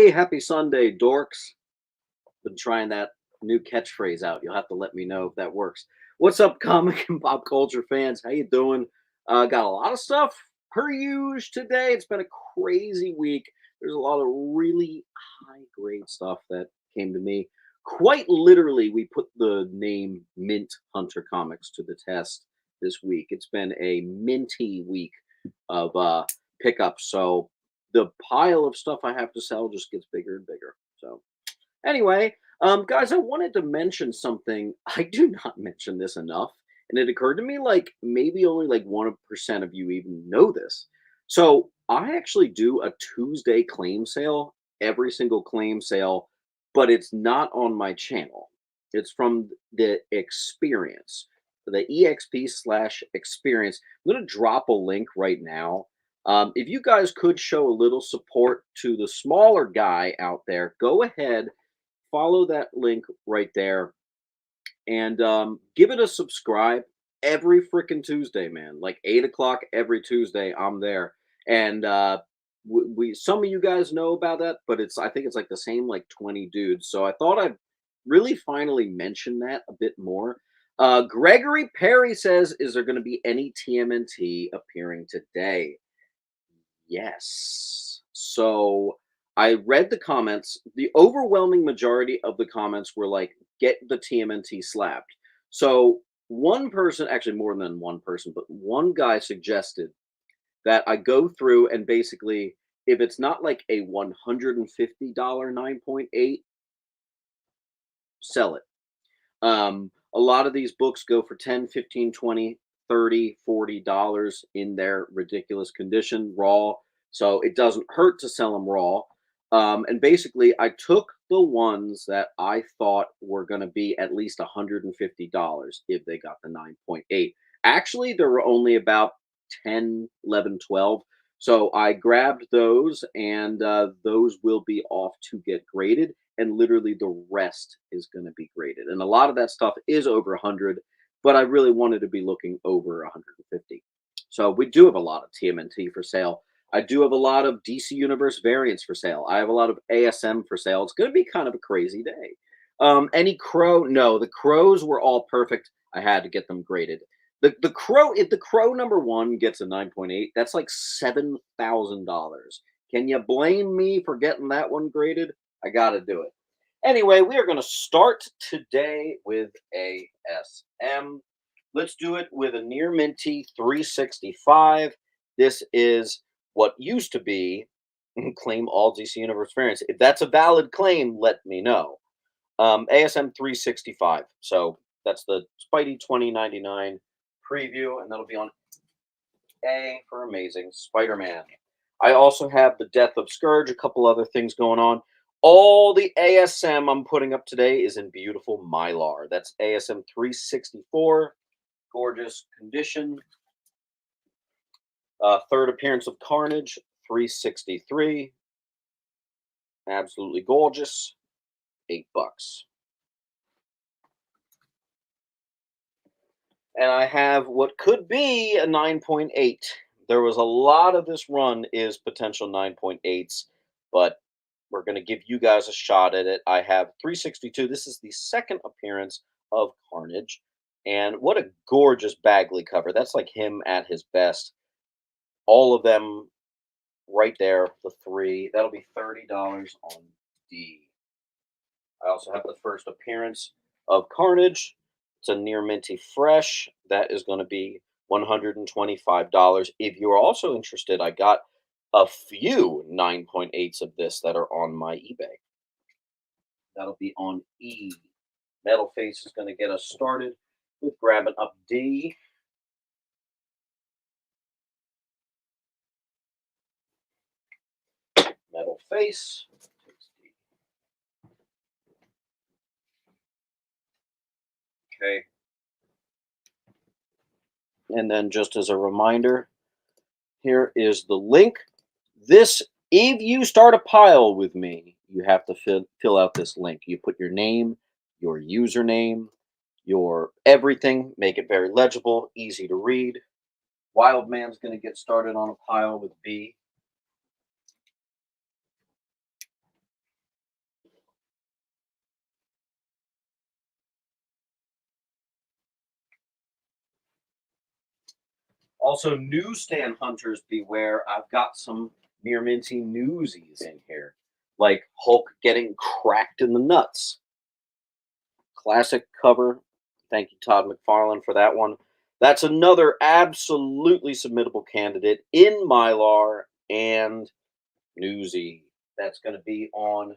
Hey, happy Sunday, dorks. Been trying that new catchphrase out. You'll have to let me know if that works. What's up, comic and pop culture fans? How you doing? Got a lot of stuff per usual today. It's been a crazy week. There's a lot of really high grade stuff that came to me. Quite literally, we put the name Mint Hunter Comics to the test this week. It's been a minty week of pickups. So the pile of stuff I have to sell just gets bigger and bigger. So anyway, guys, I wanted to mention something. I do not mention this enough, and it occurred to me like maybe only like 1% of you even know this. So I actually do a Tuesday claim sale, every single claim sale, but it's not on my channel. It's from the experience, the EXP/experience. I'm going to drop a link right now. If you guys could show a little support to the smaller guy out there, go ahead, follow that link right there, and give it a subscribe every freaking Tuesday, man. Like 8 o'clock every Tuesday, I'm there. And we some of you guys know about that, but I think it's like the same like 20 dudes. So I thought I'd really finally mention that a bit more. Gregory Perry says, "Is there going to be any TMNT appearing today?" Yes. So I read the comments. The overwhelming majority of the comments were like, get the TMNT slapped. So one person, actually more than one person, but one guy suggested that I go through and basically, if it's not like a $150 9.8, sell it. A lot of these books go for 10, 15, 20, 30, $40 in their ridiculous condition raw. So it doesn't hurt to sell them raw. And basically, I took the ones that I thought were going to be at least $150 if they got the 9.8. Actually, there were only about 10, 11, 12. So I grabbed those, and those will be off to get graded, and literally the rest is going to be graded. And a lot of that stuff is over 100, but I really wanted to be looking over 150. So we do have a lot of TMNT for sale. I do have a lot of DC Universe variants for sale. I have a lot of ASM for sale. It's going to be kind of a crazy day. Any crow? No, the crows were all perfect. I had to get them graded. The crow, if the crow number one gets a 9.8, that's like $7,000. Can you blame me for getting that one graded? I got to do it. Anyway, we are going to start today with ASM. Let's do it with a near minty 365. This is what used to be claim all DC Universe variants. If that's a valid claim, let me know. ASM 365. So that's the Spidey 2099 preview, and that'll be on A for Amazing Spider-Man. I also have the Death of Scourge, a couple other things going on. All the ASM I'm putting up today is in beautiful Mylar. That's ASM 364, gorgeous condition. Third appearance of Carnage, 363, absolutely gorgeous, $8. And I have what could be a 9.8. There was a lot of this run is potential 9.8s, but we're going to give you guys a shot at it. I have 362. This is the second appearance of Carnage. And what a gorgeous Bagley cover. That's like him at his best. All of them right there, the three. That'll be $30 on D. I also have the first appearance of Carnage. It's a near minty fresh. That is going to be $125. If you're also interested, I got a few 9.8s of this that are on my eBay. That'll be on E. Metal Face is going to get us started with grabbing up D. Metal Face. Okay. And then just as a reminder, here is the link. This, if you start a pile with me, you have to fill out this link. You put your name, your username, your everything, make it very legible, easy to read. Wildman's going to get started on a pile with B. Also, newsstand hunters beware. I've got some near minty newsies in here, like Hulk getting cracked in the nuts. Classic cover. Thank you, Todd McFarlane, for that one. That's another absolutely submittable candidate in Mylar and Newsy. That's going to be on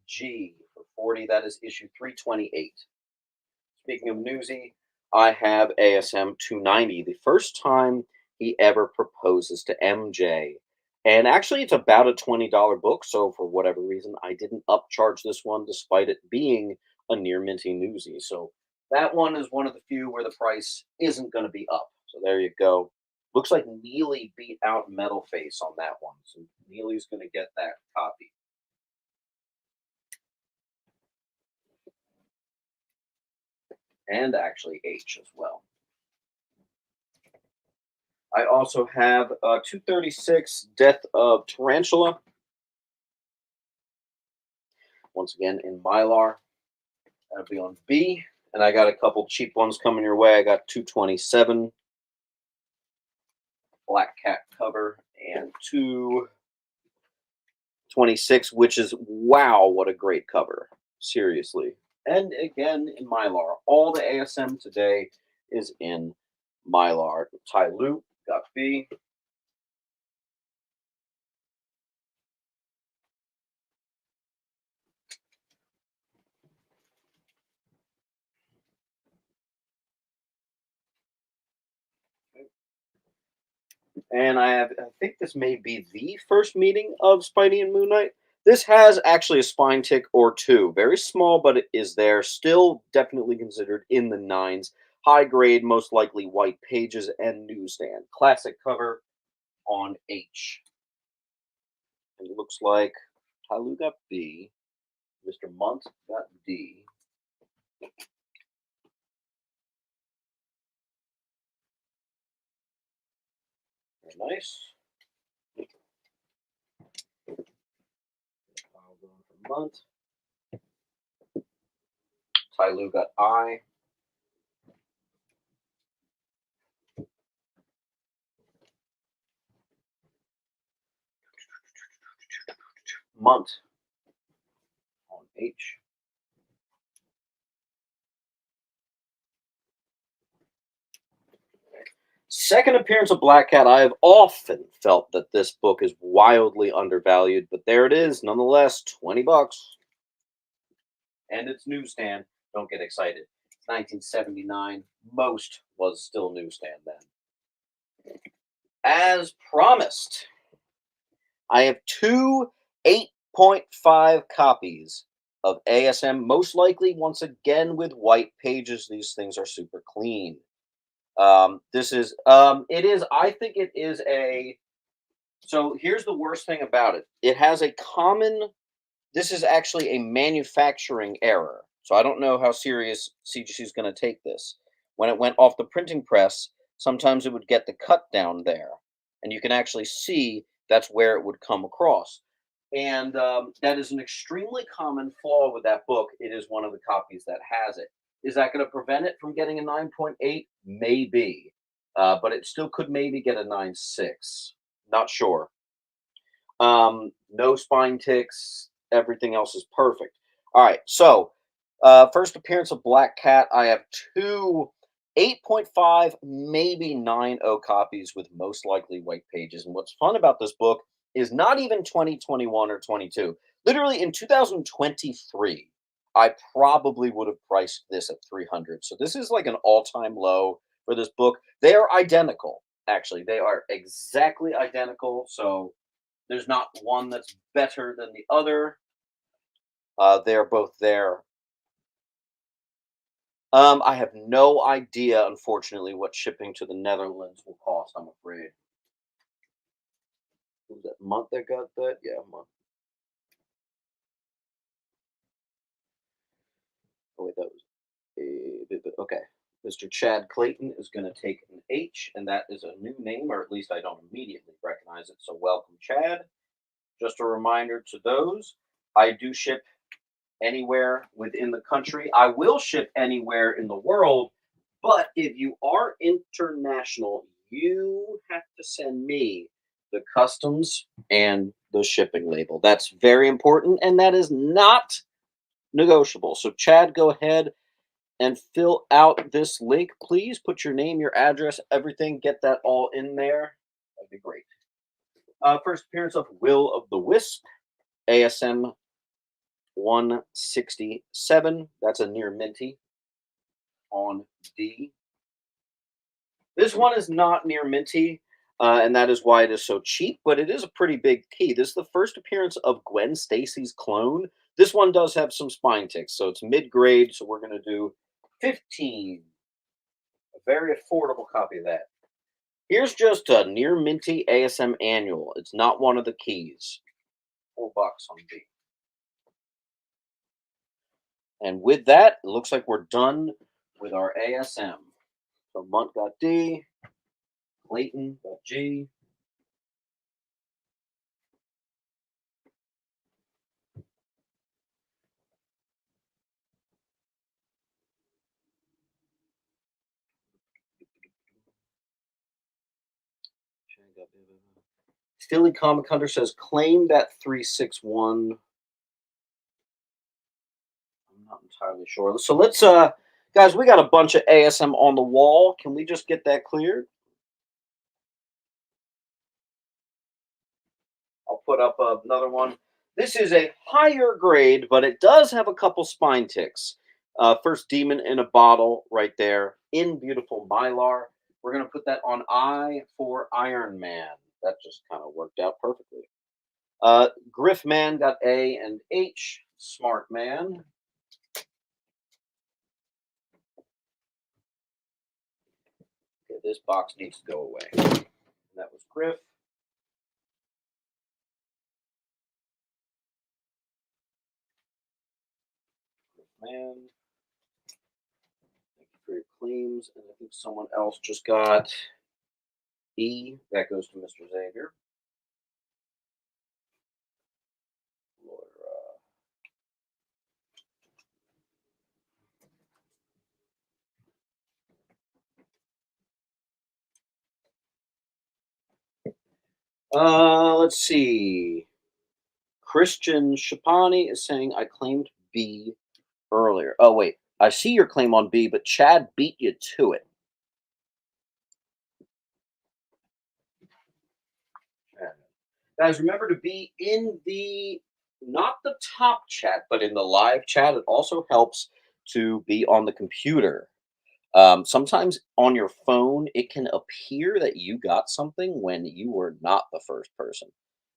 G for 40. That is issue 328. Speaking of Newsy, I have ASM 290, the first time he ever proposes to MJ. And actually, it's about a $20 book, so for whatever reason, I didn't upcharge this one despite it being a near minty Newsy. So that one is one of the few where the price isn't going to be up. So there you go. Looks like Neely beat out Metal Face on that one. So Neely's going to get that copy. And actually H as well. I also have 236 Death of Tarantula. Once again in Mylar. That'll be on B. And I got a couple cheap ones coming your way. I got 227 Black Cat cover and 226, which is, wow, what a great cover. Seriously. And again in Mylar. All the ASM today is in Mylar. Ty Lu got B. And I think this may be the first meeting of Spidey and Moon Knight. This has actually a spine tick or two. Very small, but it is there. Still definitely considered in the nines. High grade, most likely white pages and newsstand. Classic cover on H. And it looks like Talu got B. Mr. Munt got D. Very nice. I'll go for Munt. Ty Lu got I. Munt on H. Second appearance of Black Cat. I have often felt that this book is wildly undervalued, but there it is, nonetheless, 20 bucks. And it's newsstand. Don't get excited. It's 1979. Most was still newsstand then. As promised, I have two 8.5 copies of ASM, most likely once again with white pages. These things are super clean. This is, I think it is so here's the worst thing about it. It has this is actually a manufacturing error. So I don't know how serious CGC is going to take this. When it went off the printing press, sometimes it would get the cut down there. And you can actually see that's where it would come across. And that is an extremely common flaw with that book. It is one of the copies that has it. Is that going to prevent it from getting a 9.8? Maybe. But it still could maybe get a 9.6. Not sure. No spine ticks. Everything else is perfect. All right. So, first appearance of Black Cat. I have two 8.5, maybe 9.0 copies with most likely white pages. And what's fun about this book is not even 2021 or 22. Literally in 2023, I probably would have priced this at 300. So this is like an all-time low for this book. They are identical, actually. They are exactly identical. So there's not one that's better than the other. They're both there. I have no idea, unfortunately, what shipping to the Netherlands will cost, I'm afraid. Was that Month that got that? Yeah, Month. Oh, wait, that was okay. Mr. Chad Clayton is going to take an H, and that is a new name, or at least I don't immediately recognize it. So, welcome, Chad. Just a reminder to those, I do ship anywhere within the country. I will ship anywhere in the world, but if you are international, you have to send me the customs and the shipping label. That's very important, and that is not negotiable. So, Chad, go ahead and fill out this link. Please put your name, your address, everything. Get that all in there. That'd be great. First appearance of Will of the Wisp, ASM 167. That's a near minty on D. This one is not near minty, and that is why it is so cheap, but it is a pretty big key. This is the first appearance of Gwen Stacy's clone. This one does have some spine ticks, so it's mid grade, so we're going to do 15. A very affordable copy of that. Here's just a near minty ASM annual. It's not one of the keys. $4 on B. And with that, it looks like we're done with our ASM. So Munt got D, Clayton got G. Philly Comic Hunter says claim that 361. I'm not entirely sure. So let's guys, we got a bunch of ASM on the wall. Can we just get that cleared? I'll put up another one. This is a higher grade, but it does have a couple spine ticks. First Demon in a Bottle right there in beautiful Mylar. We're going to put that on I for Iron Man. That just kind of worked out perfectly. Griff Man got A and H. Smart Man. Okay, this box needs to go away. That was Griff. Man. Thank you for your claims. And I think someone else just got E. That goes to Mr. Xavier. Let's see. Christian Shapani is saying I claimed B earlier. Oh wait, I see your claim on B, but Chad beat you to it. Guys, remember to be in the not the top chat, but in the live chat. It also helps to be on the computer. Sometimes on your phone, it can appear that you got something when you were not the first person.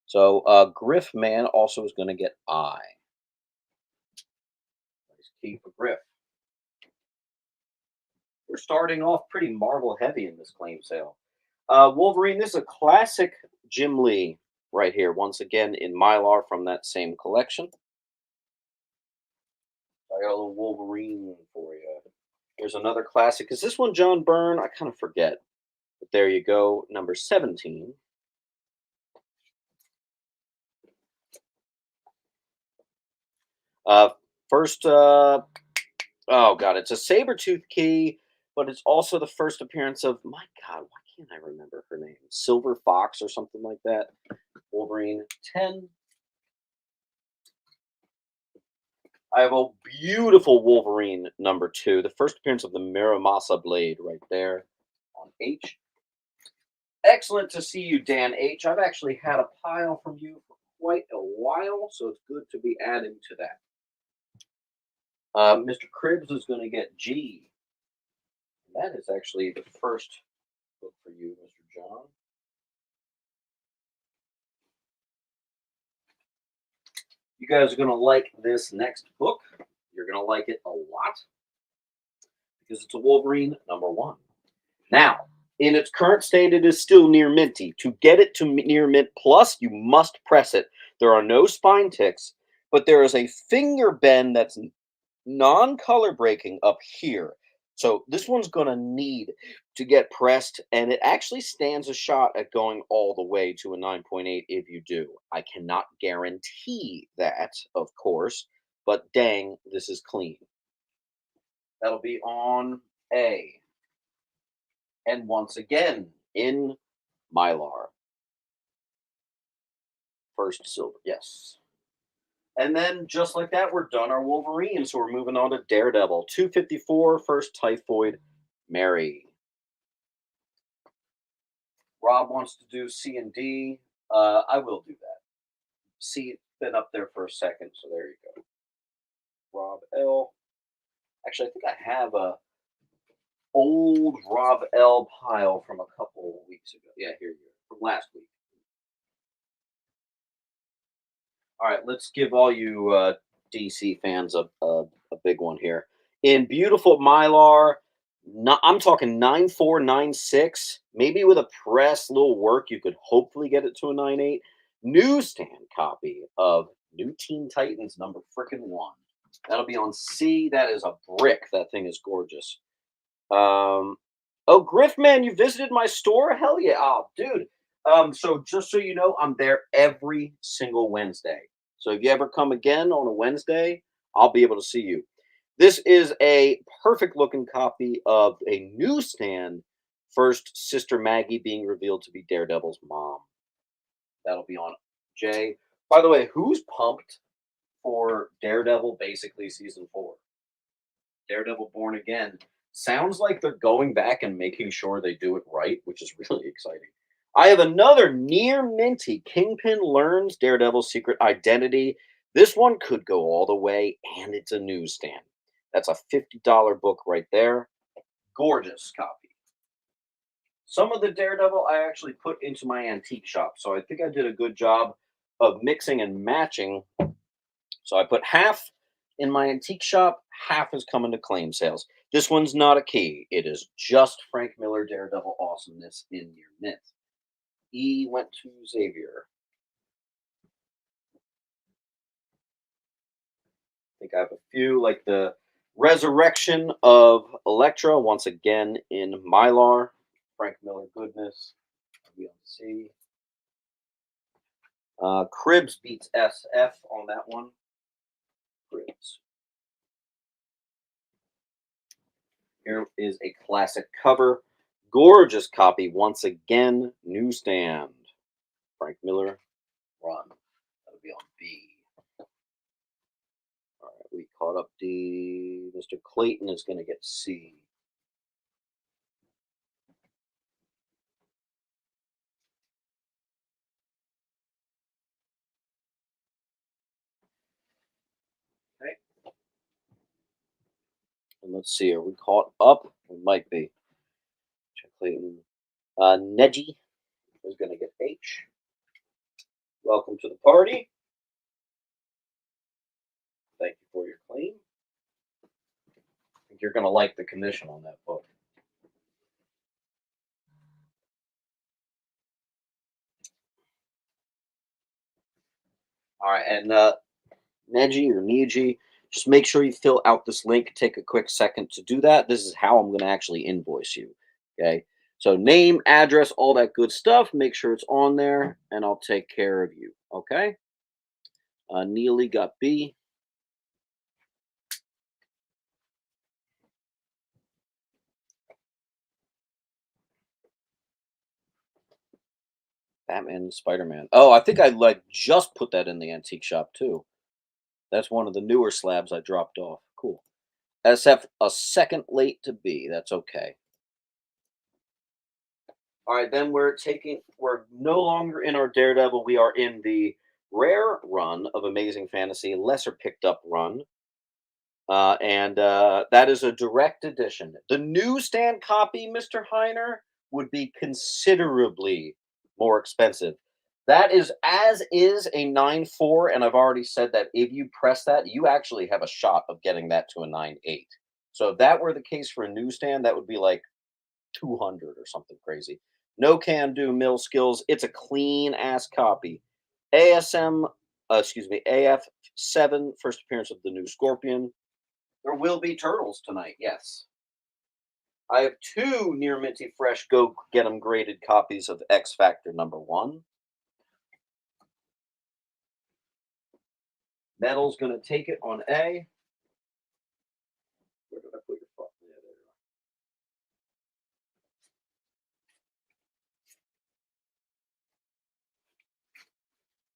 So Griff Man also is going to get I. Nice key for Griff. We're starting off pretty Marvel heavy in this claim sale. Wolverine, this is a classic Jim Lee right here. Once again in Mylar from that same collection. I got a little Wolverine for you. Here's another classic. Is this one John Byrne? I kind of forget. But there you go, number 17. First, oh god, it's a saber-tooth key, but it's also the first appearance of, my god, why can't I remember her name? Silver Fox or something like that. Wolverine 10. I have a beautiful Wolverine number 2, the first appearance of the Miramasa blade right there on H. Excellent to see you, Dan H. I've actually had a pile from you for quite a while, so it's good to be adding to that. Mr. Cribbs is going to get G. That is actually the first book for you, Mr. John. You guys are going to like this next book. You're going to like it a lot because it's a Wolverine number 1. Now, in its current state, it is still near minty. To get it to near mint plus, you must press it. There are no spine ticks, but there is a finger bend that's non-color breaking up here. So this one's going to need to get pressed, and it actually stands a shot at going all the way to a 9.8 if you do. I cannot guarantee that, of course, but dang, this is clean. That'll be on A. And once again, in Mylar. First silver, yes. And then just like that, we're done our Wolverine. So we're moving on to Daredevil. 254, first Typhoid Mary. Rob wants to do C and D. I will do that. C been up there for a second, so there you go. Rob L. Actually, I think I have a old Rob L pile from a couple weeks ago. Yeah, here you go. From last week. All right, let's give all you DC fans a big one here. In beautiful Mylar, I'm talking 9496. Maybe with a press, little work, you could hopefully get it to a 98. Newsstand copy of New Teen Titans number frickin' one. That'll be on C. That is a brick. That thing is gorgeous. Oh, Griffman, you visited my store? Hell yeah. Oh, dude. So just so you know, I'm there every single Wednesday. So if you ever come again on a Wednesday, I'll be able to see you. This is a perfect looking copy of a newsstand. First, Sister Maggie being revealed to be Daredevil's mom. That'll be on J. By the way, who's pumped for Daredevil basically season 4? Daredevil Born Again. Sounds like they're going back and making sure they do it right, which is really exciting. I have another near minty Kingpin learns Daredevil's secret identity. This one could go all the way, and it's a newsstand. That's a $50 book right there. Gorgeous copy. Some of the Daredevil I actually put into my antique shop, so I think I did a good job of mixing and matching. So I put half in my antique shop, half is coming to claim sales. This one's not a key. It is just Frank Miller Daredevil awesomeness in near mint. E went to Xavier. I think I have a few, like the Resurrection of Elektra, once again in Mylar. Frank Miller goodness. We don't see. Cribs beats SF on that one. Cribs. Here is a classic cover. Gorgeous copy once again. Newsstand. Frank Miller. Run. That'll be on B. All right, we caught up D. Mr. Clayton is going to get C. Okay. And let's see, are we caught up? We might be. Check Clayton. Neji is going to get H. Welcome to the party. Thank you for your claim. I think you're going to like the condition on that book. All right, and Neji or Niji, just make sure you fill out this link. Take a quick second to do that. This is how I'm going to actually invoice you. Okay. So name, address, all that good stuff. Make sure it's on there, and I'll take care of you. Okay. Neely got B. Batman and Spider-Man. Oh, I think I like just put that in the antique shop too. That's one of the newer slabs I dropped off. Cool. SF a second late to B. That's okay. All right, then we're no longer in our Daredevil. We are in the rare run of Amazing Fantasy, lesser picked up run. And that is a direct edition. The newsstand copy, Mr. Heiner, would be considerably more expensive. That is as is a 9.4, and I've already said that if you press that, you actually have a shot of getting that to a 9.8. So if that were the case for a newsstand, that would be like 200 or something crazy. No can do mill skills. It's a clean ass copy. AF7, first appearance of the new Scorpion. There will be turtles tonight, yes. I have two near minty fresh go get 'em graded copies of X Factor #1. Metal's going to take it on A. Where did I put your phone? Yeah, there you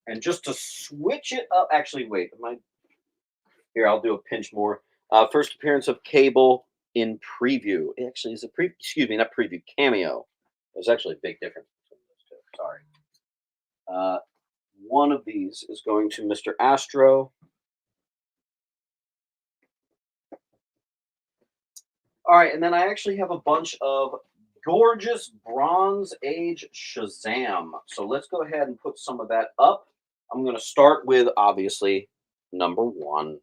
And just to switch it up, actually, wait, am I here? I'll do a pinch more. First appearance of Cable in preview. It actually is a excuse me, not preview, cameo. There's actually a big difference between those two. Sorry. Uh, one of these is going to Mr. Astro. All right, and then I actually have a bunch of gorgeous Bronze Age Shazam. So let's go ahead and put some of that up. I'm going to start with obviously number one.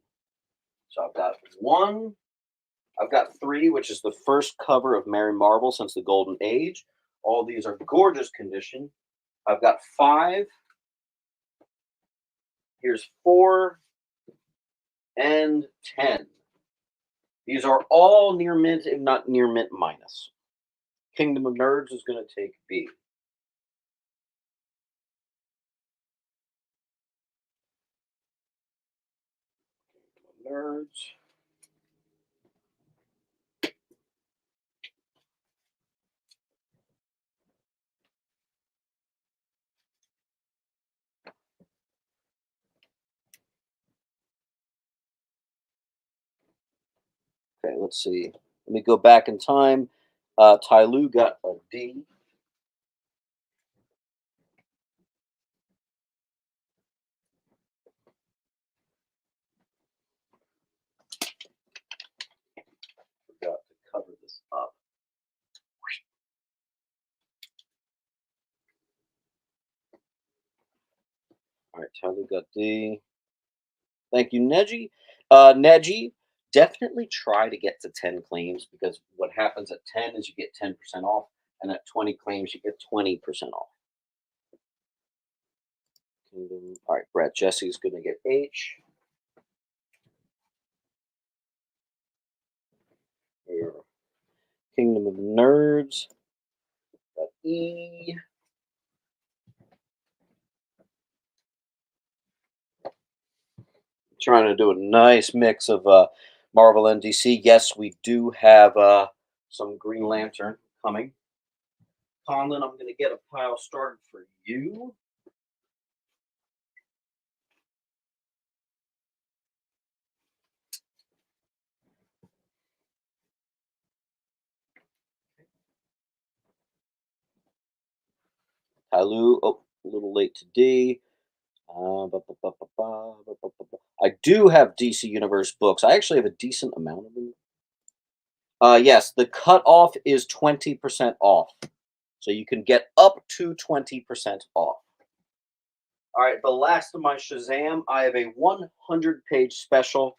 So I've got one, I've got three, which is the first cover of Mary Marvel since the Golden Age. All these are gorgeous condition. I've got five. Here's four and 10. These are all near mint, if not near mint minus. Kingdom of Nerds is going to take B. Nerds. Okay, let's see. Let me go back in time. Ty Lue got a D. Forgot to cover this up. All right, Ty Lue got D. Thank you, Neji. Neji, definitely try to get to 10 claims because what happens at 10 is you get 10% off, and at 20 claims, you get 20% off. All right, Brad Jesse's going to get H. Here. Kingdom of Nerds got E. Trying to do a nice mix of Marvel and DC. Yes, we do have some Green Lantern coming. Conlon, I'm going to get a pile started for you. Ty Lue, oh, a little late to D. I do have DC Universe books. I actually have a decent amount of them. Yes, the cutoff is 20% off. So you can get up to 20% off. All right, the last of my Shazam, I have a 100-page special.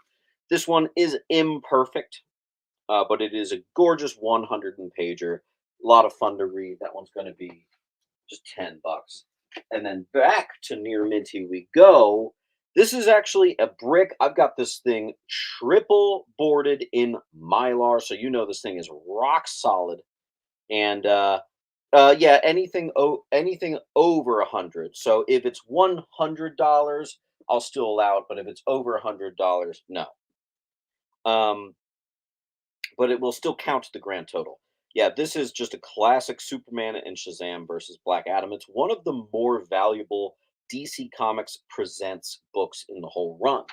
This one is imperfect, but it is a gorgeous 100-pager. A lot of fun to read. That one's going to be just $10. And then back to near minty we go. This is actually a brick. I've got this thing triple boarded in Mylar, so you know this thing is rock solid. And yeah, anything over 100. So if it's $100, I'll still allow it. But if it's over $100, no. But it will still count the grand total. Yeah, this is just a classic Superman and Shazam versus Black Adam. It's one of the more valuable DC Comics Presents books in the whole run.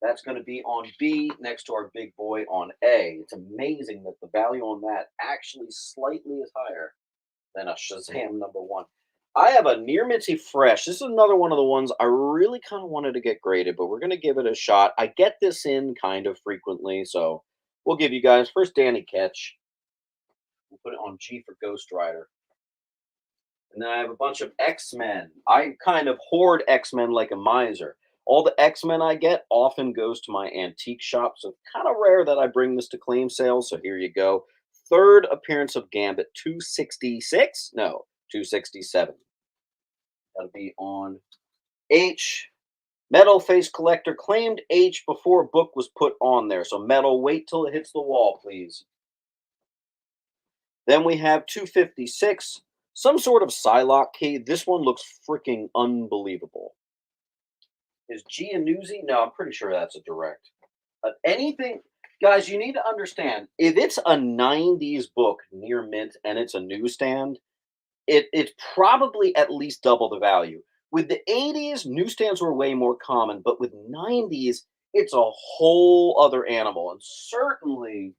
That's going to be on B next to our big boy on A. It's amazing that the value on that actually slightly is higher than a Shazam number one. I have a Near Minty Fresh. This is another one of the ones I really kind of wanted to get graded, but we're going to give it a shot. I get this in kind of frequently, so we'll give you guys first Danny Ketch. We'll put it on G for Ghost Rider. And then I have a bunch of X-Men. I kind of hoard X-Men like a miser. All the X-Men I get often goes to my antique shop, so it's kind of rare that I bring this to claim sales, so here you go. Third appearance of Gambit, 266? No, 267. That'll be on H. Metal Face Collector claimed H before book was put on there, so Metal, wait till it hits the wall, please. Then we have 256, some sort of Psylocke key. This one looks freaking unbelievable. Is Giannuzzi? No, I'm pretty sure that's a direct. Anything, guys, you need to understand, if it's a 90s book near mint and it's a newsstand, it's probably at least double the value. With the 80s, newsstands were way more common, but with 90s, it's a whole other animal. And certainly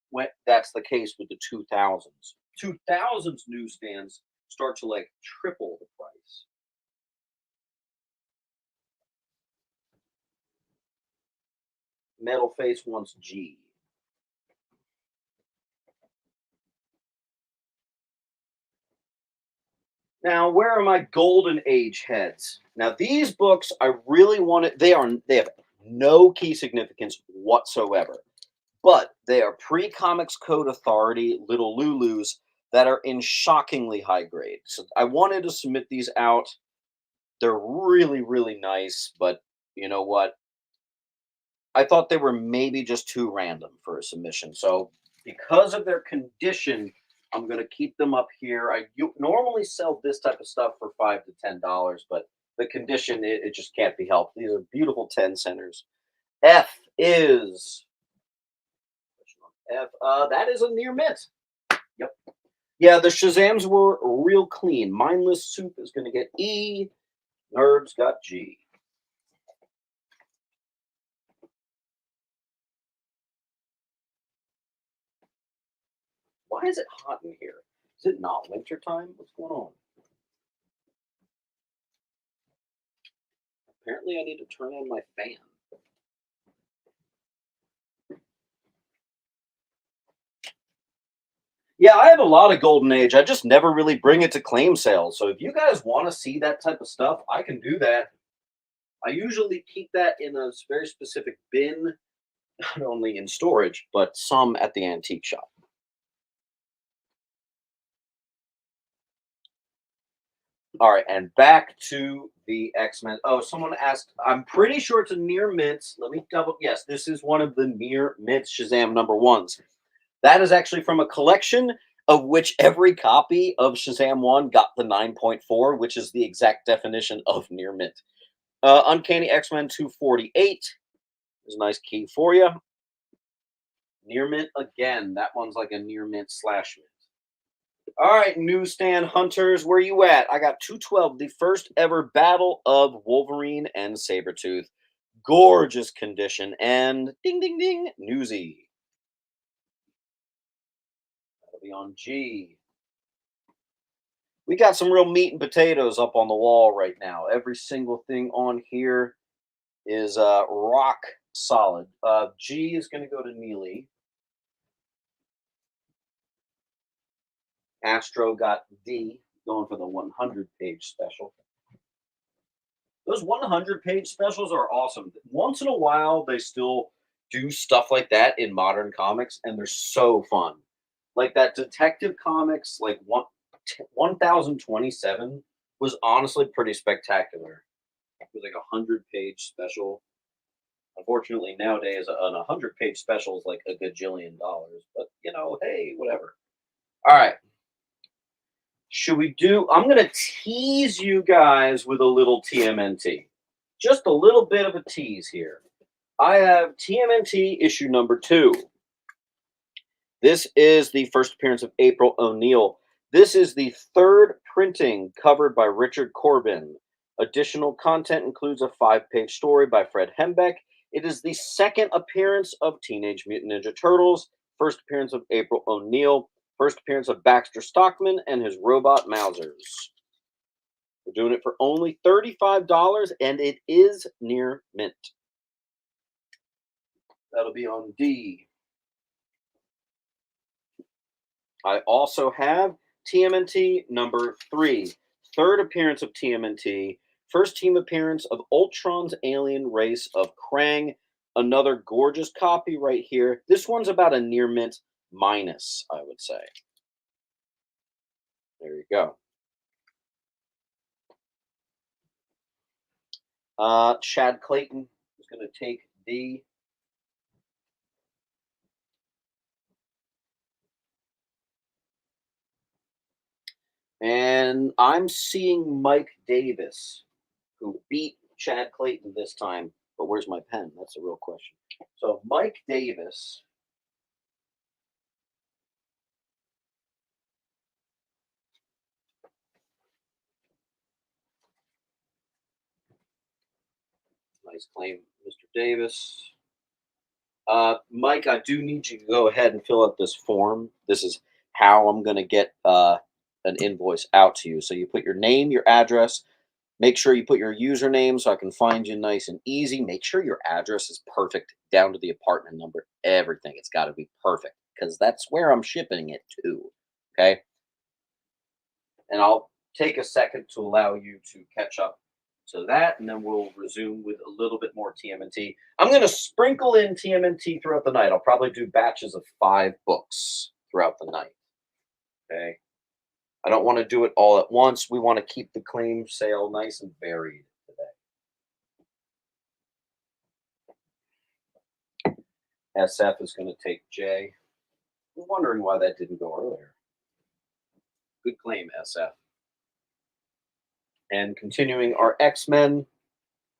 when that's the case with the 2000s. 2000s newsstands start to like triple the price. Metal Face wants G. Now, where are my golden age heads? Now, these books I really wanted they have no key significance whatsoever. But they are pre-Comics Code Authority little Lulus that are in shockingly high grade. So I wanted to submit these out. They're really, really nice, but you know what? I thought they were maybe just too random for a submission. So because of their condition, I'm going to keep them up here. Normally sell this type of stuff for $5 to $10, but the condition it just can't be helped. These are beautiful 10 centers. F is F. That is a near miss. Yep. Yeah, the Shazams were real clean. Mindless Soup is going to get E. Nerds got G. Why is it hot in here? Is it not winter time? What's going on? Apparently, I need to turn on my fan. Yeah, I have a lot of Golden Age. I just never really bring it to claim sales. So if you guys want to see that type of stuff, I can do that. I usually keep that in a very specific bin, not only in storage, but some at the antique shop. All right, and back to the X-Men. Oh, someone asked, I'm pretty sure it's a near mints. Let me double. Yes, this is one of the near mints Shazam number ones. That is actually from a collection of which every copy of Shazam 1 got the 9.4, which is the exact definition of near mint. Uncanny X-Men 248 is a nice key for you. Near mint again. That one's like a near mint slash mint. All right, newsstand hunters, where you at? I got 212, the first ever battle of Wolverine and Sabretooth. Gorgeous condition and ding, ding, ding, newsy. That'll be on G. We got some real meat and potatoes up on the wall right now. Every single thing on here is rock solid. G is going to go to Neely. Astro got D, going for the 100-page special. Those 100-page specials are awesome. Once in a while, they still do stuff like that in modern comics, and they're so fun. Like that Detective Comics, like 1027 was honestly pretty spectacular. It was like a 100-page special. Unfortunately, nowadays, an 100-page special is like a gajillion dollars. But, you know, hey, whatever. All right. Should we do? I'm going to tease you guys with a little TMNT. Just a little bit of a tease here. I have TMNT issue number 2. This is the first appearance of April O'Neil. This is the third printing covered by Richard Corbin. Additional content includes a 5-page story by Fred Hembeck. It is the second appearance of Teenage Mutant Ninja Turtles, first appearance of April O'Neil, first appearance of Baxter Stockman and his robot Mousers. We're doing it for only $35, and it is near mint. That'll be on D. I also have TMNT number 3, third appearance of TMNT, first team appearance of Ultron's alien race of Krang. Another gorgeous copy right here. This one's about a near mint minus, I would say. There you go. Chad Clayton is going to take D. And I'm seeing Mike Davis, who beat Chad Clayton this time. But where's my pen? That's the real question. So Mike Davis. Nice claim, Mr. Davis. Mike, I do need you to go ahead and fill out this form. This is how I'm going to get an invoice out to you. So you put your name, your address. Make sure you put your username so I can find you nice and easy. Make sure your address is perfect down to the apartment number. Everything. It's got to be perfect because that's where I'm shipping it to. Okay. And I'll take a second to allow you to catch up to that, and then we'll resume with a little bit more TMNT. I'm going to sprinkle in TMNT throughout the night. I'll probably do batches of 5 books throughout the night. Okay. I don't want to do it all at once. We want to keep the claim sale nice and varied today. SF is going to take J. I'm wondering why that didn't go earlier. Good claim, SF. And continuing our X-Men,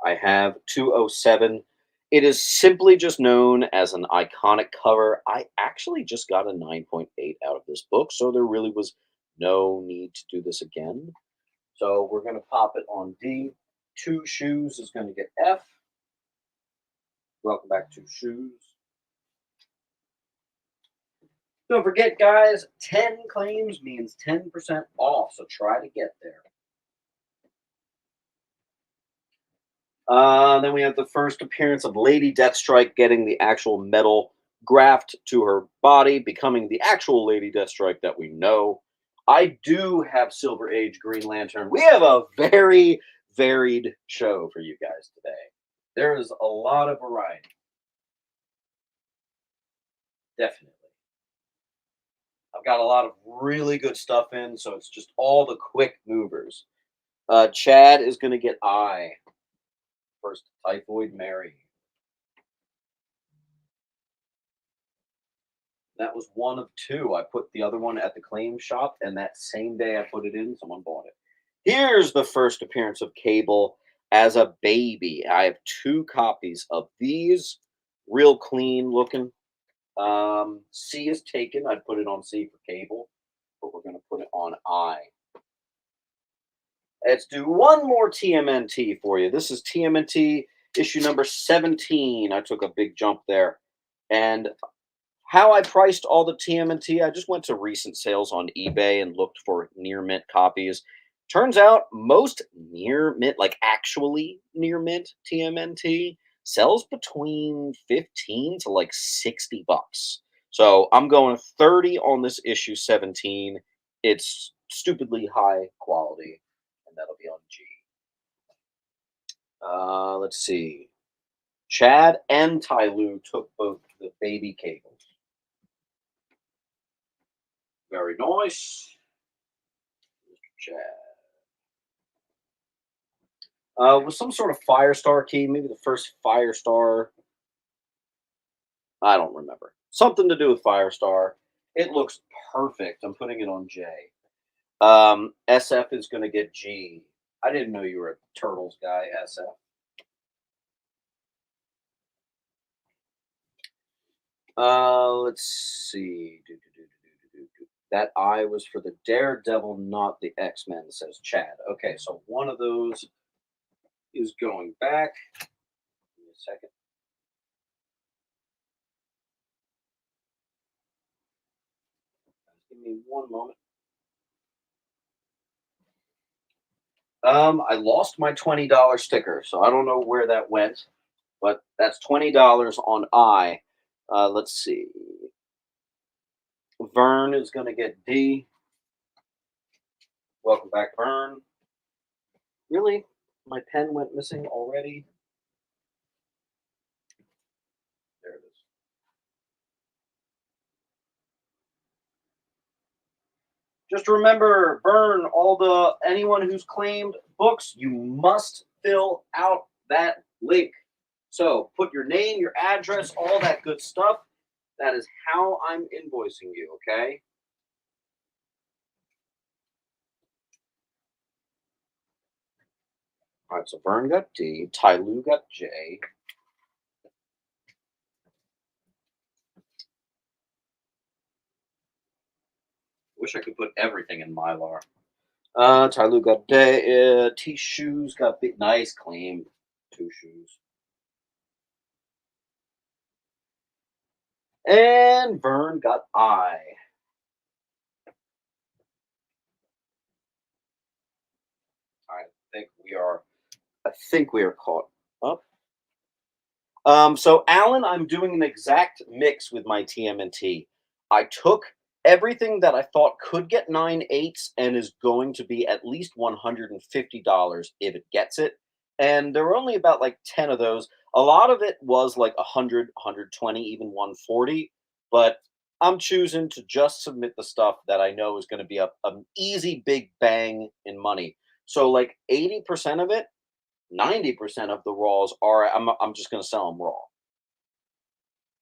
I have 207. It is simply just known as an iconic cover. I actually just got a 9.8 out of this book, so there really was no need to do this again. So we're going to pop it on D. Two Shoes is going to get F. Welcome back to Shoes. Don't forget, guys, 10 claims means 10% off, so try to get there. Then we have the first appearance of Lady Deathstrike getting the actual metal graft to her body, becoming the actual Lady Deathstrike that we know. I do have Silver Age Green Lantern. We have a very varied show for you guys today. There is a lot of variety. Definitely. I've got a lot of really good stuff in, so it's just all the quick movers. Chad is going to get I. First, Typhoid Mary. That was one of 2. I put the other one at the claim shop, and that same day I put it in, someone bought it. Here's the first appearance of Cable as a baby. I have 2 copies of these, real clean looking. C is taken. I'd put it on C for Cable, but we're going to put it on I. Let's do one more TMNT for you. This is TMNT issue number 17. I took a big jump there. And how I priced all the TMNT, I just went to recent sales on eBay and looked for near mint copies. Turns out most near mint, like actually near mint TMNT, sells between 15 to like 60 bucks. So I'm going 30 on this issue 17. It's stupidly high quality, and that'll be on G. Let's see. Chad and Tyloo took both the baby Cables. Very nice. Mr. Chad. With some sort of Firestar key, maybe the first Firestar. I don't remember. Something to do with Firestar. It looks perfect. I'm putting it on J. SF is going to get G. I didn't know you were a Turtles guy, SF. Let's see. That I was for the Daredevil, not the X-Men, says Chad. Okay, so one of those is going back. Give me a second. Give me one moment. I lost my $20 sticker, so I don't know where that went, but that's $20 on I. Let's see. Vern is going to get D. Welcome back, Vern. Really? My pen went missing already? There it is. Just remember, Vern, anyone who's claimed books, you must fill out that link. So put your name, your address, all that good stuff. That is how I'm invoicing you, okay? All right, so Vern got D, Tyloo got J. Wish I could put everything in Mylar. Tyloo got D, T Shoes got B. Nice claim. 2 Shoes. And Vern got I. I think we are caught up. So Alan, I'm doing an exact mix with my TMNT. I took everything that I thought could get 9/8 and is going to be at least $150 if it gets it. And there were only about like 10 of those. A lot of it was like 100, 120, even 140. But I'm choosing to just submit the stuff that I know is going to be an easy big bang in money. So like 80% of it, 90% of the raws are I'm just going to sell them raw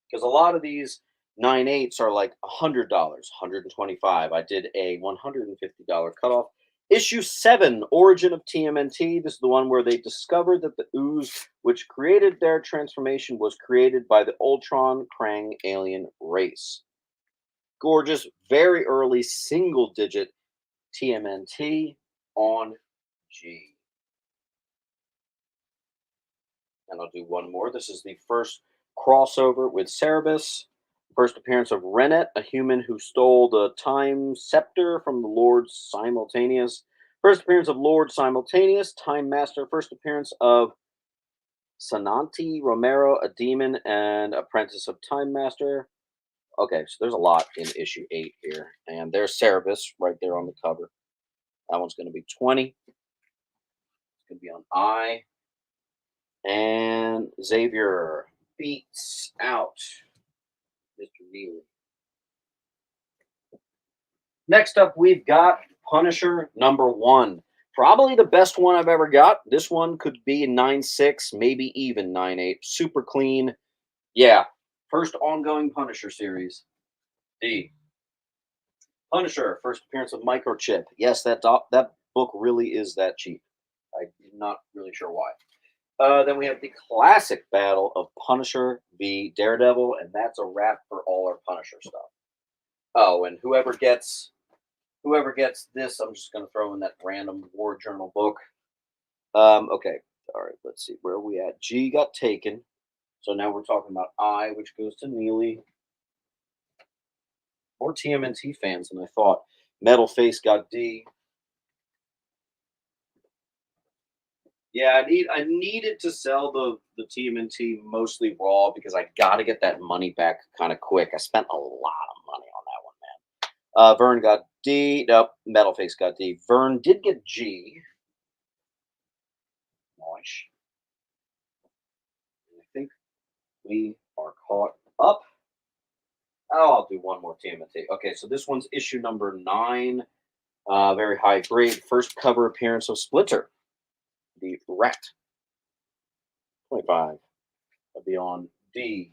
because a lot of these 9/8s are like $100, 125. I did a $150 cutoff. Issue 7, Origin of TMNT. This is the one where they discovered that the ooze, which created their transformation, was created by the Ultron Krang alien race. Gorgeous, very early single digit TMNT on G. And I'll do one more. This is the first crossover with Cerebus. First appearance of Renet, a human who stole the time scepter from the Lord Simultaneous. First appearance of Lord Simultaneous, Time Master. First appearance of Sananti Romero, a demon and apprentice of Time Master. Okay, so there's a lot in issue 8 here. And there's Cerebus right there on the cover. That one's going to be 20. It's going to be on I. And Xavier beats out Mr. Neely. Next up, we've got Punisher #1. Probably the best one I've ever got. This one could be 9/6, maybe even 9/8. Super clean. Yeah. First ongoing Punisher series. D. Punisher, first appearance of Microchip. Yes, that book really is that cheap. I'm not really sure why. Then we have the classic battle of Punisher v Daredevil, and that's a wrap for all our Punisher stuff. Oh, and whoever gets this, I'm just going to throw in that random War Journal book. Okay, all right. Let's see, where are we at? G got taken, so now we're talking about I, which goes to Neely. More TMNT fans than I thought. Metal Face got D. Yeah, I needed to sell the TMNT mostly raw because I got to get that money back kind of quick. I spent a lot of money on that one, man. Vern got D. Nope, Metal Face got D. Vern did get G. Nice. I think we are caught up. Oh, I'll do one more TMNT. Okay, so this one's issue number 9. Very high grade. First cover appearance of Splinter, the Rat. 25. I'll be on D.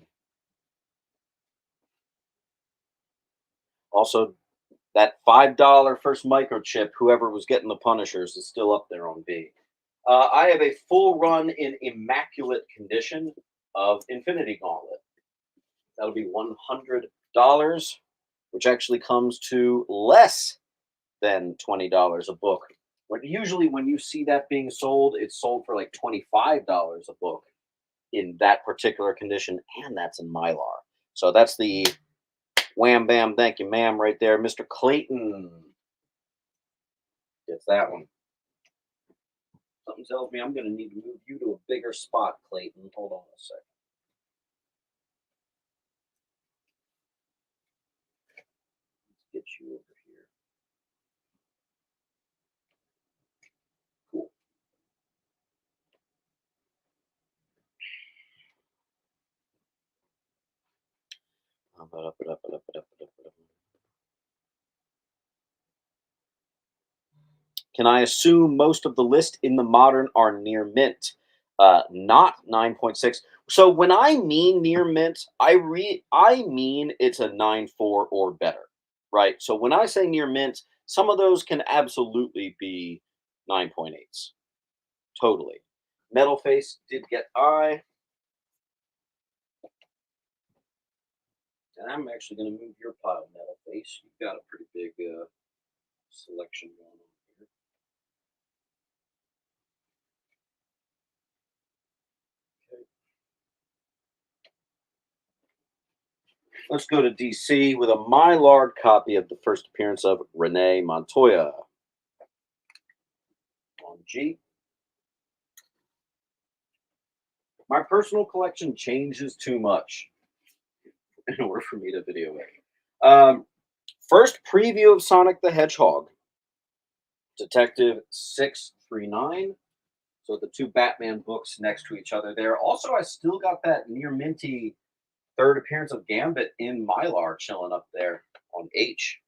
Also, that $5 first microchip, whoever was getting the Punishers, is still up there on B. I have a full run in immaculate condition of Infinity Gauntlet. That'll be $100, which actually comes to less than $20 a book. Usually when you see that being sold, it's sold for like $25 a book in that particular condition, and that's in Mylar. So that's the wham bam, thank you, ma'am, right there. Mr. Clayton gets that one. Something tells me I'm going to need to move you to a bigger spot, Clayton. Hold on a second. Let's get you over here. Cool. Can I assume most of the list in the modern are near mint? Not 9.6. So when I mean near mint, I mean it's a 9.4 or better, right? So when I say near mint, some of those can absolutely be 9.8s. Totally. Metal Face did get I. And I'm actually going to move your pile, Metal Face. You've got a pretty big selection going on here. Let's go to DC with a Mylar copy of the first appearance of Renee Montoya on G. My personal collection changes too much in order for me to video it. First preview of Sonic the Hedgehog, Detective 639. So the two Batman books next to each other there. Also, I still got that near minty third appearance of Gambit in Mylar chilling up there on H.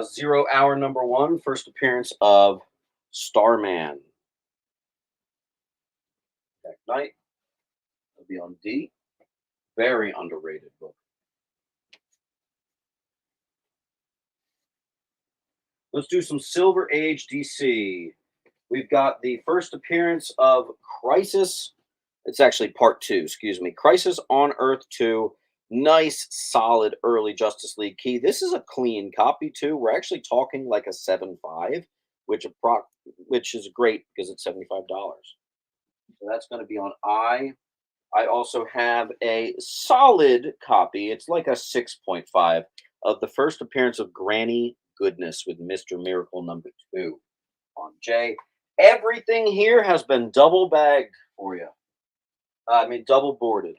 Zero Hour number one, first appearance of Starman. That Knight will be on D. Very underrated book. Let's do some Silver Age DC. We've got the first appearance of Crisis. It's actually part two, excuse me. Crisis on Earth 2. Nice, solid early Justice League key. This is a clean copy, too. We're actually talking like a 7.5, which is great because it's $75. So that's going to be on I. I also have a solid copy. It's like a 6.5 of the first appearance of Granny Goodness with Mr. Miracle number 2 on J. Everything here has been double bagged for you. I mean, double boarded.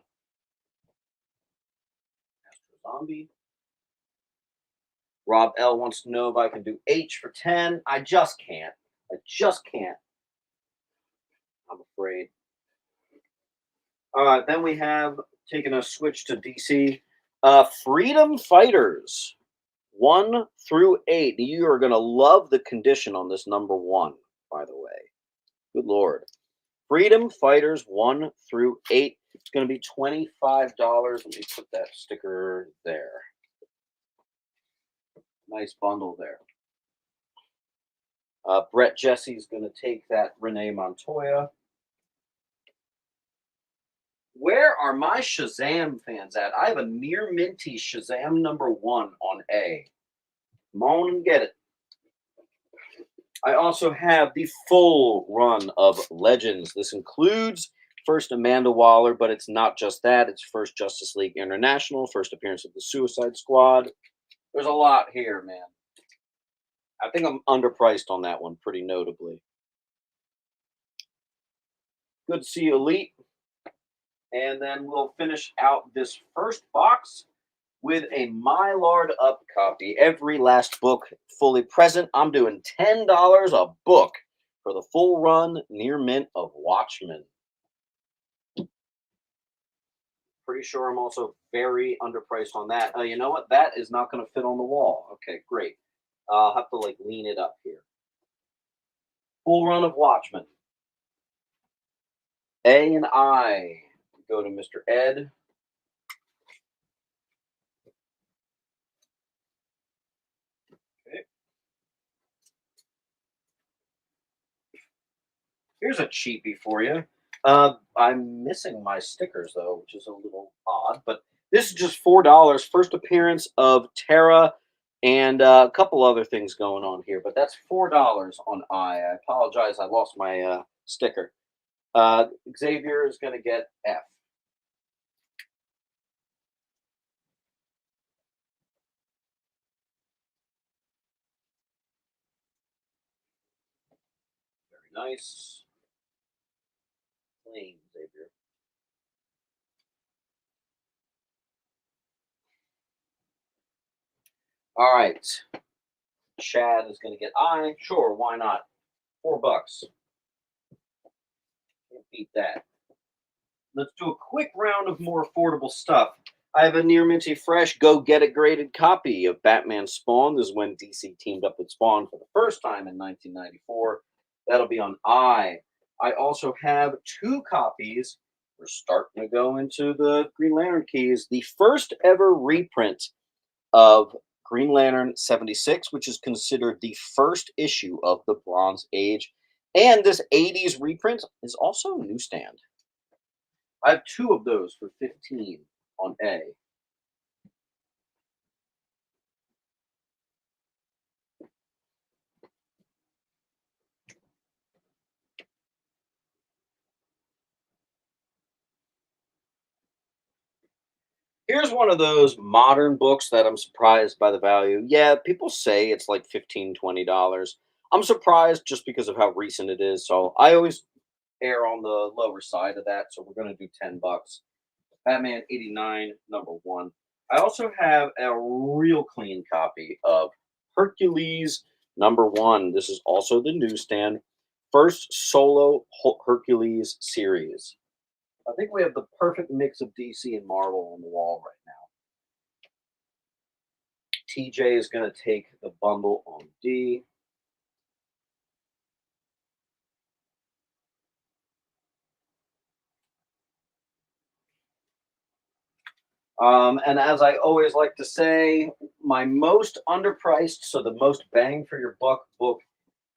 Astro Zombie. Rob L wants to know if I can do H for 10. I just can't. I just can't. I'm afraid. Then we have taken a switch to DC. Freedom Fighters 1 through 8. You are going to love the condition on this number 1, by the way. Good Lord. Freedom Fighters 1 through 8. It's going to be $25. Let me put that sticker there. Nice bundle there. Brett Jesse's going to take that Renee Montoya. Where are my Shazam fans at? I have a near minty Shazam number 1 on A. Come on and get it. I also have the full run of Legends. This includes first Amanda Waller, but it's not just that. It's first Justice League International, first appearance of the Suicide Squad. There's a lot here, man. I think I'm underpriced on that one pretty notably. Good to see you, Elite. And then we'll finish out this first box with a Mylard Up copy. Every last book fully present. I'm doing $10 a book for the full run near mint of Watchmen. Pretty sure I'm also very underpriced on that. You know what? That is not going to fit on the wall. Okay, great. I'll have to like lean it up here. Full run of Watchmen. A and I go to Mr. Ed. Okay. Here's a cheapie for you. I'm missing my stickers though, which is a little odd, but this is just $4. First appearance of Terra and a couple other things going on here, but that's $4 on I. I apologize, I lost my sticker. Xavier is going to get F. Very nice. Plain Xavier. All right. Chad is going to get I. Sure, why not? $4. Can't beat that. Let's do a quick round of more affordable stuff. I have a near minty fresh go get it graded copy of Batman Spawn. This is when DC teamed up with Spawn for the first time in 1994. That'll be on I. I also have 2 copies. We're starting to go into the Green Lantern keys. The first ever reprint of Green Lantern 76, which is considered the first issue of the Bronze Age. And this 80s reprint is also newsstand. I have 2 of those for 15 on A. Here's one of those modern books that I'm surprised by the value. Yeah, people say it's like $15, $20. I'm surprised just because of how recent it is. So I always err on the lower side of that. So we're going to do $10. Batman 89, #1. I also have a real clean copy of Hercules #1. This is also the newsstand. First solo Hercules series. I think we have the perfect mix of DC and Marvel on the wall right now. TJ is going to take the bundle on D. And as I always like to say, my most underpriced, so the most bang for your buck book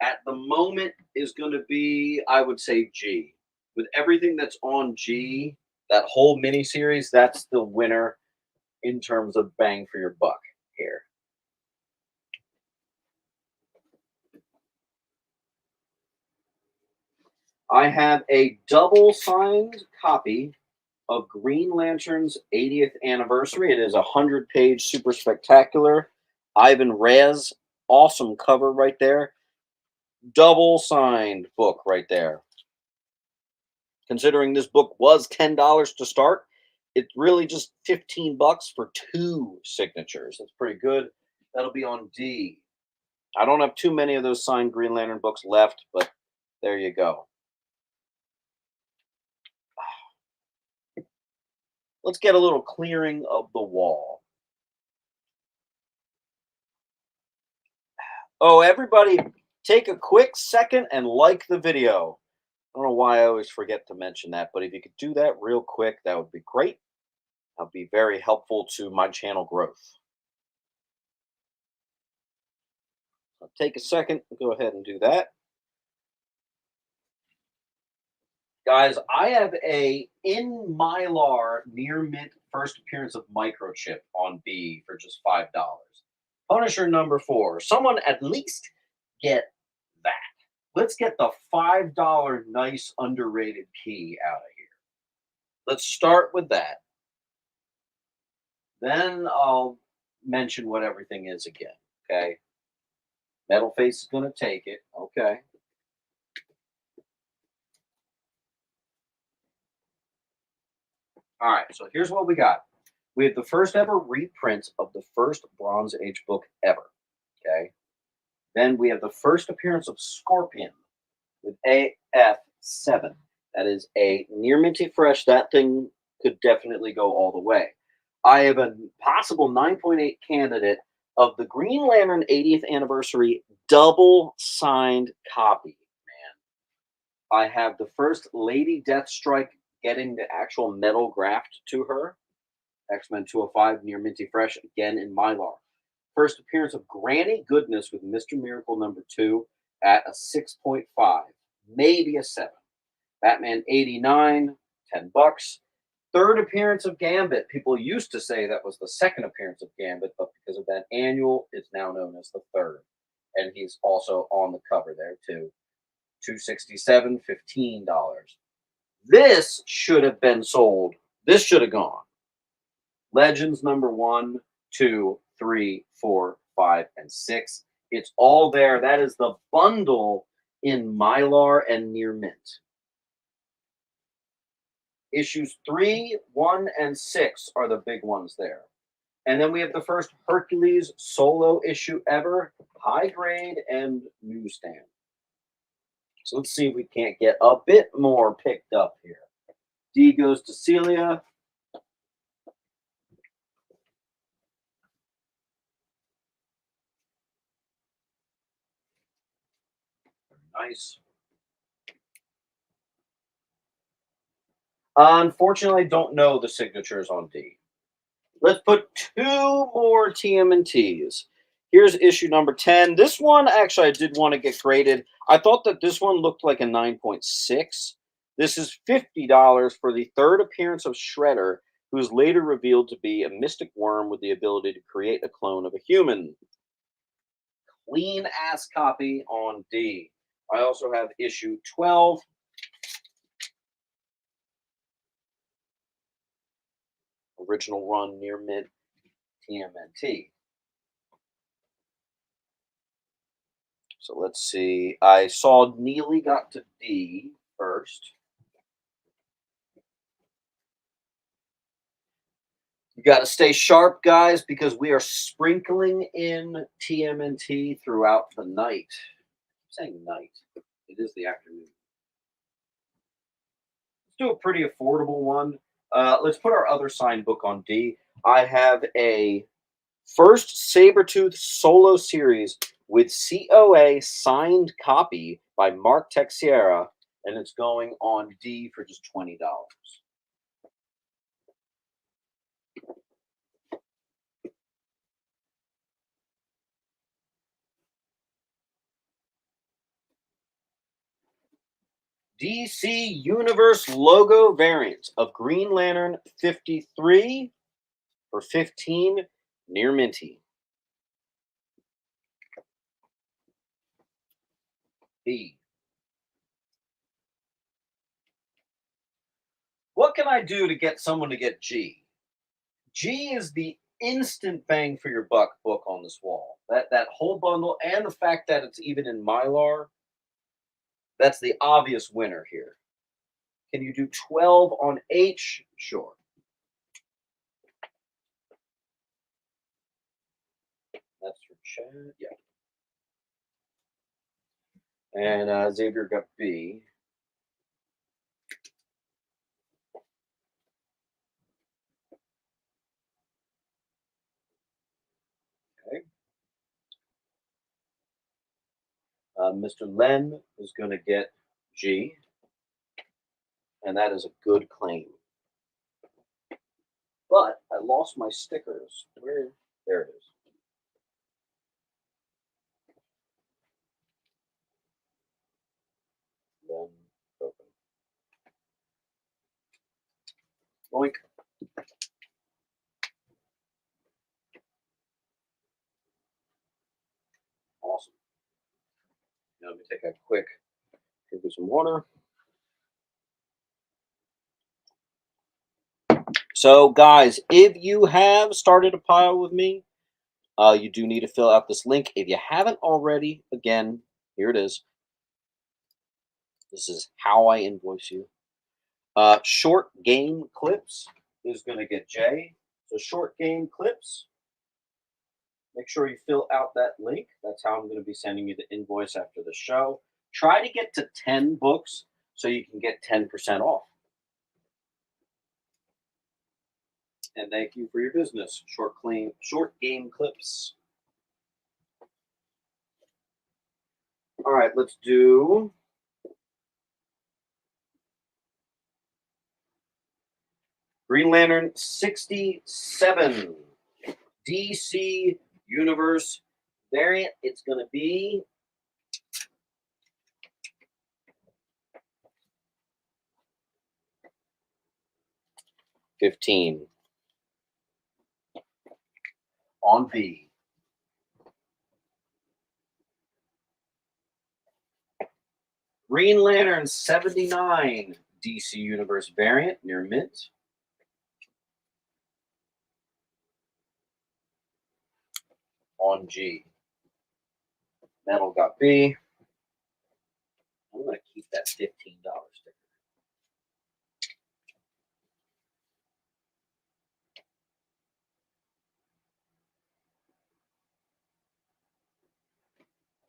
at the moment is going to be, I would say, G. With everything that's on G, that whole mini series, that's the winner in terms of bang for your buck here. I have a double signed copy of Green Lantern's 80th anniversary. It is a 100-page super spectacular. Ivan Reyes, awesome cover right there. Double signed book right there. Considering this book was $10 to start, it's really just $15 for 2 signatures. That's pretty good. That'll be on D. I don't have too many of those signed Green Lantern books left, but there you go. Let's get a little clearing of the wall. Oh, everybody, take a quick second and like the video. I don't know why I always forget to mention that, but if you could do that real quick, that would be great. That'd be very helpful to my channel growth. So take a second, go ahead and do that. Guys, I have a in Mylar near mint first appearance of Microchip on B for just $5. Punisher #4. Someone at least get that. Let's get the $5 nice underrated key out of here. Let's start with that. Then I'll mention what everything is again. Okay. Metal Face is going to take it. Okay. All right. So here's what we got. We have the first ever reprint of the first Bronze Age book ever. Okay. Then we have the first appearance of Scorpion with AF7. That is a near minty fresh. That thing could definitely go all the way. I have a possible 9.8 candidate of the Green Lantern 80th anniversary double signed copy. Man, I have the first Lady Deathstrike getting the actual metal graft to her. X-Men 205 near minty fresh again in Mylar. First appearance of Granny Goodness with Mr. Miracle #2 at a 6.5, maybe a 7. Batman 89, $10. Third appearance of Gambit. People used to say that was the second appearance of Gambit, but because of that annual, it's now known as the third. And he's also on the cover there too. 267, $15. This should have been sold. This should have gone. Legends #1, 2, 3, 4, 5, and 6. It's all there. That is the bundle in Mylar and Near Mint. Issues 3, 1, and 6 are the big ones there. And then we have the first Hercules solo issue ever, high grade and newsstand. So let's see if we can't get a bit more picked up here. D goes to Celia. Nice. Unfortunately, I don't know the signatures on D. Let's put 2 more TMNTs. Here's issue number 10. This one, actually, I did want to get graded. I thought that this one looked like a 9.6. This is $50 for the third appearance of Shredder, who is later revealed to be a mystic worm with the ability to create a clone of a human. Clean ass copy on D. I also have issue 12. Original run near mint TMNT. So let's see. I saw Neely got to D first. You got to stay sharp, guys, because we are sprinkling in TMNT throughout the night. I'm saying night. It is the afternoon. Let's do a pretty affordable one. Let's put our other signed book on D. I have a first Sabretooth solo series with COA signed copy by Mark Texiera, and it's going on D for just $20. DC Universe logo variant of Green Lantern 53 for 15 near minty. B. What can I do to get someone to get G? G is the instant bang for your buck book on this wall. That whole bundle and the fact that it's even in Mylar, that's the obvious winner here. Can you do 12 on H? Sure. That's for Chad. Yeah. And Xavier got B. Okay. Mr. Len is going to get G, and that is a good claim. But I lost my stickers. Where? There it is. Len open. Boink. Awesome. Now let me take a quick drink of some water. So, guys, if you have started a pile with me, you do need to fill out this link. If you haven't already, again, here it is. This is how I invoice you. Short game clips is going to get J. So, short game clips. Make sure you fill out that link. That's how I'm going to be sending you the invoice after the show. Try to get to 10 books so you can get 10% off. And thank you for your business. Short game clips. All right, let's do Green Lantern 67 DC Universe variant. It's going to be $15 on B. Green Lantern 79 DC Universe variant near mint. On G. Metal got B. I'm going to keep that $15 sticker.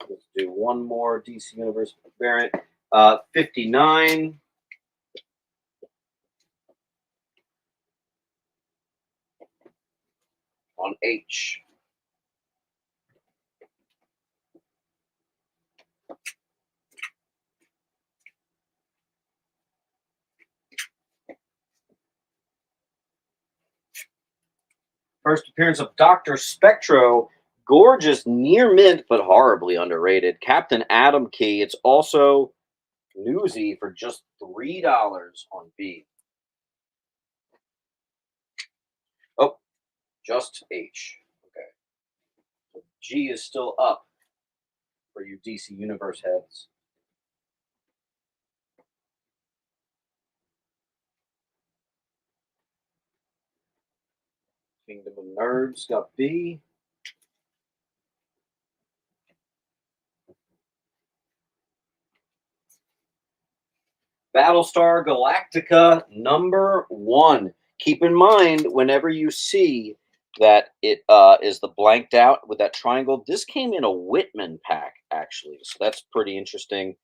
Let's do one more DC Universe variant. 59 on H. First appearance of Dr. Spectro. Gorgeous near mint, but horribly underrated. Captain Atom Key. It's also newsy for just $3 on B. Oh, just H. Okay. So G is still up for you DC Universe heads. Kingdom of Nerds got B. Battlestar Galactica #1. Keep in mind, whenever you see that it is the blanked out with that triangle, this came in a Whitman pack, actually. So that's pretty interesting.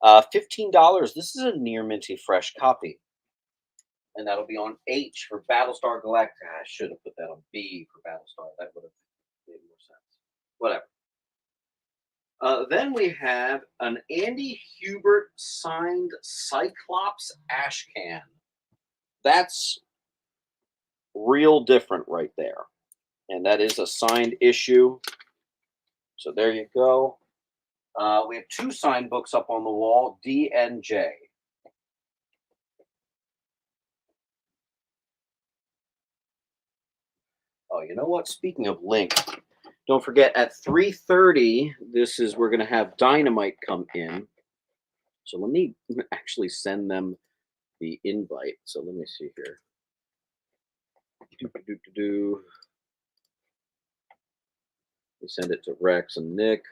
$15. This is a near minty fresh copy. And that'll be on H for Battlestar Galactica. I should have put that on B for Battlestar. That would have made more sense. Whatever. Then we have an Andy Hubert signed Cyclops Ashcan. That's real different right there. And that is a signed issue. So there you go. We have 2 signed books up on the wall, D and J. Oh, you know what? Speaking of Link, don't forget at 3:30, we're going to have Dynamite come in. So let me actually send them the invite. So let me see here. We send it to Rex and Nick.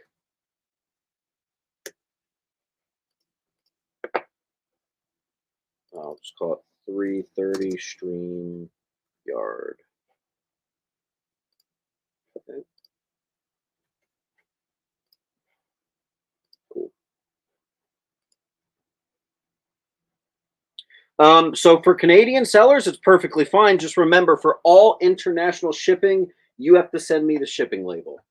I'll just call it 3:30 Stream Yard. Okay. Cool. So for Canadian sellers, it's perfectly fine. Just remember, for all international shipping, you have to send me the shipping label.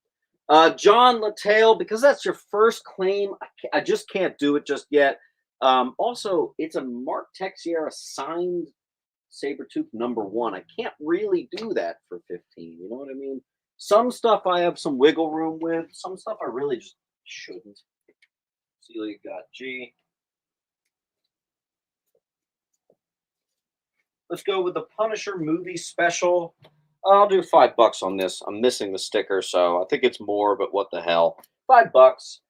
John Lattale, because that's your first claim, I just can't do it just yet. Also, it's a Mark Texiera signed Sabretooth #1. I can't really do that for 15. You know what I mean? Some stuff I have some wiggle room with. Some stuff I really just shouldn't. Celia got G. Let's go with the Punisher movie special. I'll do $5 on this. I'm missing the sticker, so I think it's more, but what the hell? $5.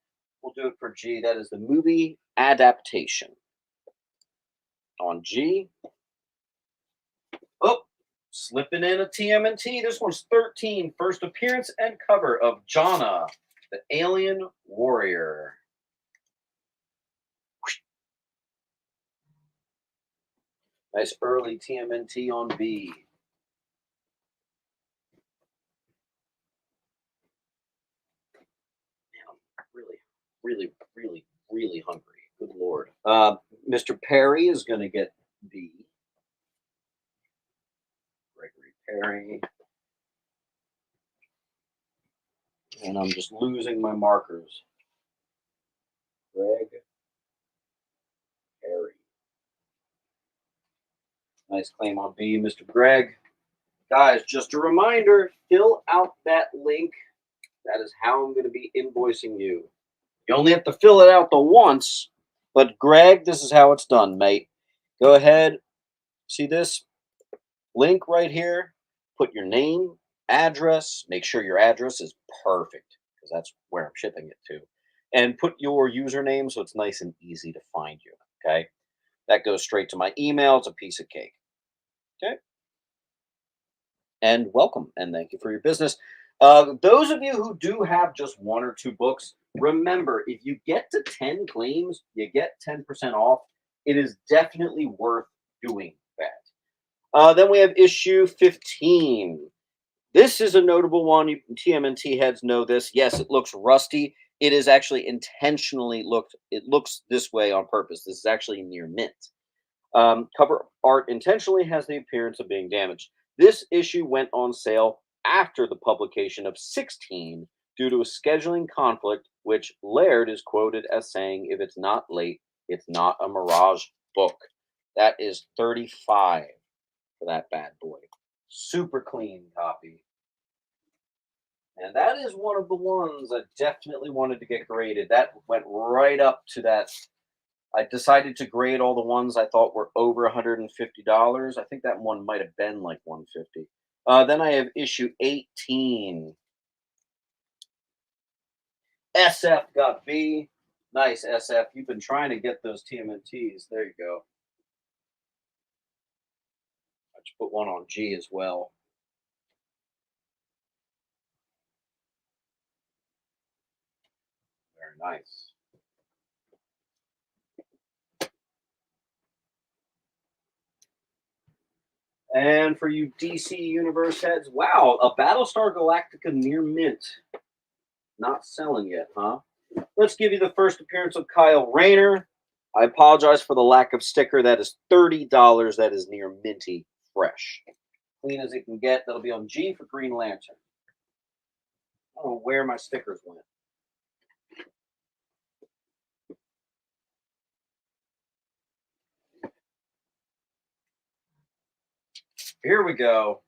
We'll do it for G. That is the movie adaptation. On G. Oh, slipping in a TMNT. This one's 13. First appearance and cover of Jonna, the Alien Warrior. Nice early TMNT on B. Man, I'm really hungry. Good Lord. Mr. Perry is going to get B. Gregory Perry. And I'm just losing my markers. Greg Perry. Nice claim on B, Mr. Greg. Guys, just a reminder, fill out that link. That is how I'm going to be invoicing you. You only have to fill it out the once, but Greg, this is how it's done, mate. Go ahead. See this link right here? Put your name, address. Make sure your address is perfect because that's where I'm shipping it to. And put your username so it's nice and easy to find you, okay? That goes straight to my email. It's a piece of cake. Okay. And welcome and thank you for your business. Those of you who do have just 1 or 2 books, remember if you get to 10 claims, you get 10% off. It is definitely worth doing that. Then we have issue 15. This is a notable one. You TMNT heads know this. Yes, it looks rusty. It is actually intentionally it looks this way on purpose. This is actually near mint. Cover art intentionally has the appearance of being damaged. This issue went on sale after the publication of 16 due to a scheduling conflict, which Laird is quoted as saying, if it's not late, it's not a Mirage book. That is 35 for that bad boy. Super clean copy. And that is one of the ones I definitely wanted to get graded. That went right up to that. I decided to grade all the ones I thought were over $150. I think that one might have been like $150. Then I have issue 18. SF got B. Nice, SF. You've been trying to get those TMNTs. There you go. I just put one on G as well. nice. And for you DC Universe heads, wow, a Battlestar Galactica near mint. Not selling yet, huh? Let's give you the first appearance of Kyle Rayner. I apologize for the lack of sticker. That is $30. That is near minty fresh. Clean as it can get. That'll be on G for Green Lantern. I don't know where my stickers went. Here we go.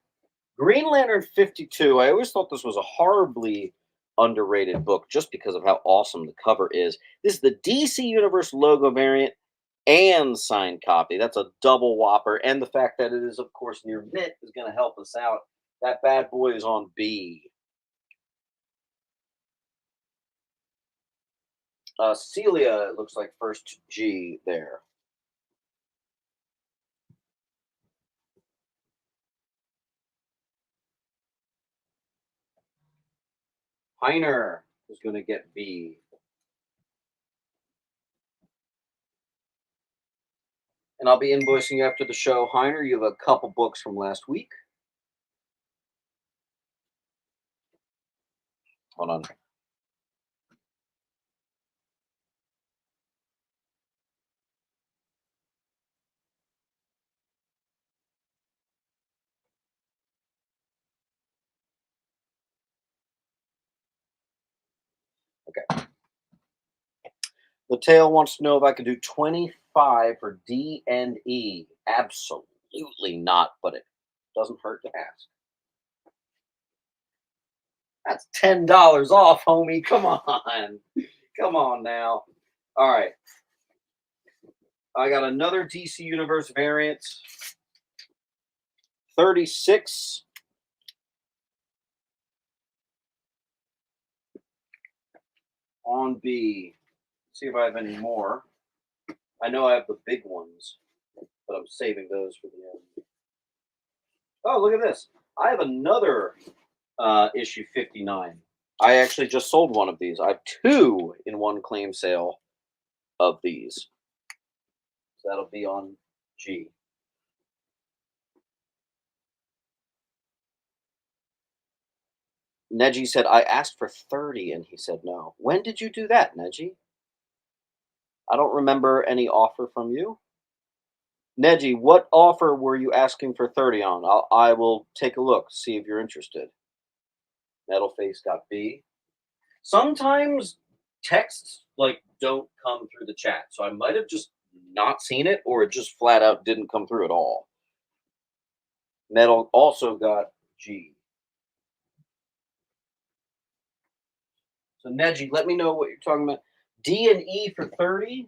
Green Lantern 52. I always thought this was a horribly underrated book just because of how awesome the cover is. This is the DC Universe logo variant and signed copy. That's a double whopper. And the fact that it is, of course, near mint is going to help us out. That bad boy is on B. Celia, it looks like first G there. Heiner is going to get B. And I'll be invoicing you after the show. Heiner, you have a couple books from last week. Hold on. Okay. The tail wants to know if I could do 25 for D and E. Absolutely not, but it doesn't hurt to ask. That's $10 off, homie. Come on. Come on now. All right. I got another DC Universe variant. 36. On B. See if I have any more. I know I have the big ones, but I'm saving those for the end. Oh, look at this. I have another issue 59. I actually just sold one of these. I have two in one claim sale of these. So that'll be on G. Neji said, I asked for 30 and he said no. When did you do that, Neji? I don't remember any offer from you. Neji, what offer were you asking for 30 on? I will take a look, see if you're interested. Metalface got B. Sometimes texts don't come through the chat, so I might have just not seen it, or it just flat out didn't come through at all. Metal also got G. So Neji, let me know what you're talking about. D and E for 30.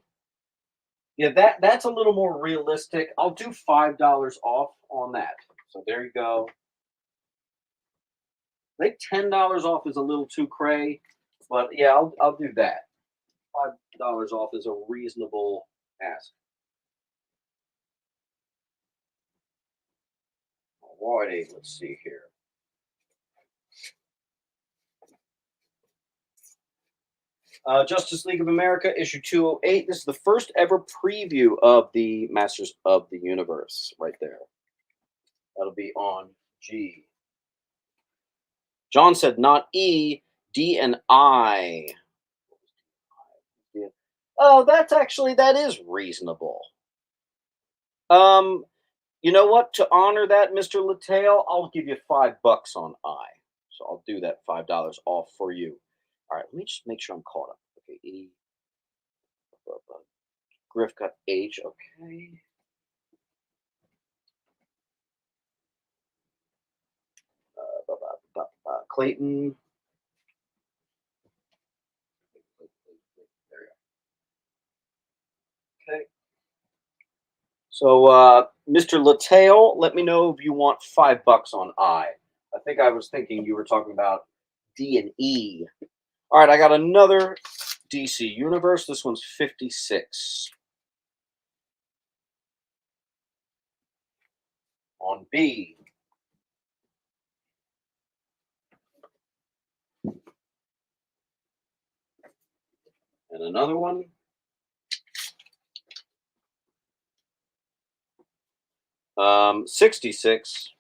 Yeah, that's a little more realistic. I'll do $5 off on that. So there you go. I think $10 off is a little too cray, but yeah, I'll do that. $5 off is a reasonable ask. Alrighty, let's see here. Justice League of America, issue 208. This is the first ever preview of the Masters of the Universe right there. That'll be on G. John said not E, D and I. Oh, that is reasonable. You know what? To honor that, Mr. Lattale, I'll give you $5 on I. So I'll do that $5 off for you. All right, let me just make sure I'm caught up. Okay, E. Griff got H. Okay. Clayton. There you go. Okay. So, Mr. Lattale, let me know if you want $5 on I. I think I was thinking you were talking about D and E. All right, I got another DC Universe. This one's 56. On B. And another one. Um, 66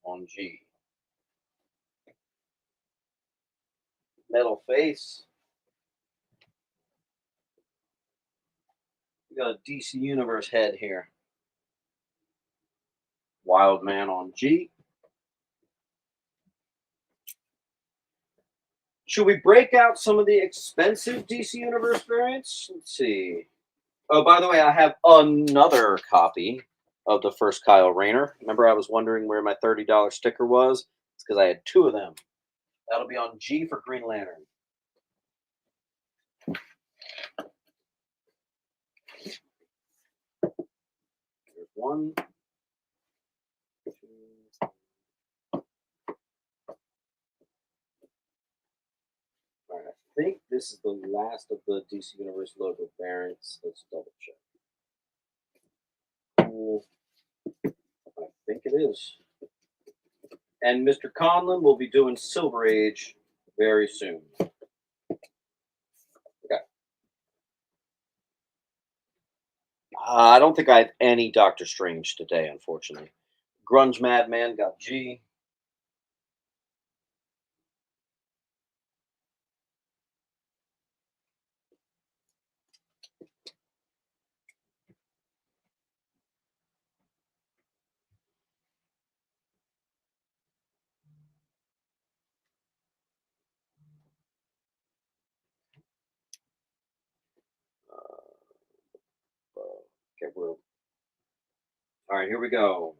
on G. Metal face. We got a DC Universe head here. Wild Man on G. Should we break out some of the expensive DC Universe variants? Let's see. Oh, by the way, I have another copy of the first Kyle Rayner. Remember, I was wondering where my $30 sticker was? It's because I had two of them. That'll be on G for Green Lantern. There's one. Two. All right, I think this is the last of the DC Universe logo variants. Let's double check. Cool. I think it is. And Mr. Conlon will be doing Silver Age very soon. Okay. I don't think I have any Doctor Strange today, unfortunately. Grunge Madman got G. Okay, all right, here we go.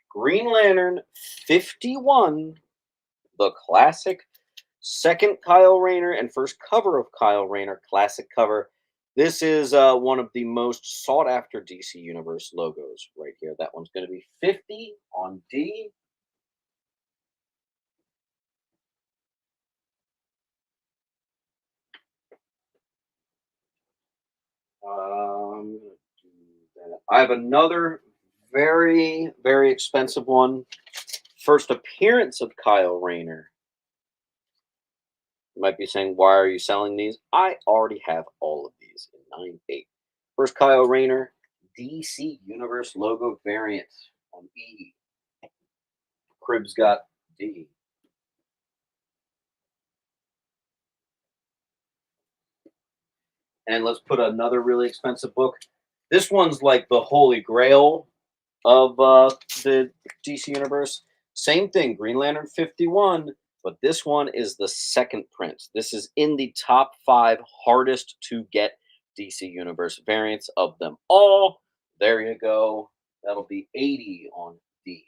Green Lantern 51, the classic second Kyle Rayner and first cover of Kyle Rayner, classic cover. This is one of the most sought after DC Universe logos right here. That one's going to be 50 on D. I have another very, very expensive one. First appearance of Kyle Rayner. You might be saying, why are you selling these? I already have all of these in 9.8. First Kyle Rayner, DC Universe logo variant on E. Cribs got D. And let's put another really expensive book. This one's like the holy grail of the DC Universe. Same thing, Green Lantern 51, but this one is the second print. This is in the top 5 hardest to get DC Universe variants of them all. There you go. That'll be 80 on D.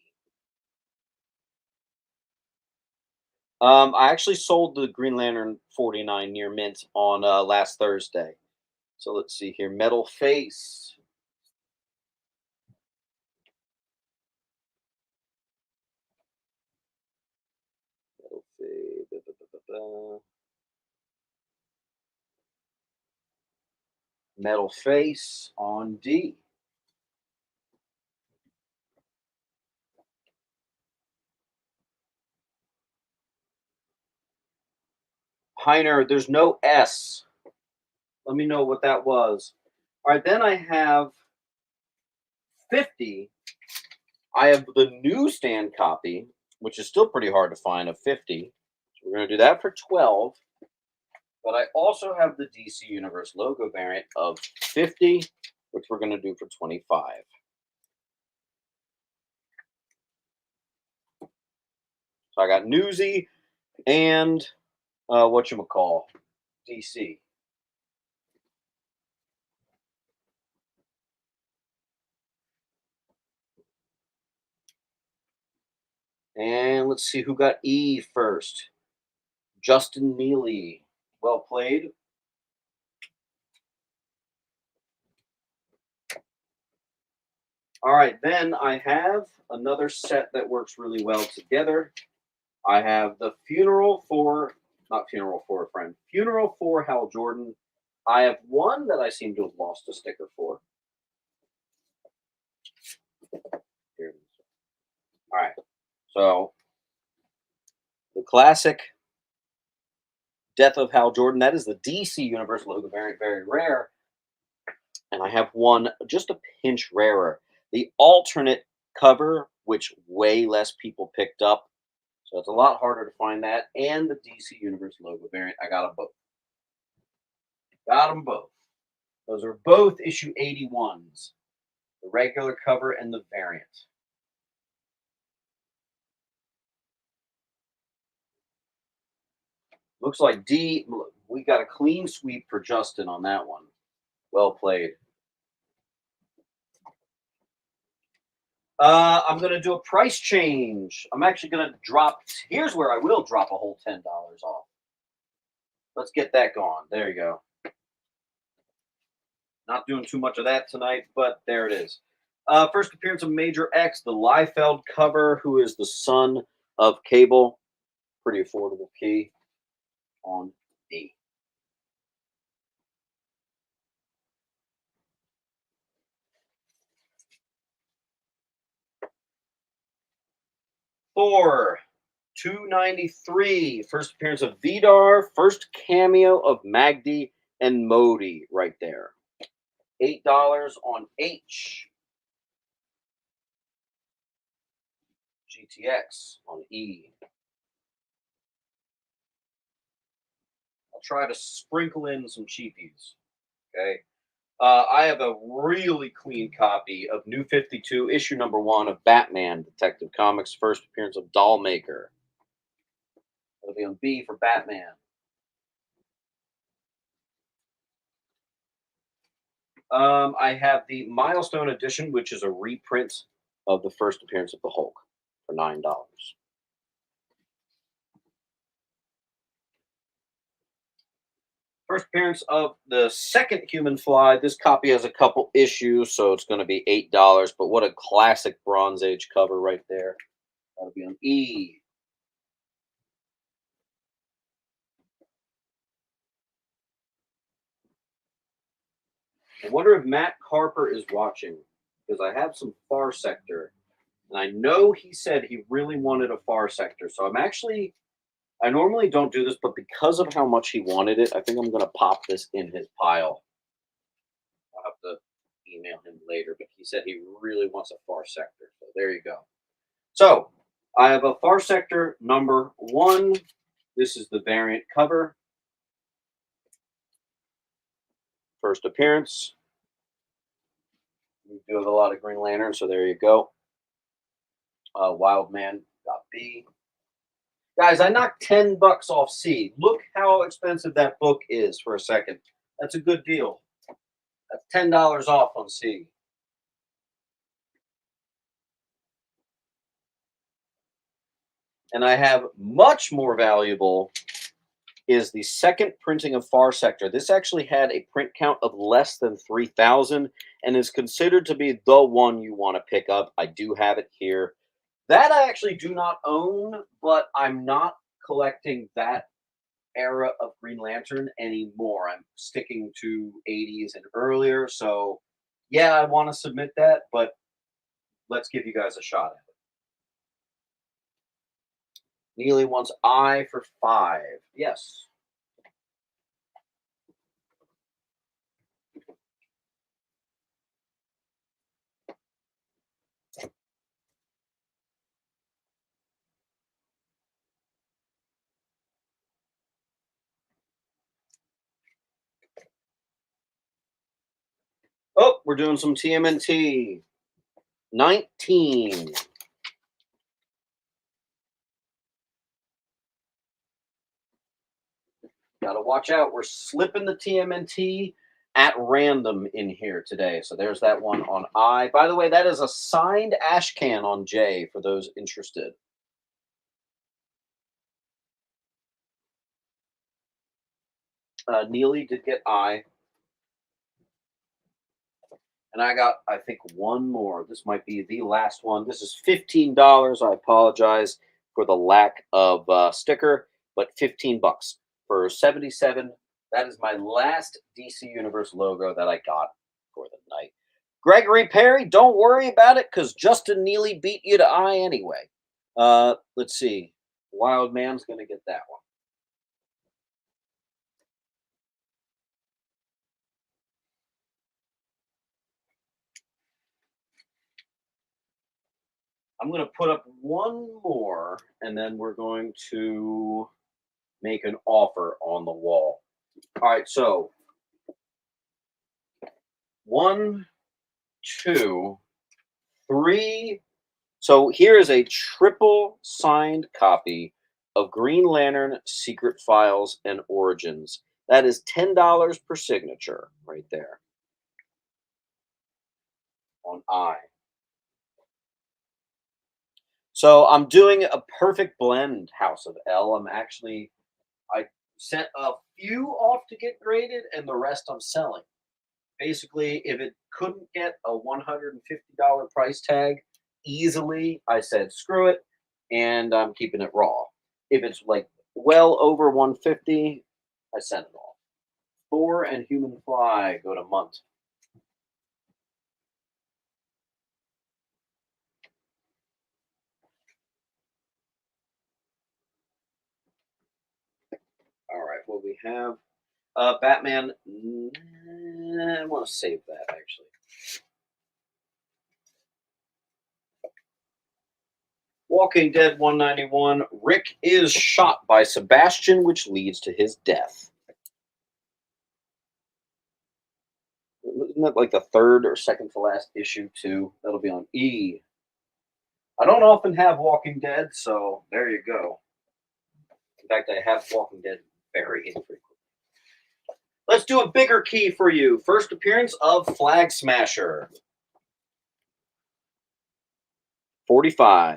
I actually sold the Green Lantern 49 near mint on last Thursday. So let's see here. Metal Face. Metal Face. Metal Face on D. Heiner, there's no S. Let me know what that was. All right, then I have 50. I have the newsstand copy, which is still pretty hard to find, of 50. So we're going to do that for 12. But I also have the DC Universe logo variant of 50, which we're going to do for 25. So I got Newsy and whatchamacall, DC. And let's see who got E first. Justin Mealy. Well played. All right, then I have another set that works really well together. I have the Funeral for, not Funeral for a Friend, Funeral for Hal Jordan. I have one that I seem to have lost a sticker for. Here. All right, so The classic Death of Hal Jordan. That is the DC Universe logo variant, very rare. And I have one just a pinch rarer. The alternate cover, which way less people picked up. So it's a lot harder to find that. And the DC Universe logo variant. I got them both. Got them both. Those are both issue 81s. The regular cover and the variant. Looks like we got a clean sweep for Justin on that one. Well played. I'm going to do a price change. I'm actually going to drop. Here's where I will drop a whole $10 off. Let's get that gone. There you go. Not doing too much of that tonight, but there it is. First appearance of Major X, the Liefeld cover, who is the son of Cable. Pretty affordable key on D. Thor, 293. First appearance of Vidar. First cameo of Magdi and Modi right there. $8 on H. GTX on E. I'll try to sprinkle in some cheapies. Okay. I have a really clean copy of New 52, issue number 1 of Batman Detective Comics, first appearance of Dollmaker. That'll be on B for Batman. I have the Milestone Edition, which is a reprint of the first appearance of the Hulk for $9. First appearance of the second Human Fly. This copy has a couple issues, so it's going to be $8. But what a classic Bronze Age cover right there. That'll be on E. I wonder if Matt Carper is watching, because I have some Far Sector, and I know he said he really wanted a Far Sector. So I normally don't do this, but because of how much he wanted it, I think I'm going to pop this in his pile. I'll have to email him later, but he said he really wants a Far Sector. So there you go. So I have a Far Sector number 1. This is the variant cover. First appearance. We do have a lot of Green Lantern, so there you go. Wild Man got B. Guys, I knocked $10 off C. Look how expensive that book is for a second. That's a good deal. That's $10 off on C. And I have much more valuable is the second printing of Far Sector. This actually had a print count of less than 3,000 and is considered to be the one you want to pick up. I do have it here. That I actually do not own, but I'm not collecting that era of Green Lantern anymore. I'm sticking to 80s and earlier. So, yeah, I want to submit that, but let's give you guys a shot at it. Neely wants I for 5. Yes. Oh, we're doing some TMNT. 19. Gotta watch out. We're slipping the TMNT at random in here today. So there's that one on I. By the way, that is a signed ash can on J for those interested. Neely did get I. And I got, I think, one more. This might be the last one. This is $15. I apologize for the lack of sticker, but $15 for 77. That is my last DC Universe logo that I got for the night. Gregory Perry, don't worry about it because Justin Neely beat you to I anyway. Let's see. Wild Man's going to get that one. I'm going to put up one more, and then we're going to make an offer on the wall. All right, so 1, 2, 3. So here is a triple signed copy of Green Lantern Secret Files and Origins. That is $10 per signature right there on I. So I'm doing a perfect blend, House of L. I sent a few off to get graded, and the rest I'm selling. Basically, if it couldn't get a $150 price tag easily, I said screw it, and I'm keeping it raw. If it's like well over 150, I send it off. Thor and Human Fly go to Munt. All right, what we have, Batman. I want to save that actually. Walking Dead 191. Rick is shot by Sebastian, which leads to his death. Isn't that like the third or second to last issue too? That'll be on E. I don't often have Walking Dead, so there you go. In fact, I have Walking Dead very infrequently. Let's do a bigger key for you. First appearance of Flag Smasher. 45.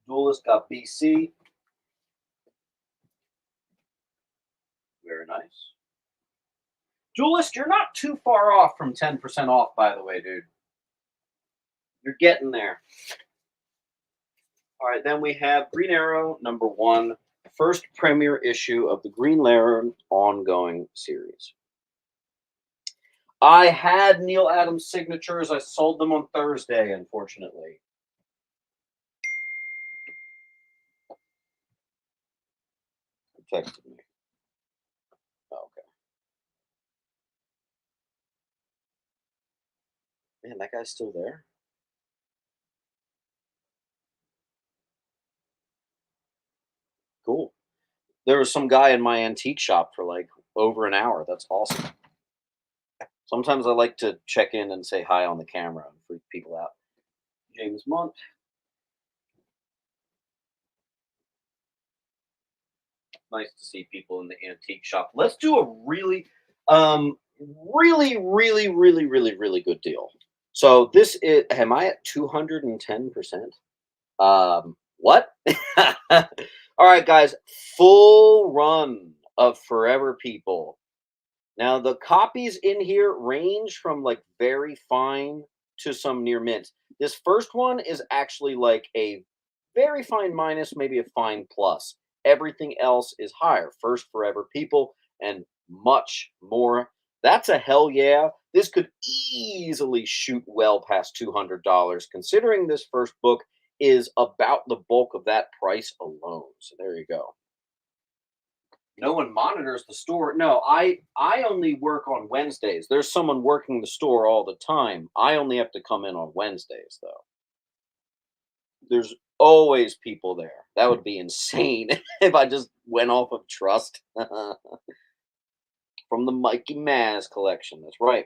Duelist got BC. Very nice. Duelist, you're not too far off from 10% off, by the way, dude. You're getting there. All right, then we have Green Arrow #1, first premiere issue of the Green Lantern ongoing series. I had Neil Adams signatures. I sold them on Thursday, unfortunately. He texted me. Oh, okay. Man, that guy's still there? Cool. There was some guy in my antique shop for like over an hour. That's awesome. Sometimes I like to check in and say hi on the camera and freak people out. James Munt. Nice to see people in the antique shop. Let's do a really good deal. So this is, am I at 210%? What? All right, guys, full run of Forever People. Now the copies in here range from like very fine to some near mint. This first one is actually like a very fine minus, maybe a fine plus. Everything else is higher. First Forever People and much more. That's a hell yeah. This could easily shoot well past $200, considering this first book is about the bulk of that price alone. So there you go. No one monitors the store. No, I only work on Wednesdays. There's someone working the store all the time. I only have to come in on Wednesdays though. There's always people there. That would be insane if I just went off of trust. From the Mikey Maz collection. That's right.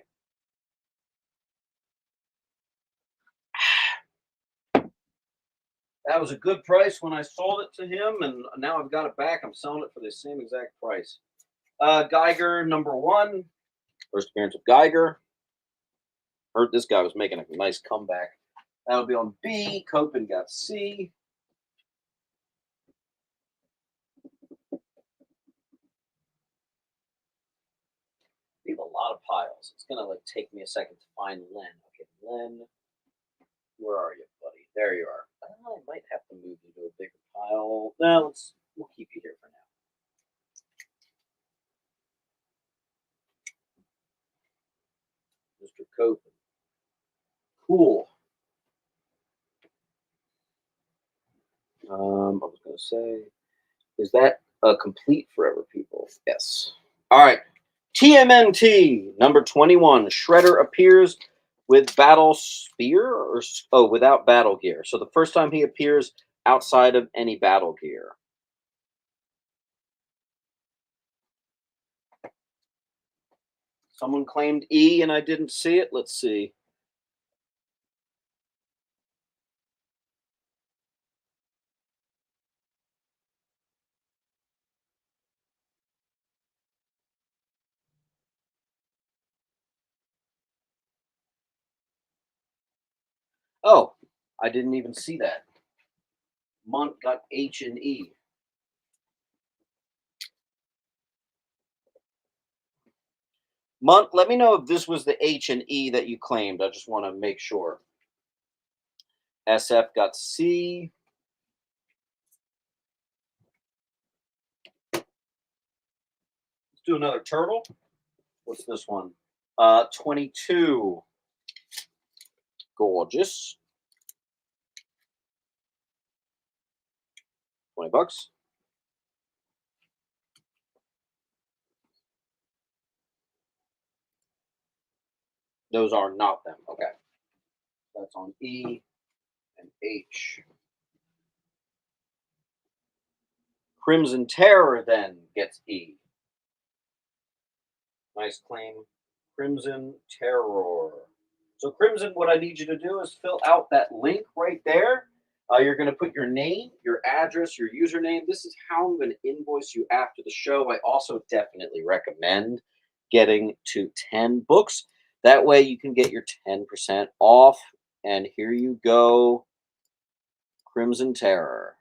That was a good price when I sold it to him, and now I've got it back. I'm selling it for the same exact price. Geiger #1. First appearance of Geiger. Heard this guy was making a nice comeback. That'll be on B. Copen got C. We have a lot of piles. It's gonna like take me a second to find Len. Okay, Len, where are you, buddy? There you are. I might have to move you to a bigger pile. No, we'll keep you here for now. Mr. Copen. Cool. I was going to say, is that a complete Forever People? Yes. All right. TMNT number 21. Shredder appears with battle spear without battle gear. So the first time he appears outside of any battle gear. Someone claimed E and I didn't see it. Let's see. Oh, I didn't even see that. Monk got H and E. Monk, let me know if this was the H and E that you claimed. I just want to make sure. SF got C. Let's do another turtle. What's this one? 22. Gorgeous. $20. Those are not them. Okay. That's on E and H. Crimson Terror then gets E. Nice claim. Crimson Terror. So Crimson, what I need you to do is fill out that link right there. You're going to put your name, your address, your username. This is how I'm going to invoice you after the show. I also definitely recommend getting to 10 books. That way you can get your 10% off. And here you go, Crimson Terror.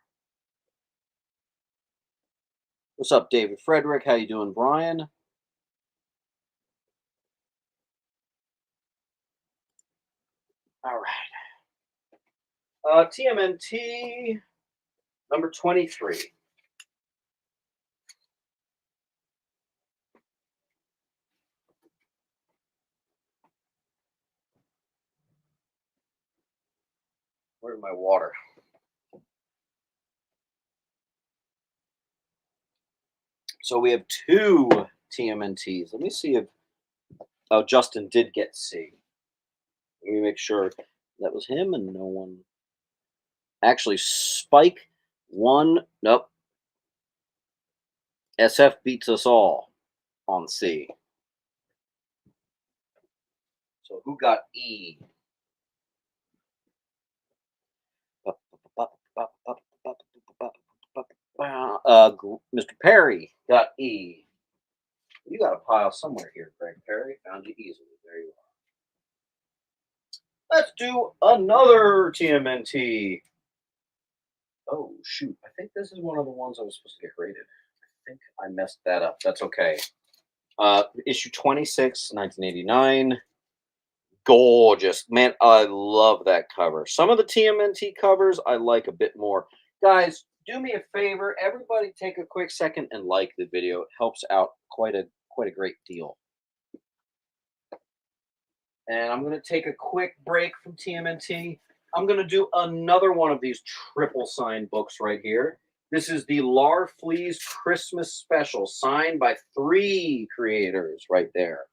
What's up, David Frederick? How you doing, Brian? All right. TMNT number 23. Where's my water? So we have two TMNTs. Let me see if Justin did get C. Let me make sure that was him and no one. Actually, Spike won. Nope. SF beats us all on C. So who got E? Mr. Perry got E. You got a pile somewhere here, Greg Perry. Found you easily. There you are. Let's do another TMNT. Oh, shoot. I think this is one of the ones I was supposed to get graded. I think I messed that up. That's okay. Issue 26, 1989. Gorgeous. Man, I love that cover. Some of the TMNT covers I like a bit more. Guys, do me a favor. Everybody take a quick second and like the video. It helps out quite a great deal. And I'm going to take a quick break from TMNT. I'm going to do another one of these triple signed books right here. This is the Larfleeze Christmas Special, signed by 3 creators right there.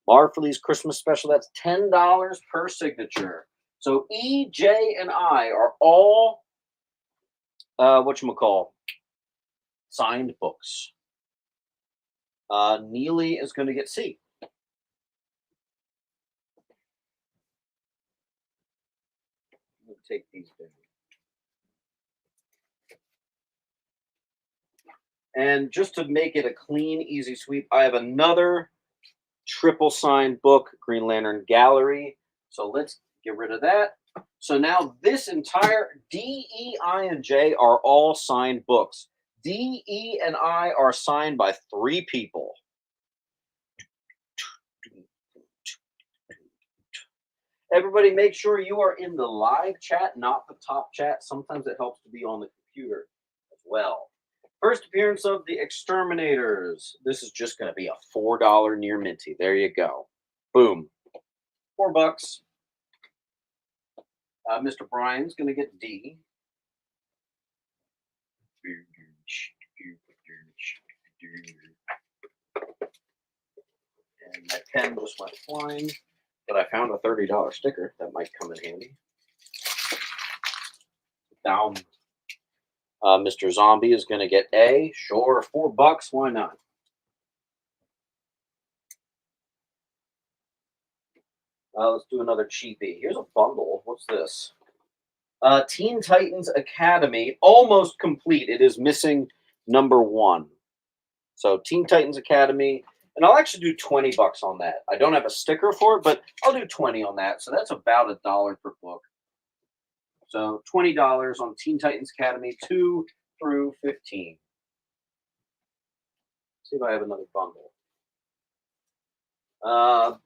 Larfleeze Christmas Special, that's $10 per signature. So E, J, and I are all, whatchamacall, signed books. Neely is going to get C. I'm going to take these things. And just to make it a clean, easy sweep, I have another triple signed book, Green Lantern Gallery. So let's get rid of that. So now this entire D, E, I, and J are all signed books. D, E, and I are signed by 3 people. Everybody make sure you are in the live chat, not the top chat. Sometimes it helps to be on the computer as well. First appearance of the Exterminators. This is just going to be a $4 near minty. There you go. Boom. $4. Mr. Bryan's going to get D. And my pen just went flying, but I found a $30 sticker that might come in handy. Down. Mr. Zombie is going to get A. Sure, $4. Why not? Let's do another cheapie. Here's a bundle. What's this? Teen Titans Academy, almost complete. It is missing number 1. So Teen Titans Academy, and I'll actually do $20 on that. I don't have a sticker for it, but I'll do 20 on that. So that's about $1 per book. So $20 on Teen Titans Academy 2 through 15. See if I have another bundle.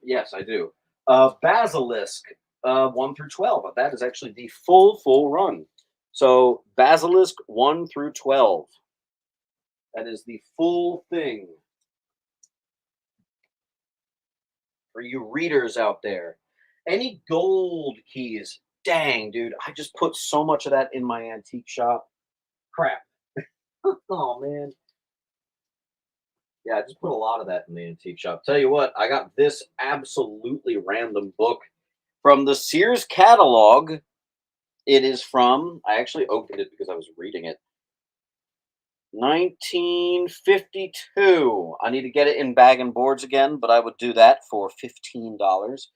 Yes, I do. Basilisk 1 through 12. That is actually the full run. So Basilisk 1 through 12. That is the full thing. For you readers out there. Any gold keys? Dang, dude. I just put so much of that in my antique shop. Crap. Oh, man. Yeah, I just put a lot of that in the antique shop. Tell you what, I got this absolutely random book from the Sears catalog. It is from, I actually opened it because I was reading it. 1952. I need to get it in bag and boards again, but I would do that for $15.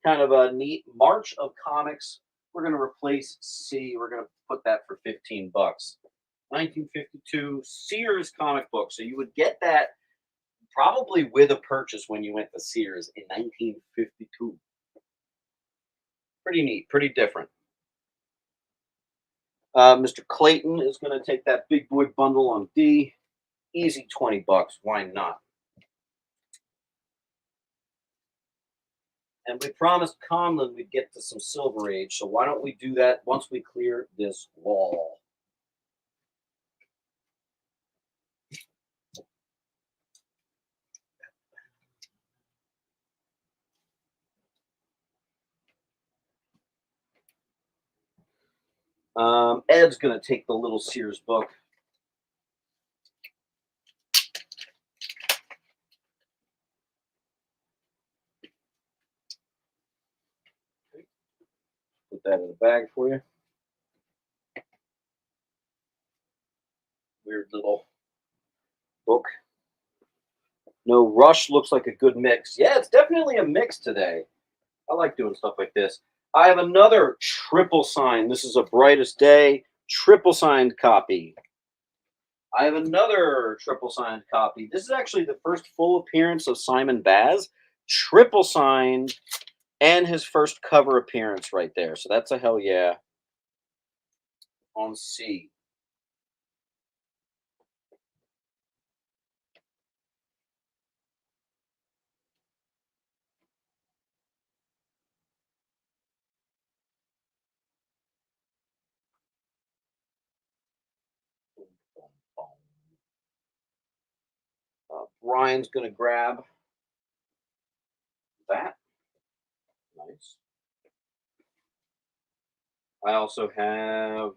Kind of a neat March of Comics. We're going to replace C. We're going to put that for $15. 1952 Sears comic book. So you would get that probably with a purchase when you went to Sears in 1952. Pretty neat, pretty different. Mr. Clayton is going to take that big boy bundle on D. Easy $20. Why not? And we promised Conlon we'd get to some Silver Age, so why don't we do that once we clear this wall? Ed's going to take the little Sears book. Put that in the bag for you. Weird little book. No Rush looks like a good mix. Yeah, it's definitely a mix today. I like doing stuff like this. I have another triple sign. This is a Brightest Day triple signed copy. I have another triple signed copy. This is actually the first full appearance of Simon Baz, triple signed, and his first cover appearance right there. So that's a hell yeah. On C. Brian's going to grab that. Nice. I also have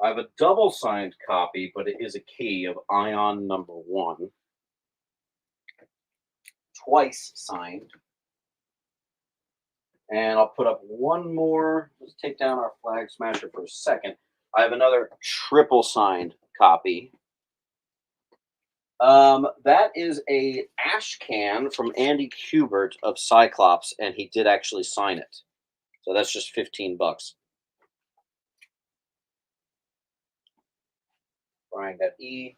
I have a double signed copy, but it is a key of Ion number 1. Twice signed. And I'll put up one more. Let's take down our Flag Smasher for a second. I have another triple signed copy. That is a ash can from Andy Kubert of Cyclops, and he did actually sign it. So that's just $15. Brian got E.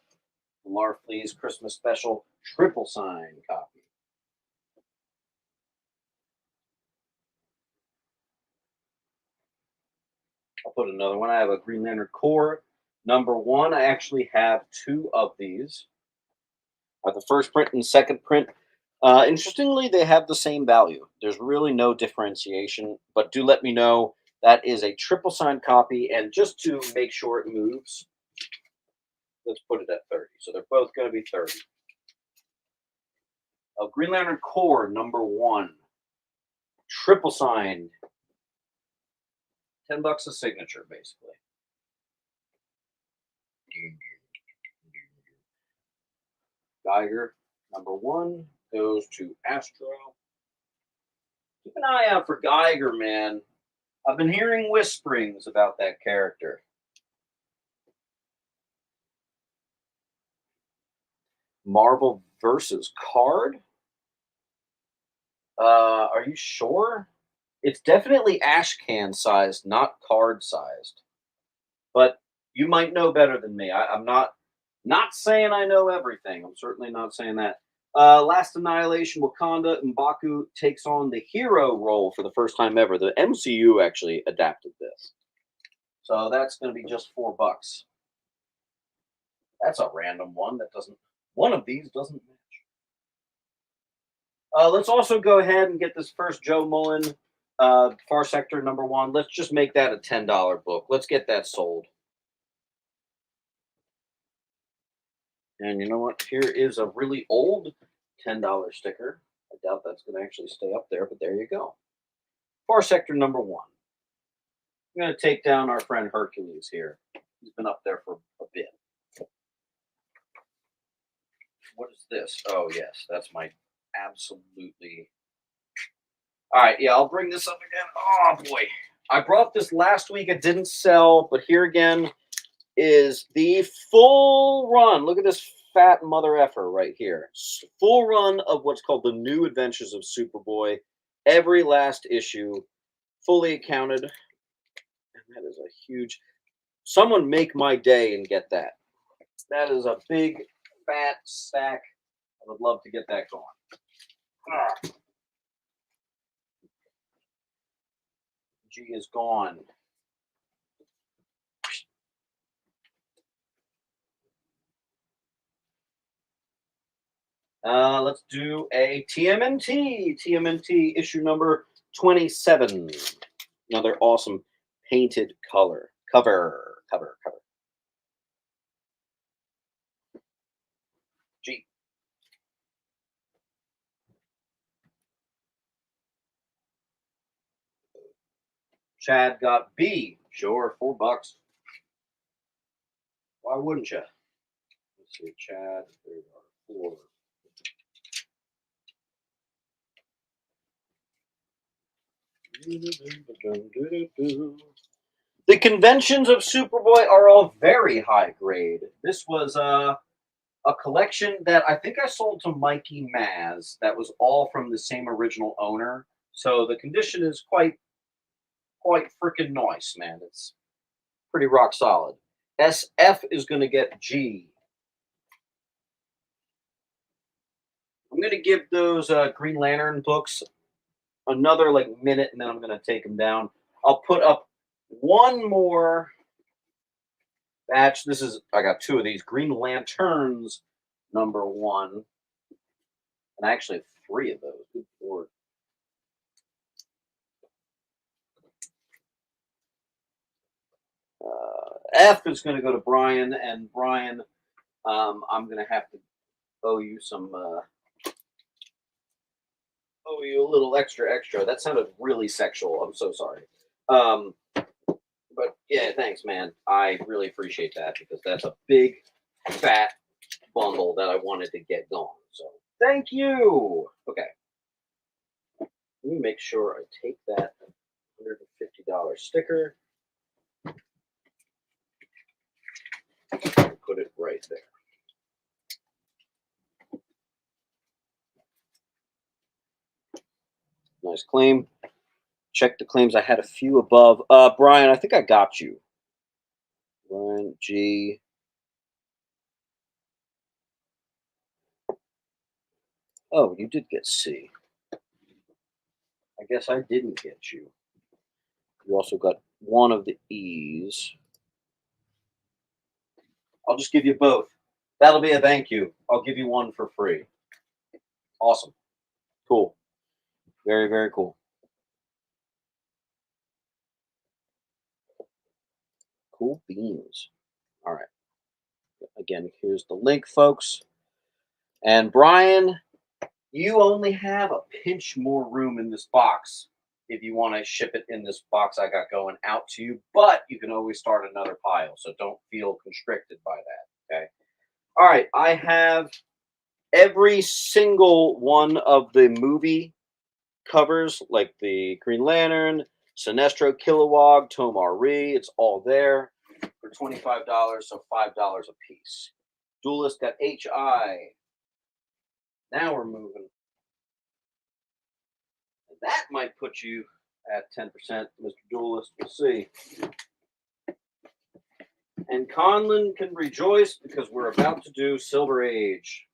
Larflea's Christmas Special triple signed copy. I'll put another one. I have a Green Lantern Corps number 1. I actually have 2 of these. The first print and second print. Interestingly, they have the same value. There's really no differentiation, but do let me know. That is a triple signed copy, and just to make sure it moves, let's put it at 30. So they're both going to be 30. Green Lantern Corps number 1. Triple signed. $10 a signature, basically. Geiger, #1, goes to Astro. Keep an eye out for Geiger, man. I've been hearing whisperings about that character. Marvel versus card? Are you sure? It's definitely ash can sized, not card sized. But you might know better than me. I'm not saying I know everything. I'm certainly not saying that. Last Annihilation, Wakanda, M'Baku takes on the hero role for the first time ever. The MCU actually adapted this. So that's going to be just $4. That's a random one that doesn't, one of these doesn't match. Let's also go ahead and get this first Joe Mullen, Far Sector #1. Let's just make that a $10 book. Let's get that sold. And you know what? Here is a really old $10 sticker. I doubt that's going to actually stay up there, but there you go. Far Sector #1. I'm going to take down our friend Hercules here. He's been up there for a bit. What is this? Oh, yes, that's my absolutely. All right, yeah, I'll bring this up again. Oh, boy. I brought this last week. It didn't sell, but here again is the full run. Look at this fat mother effer right here. Full run of what's called the New Adventures of Superboy. Every last issue, fully accounted. And that is a huge. Someone make my day and get that. That is a big, fat stack. I would love to get that going. Ah. G is gone. Let's do a TMNT. TMNT issue number 27. Another awesome painted cover. G. Chad got B. Sure, $4. Why wouldn't you? Let's see, Chad. There are 4. The conventions of Superboy are all very high grade. This was a collection that I think I sold to Mikey Maz. That was all from the same original owner. So the condition is quite freaking nice, man. It's pretty rock solid. SF is going to get G. I'm going to give those Green Lantern books another like minute, and then I'm going to take them down. I'll put up one more batch. I got 2 of these Green Lanterns #1, and I actually have 3 of those. Good lord. F is going to go to Brian, and Brian, I'm going to have to owe you some, owe you a little extra. That sounded really sexual. I'm so sorry. But yeah, thanks, man. I really appreciate that because that's a big, fat bundle that I wanted to get going. So thank you. Okay. Let me make sure I take that $150 sticker. Put it right there. Nice claim. Check the claims. I had a few above. Brian, I think I got you. Brian G. Oh, you did get C. I guess I didn't get you. You also got one of the E's. I'll just give you both. That'll be a thank you. I'll give you one for free. Awesome. Cool. Very, very cool. Cool beans. All right. Again, here's the link, folks. And Brian, you only have a pinch more room in this box if you want to ship it in this box I got going out to you, but you can always start another pile, so don't feel constricted by that, okay? All right, I have Every single one of the movie covers, like the Green Lantern, Sinestro, Kilowog, Tomar Ree, it's all there for $25, so $5 a piece. Duelist got HI. Now we're moving. That might put you at 10%, Mr. Duelist. We'll see. And Conlon can rejoice because we're about to do Silver Age.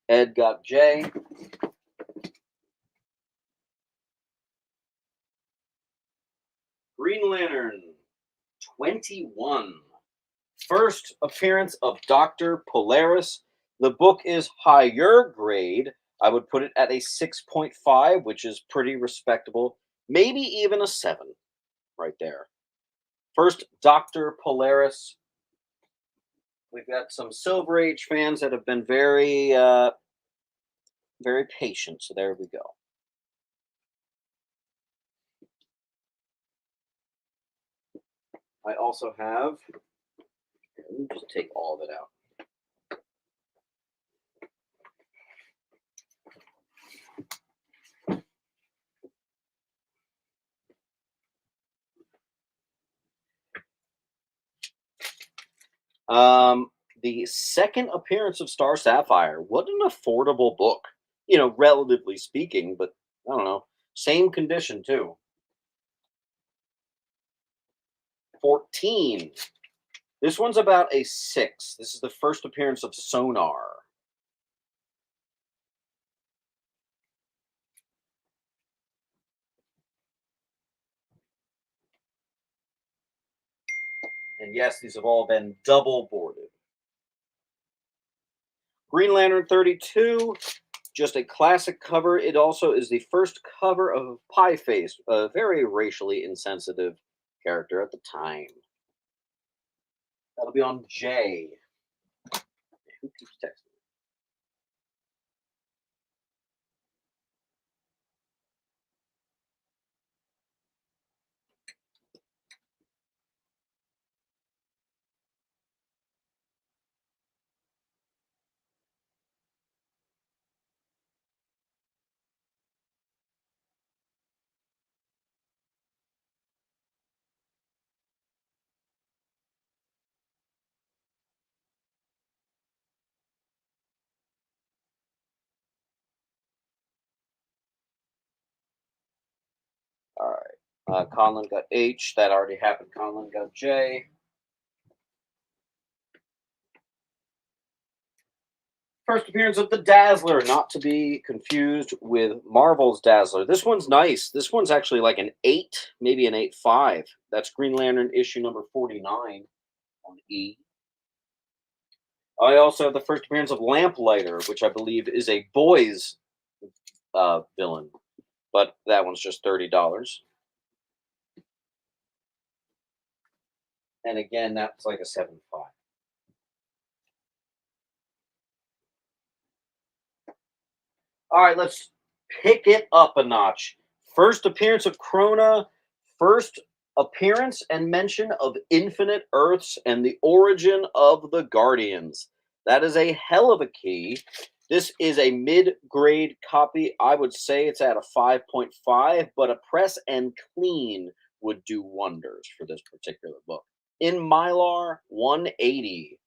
Ed got J. Green Lantern 21. First appearance of Dr. Polaris. The book is higher grade. I would put it at a 6.5, which is pretty respectable. Maybe even a 7 right there. First, Dr. Polaris. We've got some Silver Age fans that have been very, very patient. So there we go. I also have, let me just take all of it out. The second appearance of Star Sapphire. What an affordable book, relatively speaking, but I don't know. Same condition, too. 14. This one's about a 6. This is the first appearance of Sonar. And yes, these have all been double boarded. Green Lantern 32, just a classic cover. It also is the first cover of Pie Face, a very racially insensitive character at the time. That'll be on J. Who keeps texting? All right. Conlon got H. That already happened. Conlon got J. First appearance of the Dazzler, not to be confused with Marvel's Dazzler. This one's nice. This one's actually like an 8, maybe an 8.5. That's Green Lantern issue number 49 on E. I also have the first appearance of Lamplighter, which I believe is a boys villain, but that one's just $30. And again, that's like a 7.5. All right, let's pick it up a notch. First appearance of Krona, first appearance and mention of Infinite Earths and the origin of the Guardians. That is a hell of a key. This is a mid-grade copy. I would say it's at a 5.5, but a press and clean would do wonders for this particular book. In Mylar, 180.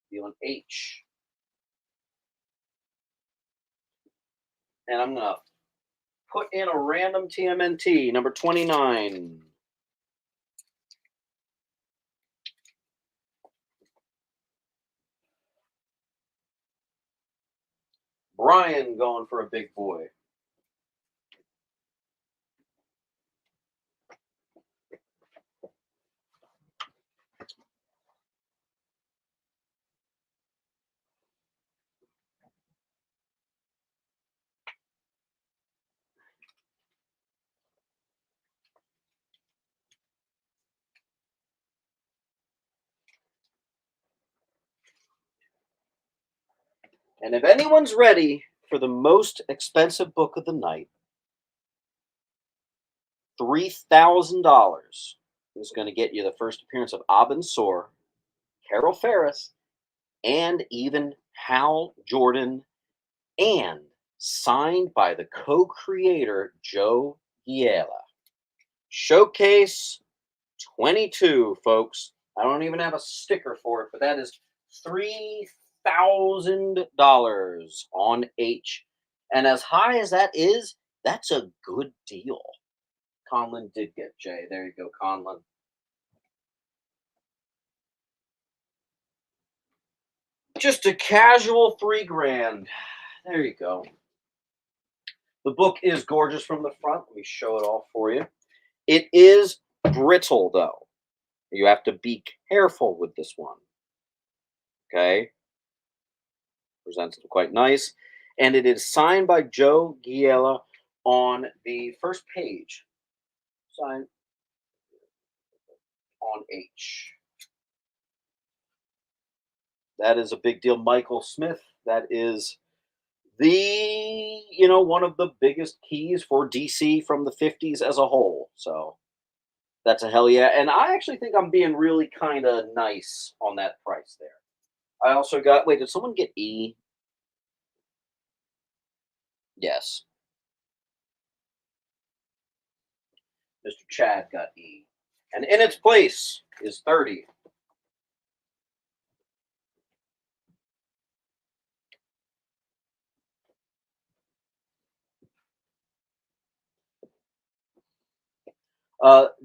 Feeling H. And I'm going to put in a random TMNT, number 29. Brian going for a big boy. And if anyone's ready for the most expensive book of the night, $3,000 is going to get you the first appearance of Abin Sur, Carol Ferris, and even Hal Jordan, and signed by the co-creator Joe Giella. Showcase 22, folks. I don't even have a sticker for it, but that is $3,000 on H. And as high as that is, that's a good deal. Conlon did get J. There you go, Conlon. Just a casual $3,000. There you go. The book is gorgeous from the front. Let me show it all for you. It is brittle, though. You have to be careful with this one. Okay? Presents it quite nice. And it is signed by Joe Giella on the first page. Signed on H. That is a big deal. Michael Smith, that is one of the biggest keys for DC from the 50s as a whole. So that's a hell yeah. And I actually think I'm being really kind of nice on that price there. I also got, wait, did someone get E? Yes. Mr. Chad got E. And in its place is 30.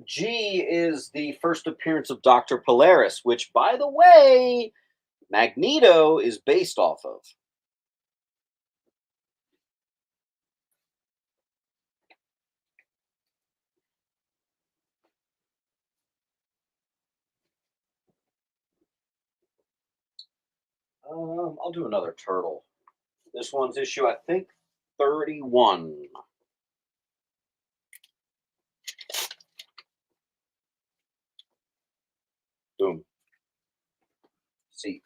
G is the first appearance of Dr. Polaris, which, by the way, Magneto is based off of. I'll do another turtle. This one's issue, I think, 31. Boom. See.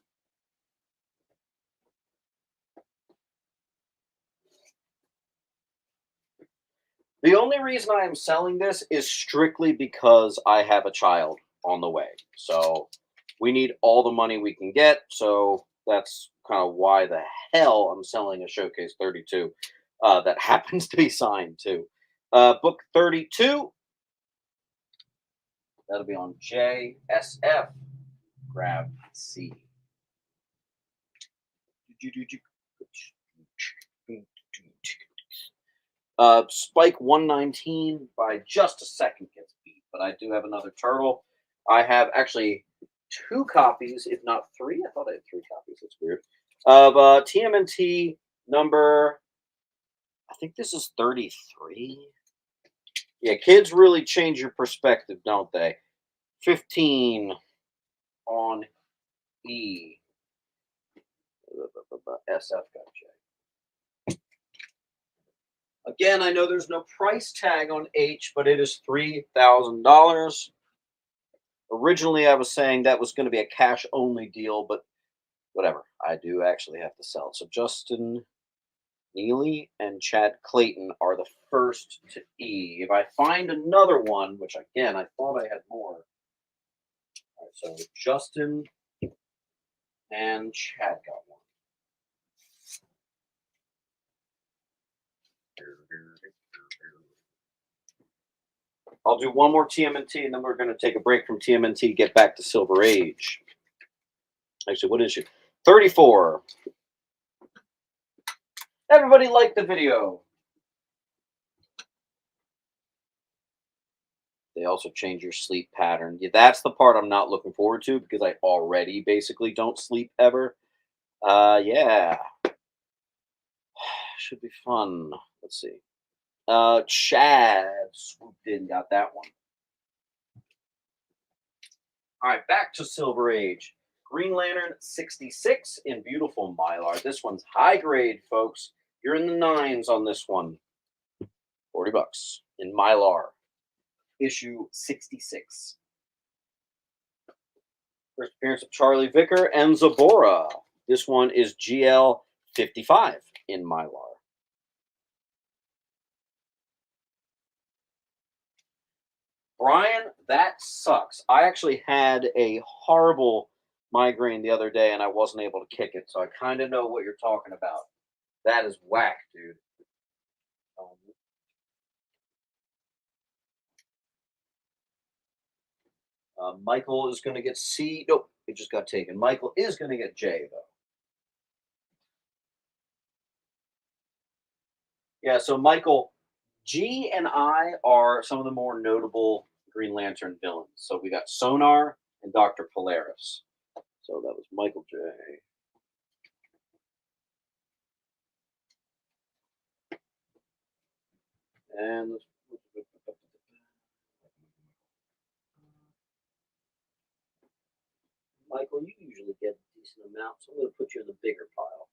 The only reason I am selling this is strictly because I have a child on the way. So we need all the money we can get. So that's kind of why the hell I'm selling a Showcase 32 that happens to be signed too. Book 32, that'll be on JSF. Grab C. Spike 119 by just a second gets beat, but I do have another turtle. I have actually 2 copies, if not 3. I thought I had 3 copies. That's weird. Of TMNT number, I think this is 33. Yeah, kids really change your perspective, don't they? 15 on E. SF got J. Again, I know there's no price tag on H, but it is $3,000. Originally, I was saying that was going to be a cash only deal, but whatever. I do actually have to sell. So Justin Neely and Chad Clayton are the first to E. If I find another one, which again, I thought I had more. All right, so Justin and Chad got one. I'll do one more TMNT, and then we're going to take a break from TMNT, get back to Silver Age. Actually, what is it? 34. Everybody liked the video. They also change your sleep pattern. Yeah, that's the part I'm not looking forward to because I already basically don't sleep ever. Yeah. Should be fun. Let's see. Chad swooped in, got that one. All right, back to Silver Age. Green Lantern 66 in beautiful Mylar. This one's high grade, folks. You're in the 9s on this one. $40 in Mylar. Issue 66. First appearance of Charlie Vicker and Zabora. This one is GL 55 in Mylar. Brian, that sucks. I actually had a horrible migraine the other day and I wasn't able to kick it, so I kind of know what you're talking about. That is whack, dude. Um, Michael is going to get C. Nope, it just got taken. Michael is going to get J, though. Yeah, so Michael, G and I are some of the more notable Green Lantern villains. So we got Sonar and Dr. Polaris. So that was Michael J. And Michael, you usually get a decent amount, so I'm going to put you in the bigger pile.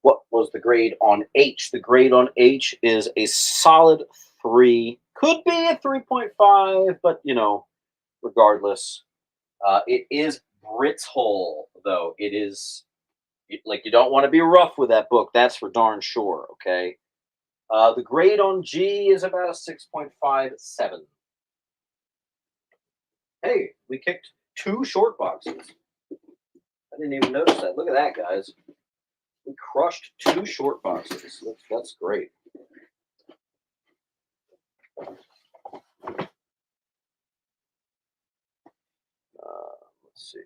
What was the grade on H? The grade on H is a solid 3. Could be a 3.5, but regardless, it is brittle though. It is like you don't want to be rough with that book. That's for darn sure. Okay. The grade on G is about a 6.57. Hey, we kicked 2 short boxes. I didn't even notice that. Look at that, guys. We crushed 2 short boxes. That's great. Let's see.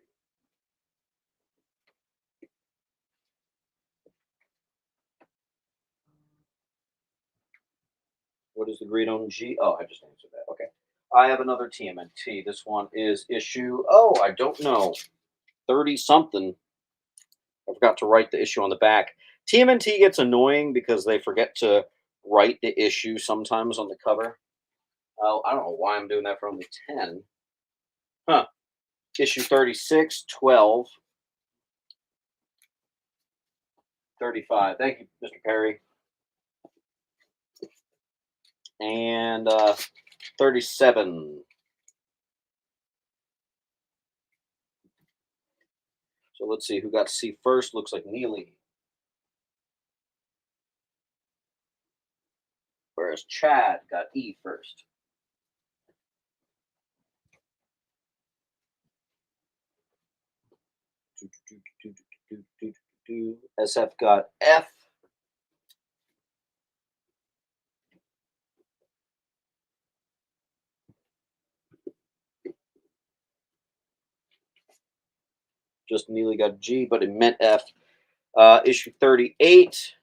What is the grade on G? Oh, I just answered that. Okay. I have another TMNT. This one is issue, I don't know, 30 something. I forgot to write the issue on the back. TMNT gets annoying because they forget to write the issue sometimes on the cover. Oh, I don't know why I'm doing that for only 10. Huh. Issue 36, 12, 35. Thank you, Mr. Perry. And 37. So let's see who got C first. Looks like Neely. Whereas Chad got E first. SF got F. Just Neely got G, but it meant F. Issue 38.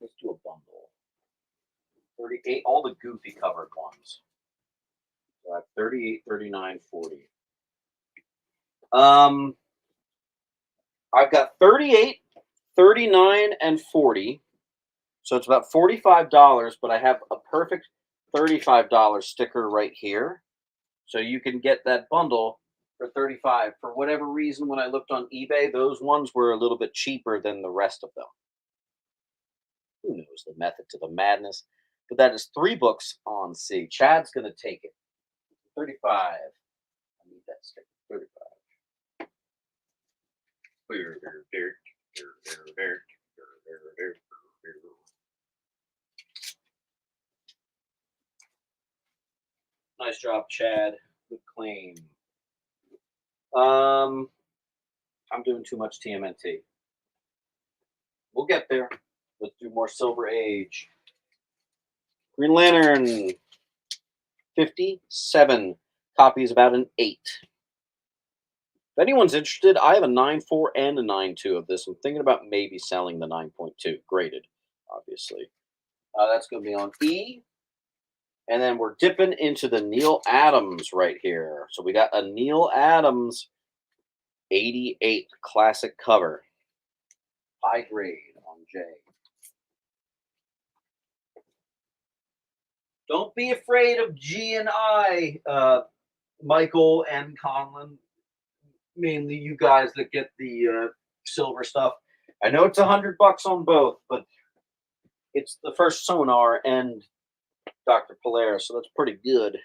Let's do a bundle. 38, all the goofy covered ones. 38, 39, 40. I've got 38, 39, and 40. So it's about $45, but I have a perfect $35 sticker right here. So you can get that bundle for 35. For whatever reason, when I looked on eBay, those ones were a little bit cheaper than the rest of them. Who knows the method to the madness? But that is 3 books on C. Chad's going to take it. 35. I need that sticker. 35. Nice job, Chad. Good claim. I'm doing too much TMNT. We'll get there. Let's do more Silver Age. Green Lantern, 57 copies, about an 8. If anyone's interested, I have a 9.4 and a 9.2 of this. I'm thinking about maybe selling the 9.2, graded, obviously. That's going to be on E. And then we're dipping into the Neil Adams right here. So we got a Neil Adams 88 classic cover. High grade on J. Don't be afraid of G and I, Michael and Conlon. Mainly you guys that get the silver stuff. I know it's $100 on both, but it's the first Sonar and Dr. Polaris, so that's pretty good.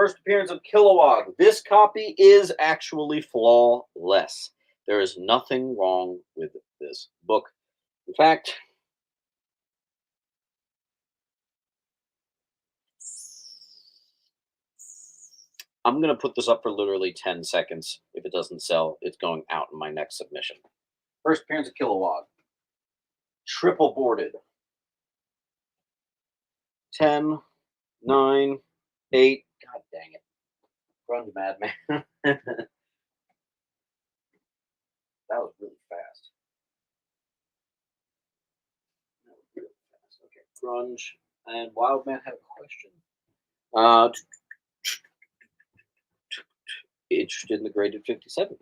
First appearance of Kilowog. This copy is actually flawless. There is nothing wrong with this book. In fact, I'm going to put this up for literally 10 seconds. If it doesn't sell, it's going out in my next submission. First appearance of Kilowog. Triple boarded. 10, 9, 8. God dang it. Run, madman. That was really fast. That was really fast. Okay. Grunge. And Wildman had a question. Interested in the graded 57.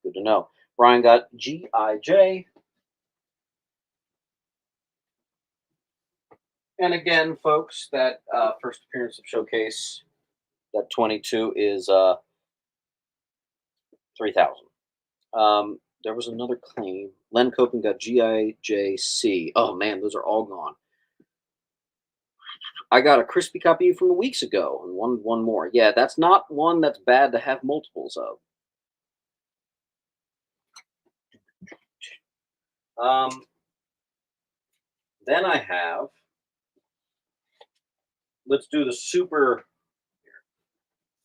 Good to know. Brian got G.I.J. And again, folks, that first appearance of Showcase, that 22 is 3,000. There was another claim. Len Copen got GIJC. Oh man, those are all gone. I got a crispy copy from weeks ago, and one more. Yeah, that's not one that's bad to have multiples of. Then I have. Let's do the super.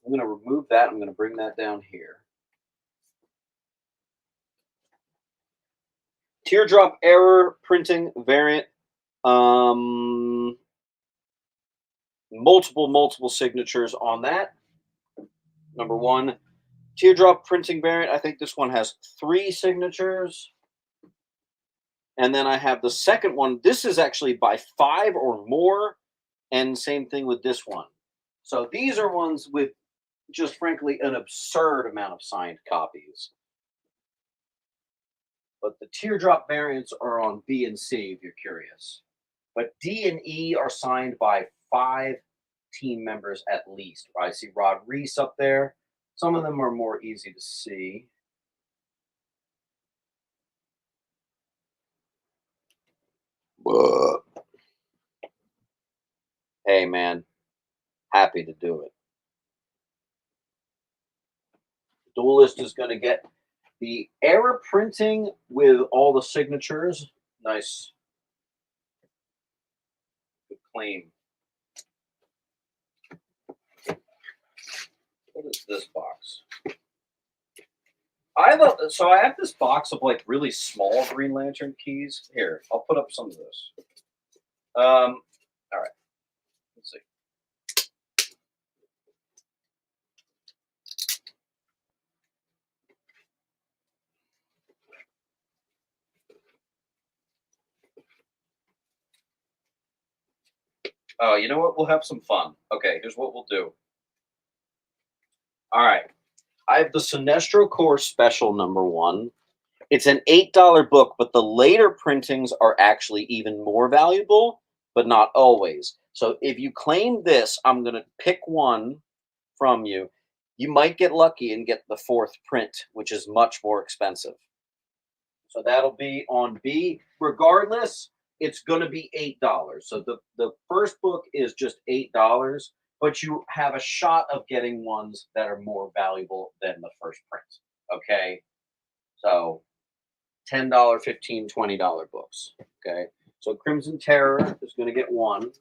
I'm going to remove that. I'm going to bring that down here. Teardrop error printing variant. Multiple signatures on that. Number one, teardrop printing variant. I think this one has 3 signatures. And then I have the second one. This is actually by 5 or more. And same thing with this one. So these are ones with just frankly an absurd amount of signed copies. But the teardrop variants are on B and C if you're curious. But D and E are signed by 5 team members at least. I see Rod Reese up there. Some of them are more easy to see. Hey, man. Happy to do it. Duelist is going to get the error printing with all the signatures. Nice. Good claim. What is this box? I have this box of like really small Green Lantern keys. Here, I'll put up some of this. All right. Let's see. Oh, you know what? We'll have some fun. Okay, here's what we'll do. All right. I have the Sinestro Corps Special #1. It's an $8 book, but the later printings are actually even more valuable, but not always. So if you claim this, I'm going to pick one from you. You might get lucky and get the 4th print, which is much more expensive. So that'll be on B. Regardless, it's going to be $8. So the first book is just $8, but you have a shot of getting ones that are more valuable than the first print. Okay? So $10, $15, $20 books. Okay? So Crimson Terror is going to get one.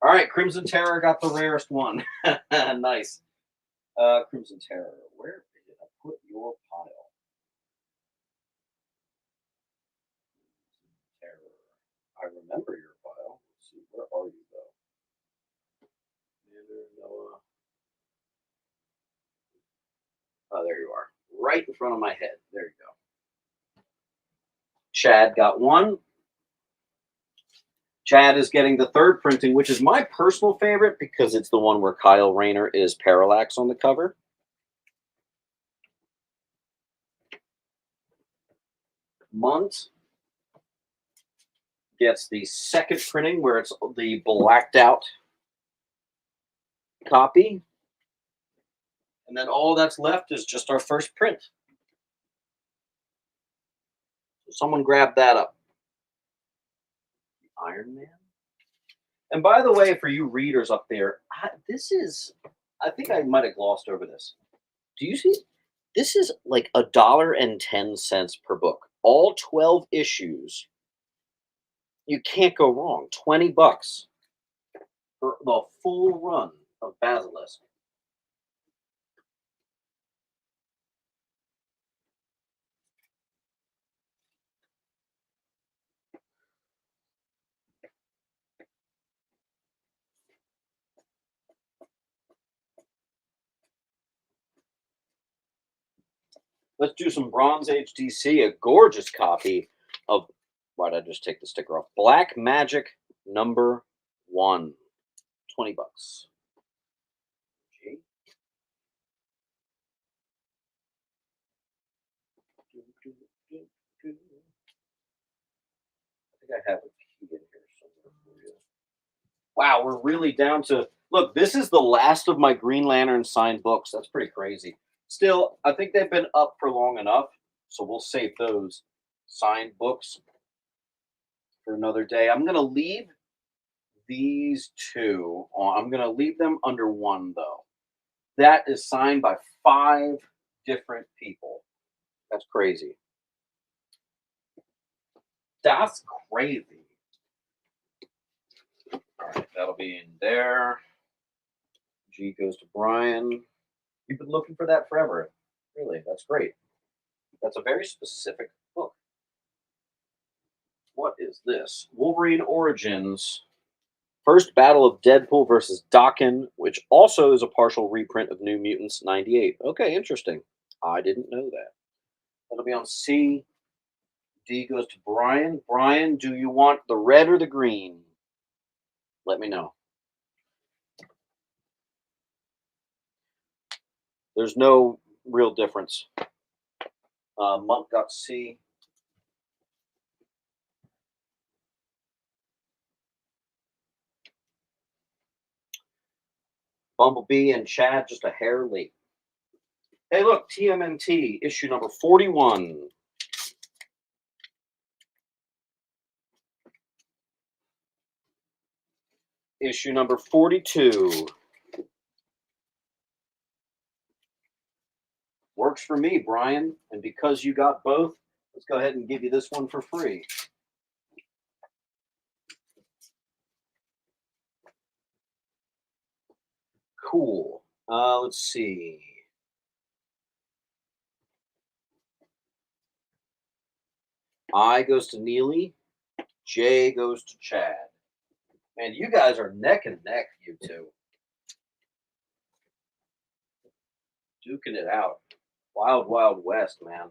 All right, Crimson Terror got the rarest one. Nice. Crimson Terror, where did I put your pile? Terror. I remember your pile. Let's see, where are you though? Noah. Oh, there you are. Right in front of my head. There you go. Chad got one. Chad is getting the 3rd printing, which is my personal favorite because it's the one where Kyle Rayner is Parallax on the cover. Munt gets the 2nd printing where it's the blacked out copy. And then all that's left is just our 1st print. So someone grab that up. Iron Man. And by the way, for you readers up there, I think I might have glossed over this. Do you see? This is like $1.10 per book. All 12 issues. You can't go wrong. $20 for the full run of Basilisk. Let's do some Bronze Age DC, a gorgeous copy of, why did I just take the sticker off? Black Magic #1. $20. Gee. I think I have a key in here somewhere for you. Wow, we're really down to, look, this is the last of my Green Lantern signed books. That's pretty crazy. Still, I think they've been up for long enough, so we'll save those signed books for another day. I'm going to leave these two on. I'm going to leave them under one, though. That is signed by 5 different people. That's crazy. That's crazy. All right, that'll be in there. G goes to Brian. You've been looking for that forever. Really, that's great. That's a very specific book. What is this? Wolverine Origins. First Battle of Deadpool versus Daken, which also is a partial reprint of New Mutants '98. Okay, interesting. I didn't know that. That'll be on C. D goes to Brian. Brian, do you want the red or the green? Let me know. There's no real difference. Monk got C. Bumblebee and Chad just a hair late. Hey, look, TMNT, issue number 41. Issue number 42. Works for me, Brian. And because you got both, let's go ahead and give you this one for free. Cool. Let's see. I goes to Neely. J goes to Chad. Man, you guys are neck and neck, you two. Duking it out. Wild, wild west, man.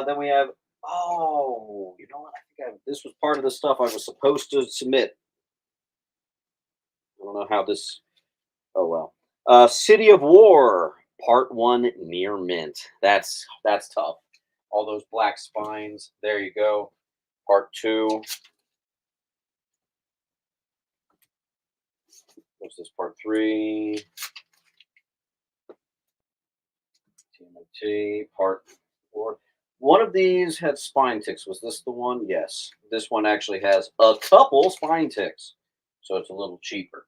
Then we have, oh, you know what? I think this was part of the stuff I was supposed to submit. I don't know how this, oh well. City of War, Part 1, Near Mint. That's tough. All those black spines. There you go. Part 2. What's this? Part 3. TMNT. Part 4. One of these had spine ticks. Was this the one? Yes. This one actually has a couple spine ticks. So it's a little cheaper.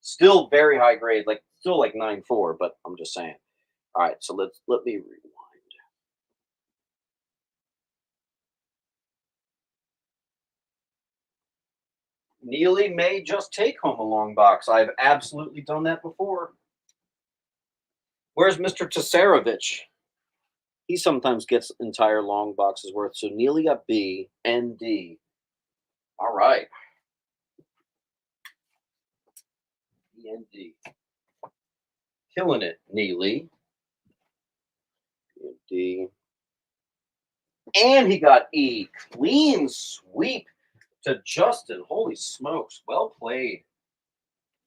Still very high grade, like still like 9.4, but I'm just saying. All right, so let me rewind. Neely may just take home a long box. I've absolutely done that before. Where's Mr. Tesarevich? He sometimes gets entire long boxes worth. So Neely got B and D. All right. B and D. Killing it, Neely. B and D. And he got E. Clean sweep to Justin. Holy smokes. Well played.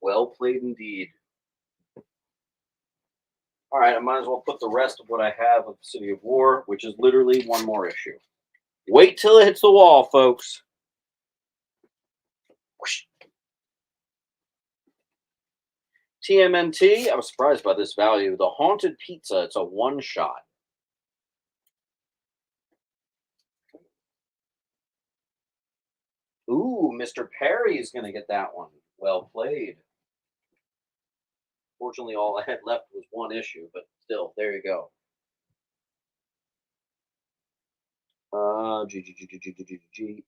Well played indeed. All right, I might as well put the rest of what I have of City of War, which is literally one more issue. Wait till it hits the wall, folks. Whoosh. TMNT, I was surprised by this value. The Haunted Pizza, it's a one-shot. Ooh, Mr. Perry is going to get that one. Well played. Fortunately, all I had left was one issue, but still, there you go.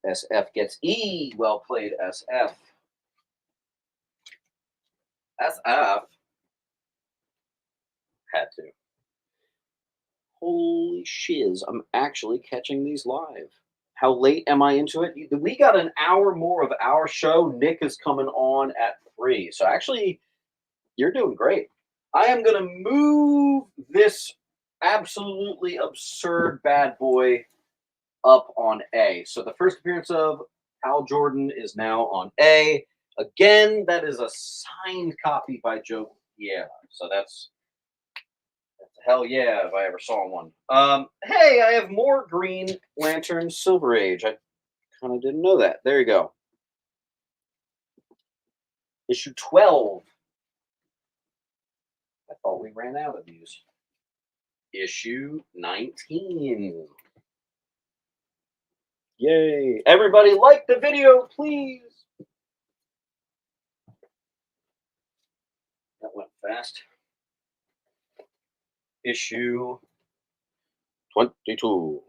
SF gets E. Well played, SF. SF had to. Holy shiz, I'm actually catching these live. How late am I into it? We got an hour more of our show. Nick is coming on at 3. So actually, you're doing great. I am going to move this absolutely absurd bad boy up on A. So the first appearance of Hal Jordan is now on A. Again, that is a signed copy by Joe. Yeah, so that's hell yeah if I ever saw one. Hey, I have more Green Lantern Silver Age. I kind of didn't know that. There you go. Issue 12. I thought we ran out of these. Issue 19. Yay. Everybody like the video, please. That went fast. Issue 22.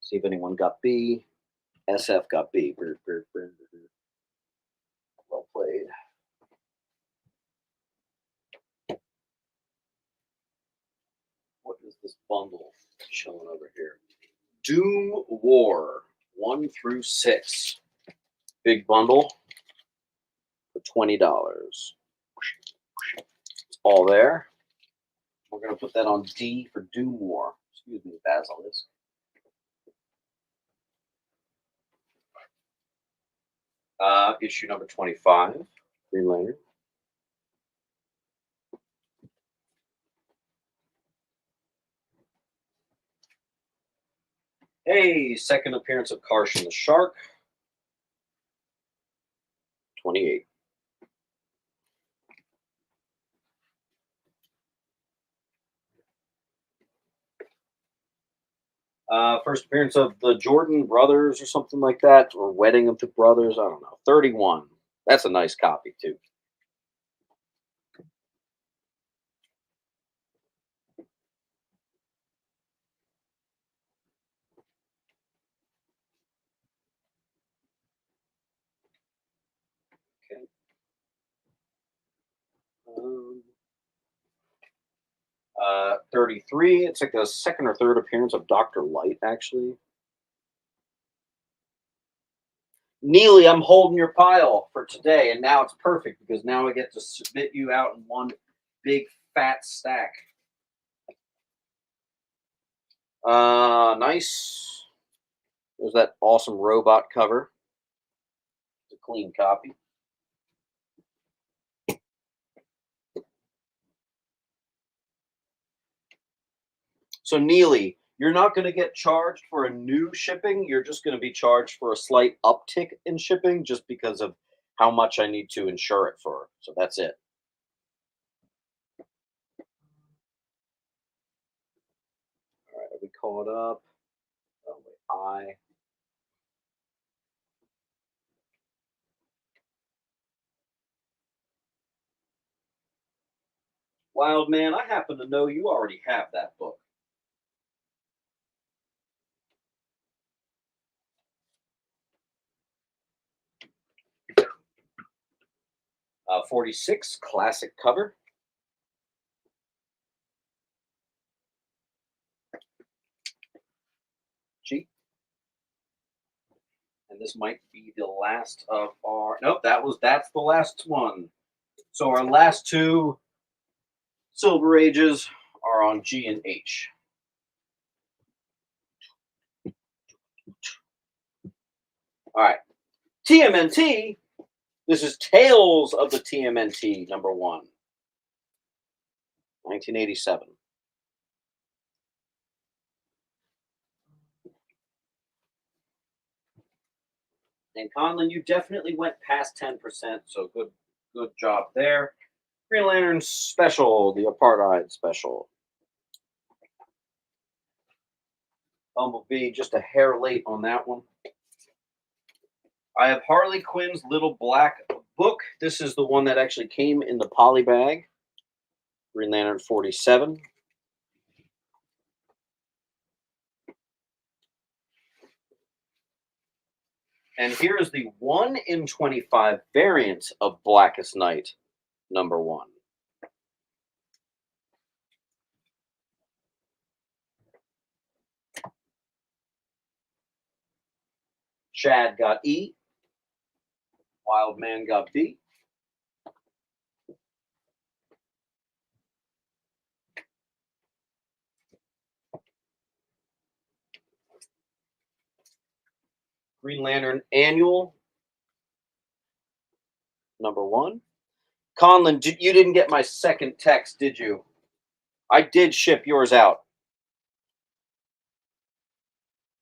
See if anyone got B. SF got B. Well played. What is this bundle showing over here? Doom War 1 through 6. Big bundle for $20. It's all there. We're going to put that on D for Doom War. Excuse me, Basilisk. Issue number 25. Green Lantern. Hey, second appearance of Karshan the Shark. 28. First appearance of the Jordan brothers or something like that, or Wedding of the Brothers. I don't know. 31. That's a nice copy, too. Okay. 33. It's like the second or third appearance of Dr. Light, actually. Neely, I'm holding your pile for today, and now it's perfect because now I get to submit you out in one big fat stack. Nice. There's that awesome robot cover. It's a clean copy. So Neely, you're not going to get charged for a new shipping. You're just going to be charged for a slight uptick in shipping just because of how much I need to insure it for. So that's it. All right, are we caught up? Oh, wait, Wild Man, I happen to know you already have that book. 46, classic cover. G. And this might be the last of our. Nope, that's the last one. So our last two Silver Ages are on G and H. All right. TMNT. This is Tales of the TMNT, number 1. 1987. And Conlon, you definitely went past 10%, so good job there. Green Lantern Special, the Apartheid Special. Bumblebee, just a hair late on that one. I have Harley Quinn's Little Black Book. This is the one that actually came in the poly bag. Green Lantern 47. And here is the 1 in 25 variant of Blackest Night, number 1. Chad got E. Wild Man got B. Green Lantern Annual, number 1. Conlon, you didn't get my second text, did you? I did ship yours out.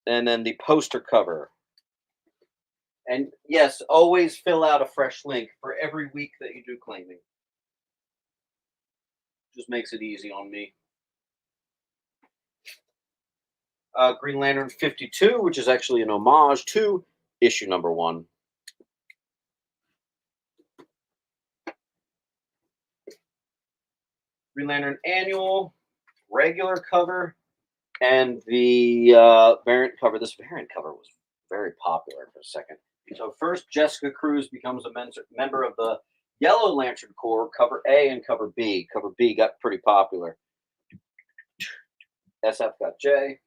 And then the poster cover. And yes, always fill out a fresh link for every week that you do claiming. Just makes it easy on me. Green Lantern 52, which is actually an homage to issue number 1. Green Lantern Annual, regular cover, and the variant cover. This variant cover was very popular for a second. So first, Jessica Cruz becomes a member of the Yellow Lantern Corps, cover A and cover B. Cover B got pretty popular. SF got J.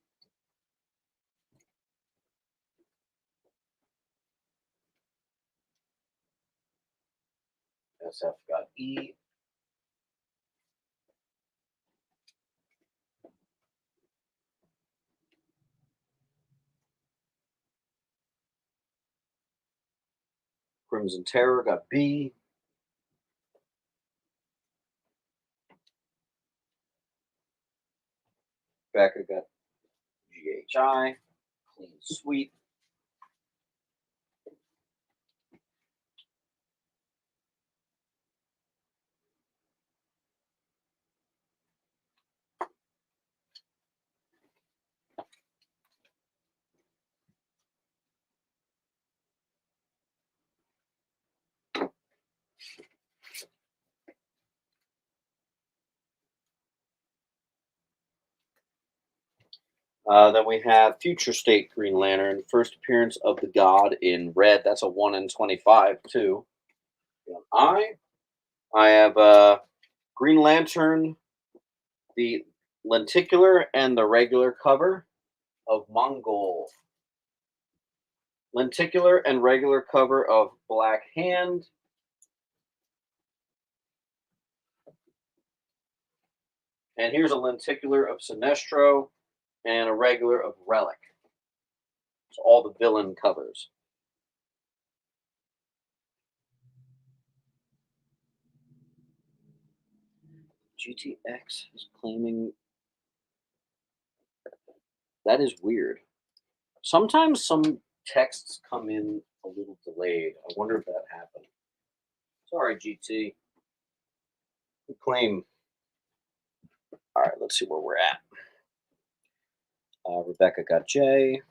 SF got E. Crimson Terror got B. Becca got GHI. Clean sweep. Then we have Future State Green Lantern, first appearance of the God in red. That's a 1 in 25 too. I have Green Lantern, the lenticular and the regular cover of Mongol. Lenticular and regular cover of Black Hand. And here's a lenticular of Sinestro and a regular of Relic. So all the villain covers. GTX is claiming. That is weird. Sometimes some texts come in a little delayed. I wonder if that happened. Sorry, GT. Good claim. All right, let's see where we're at. Rebecca got J.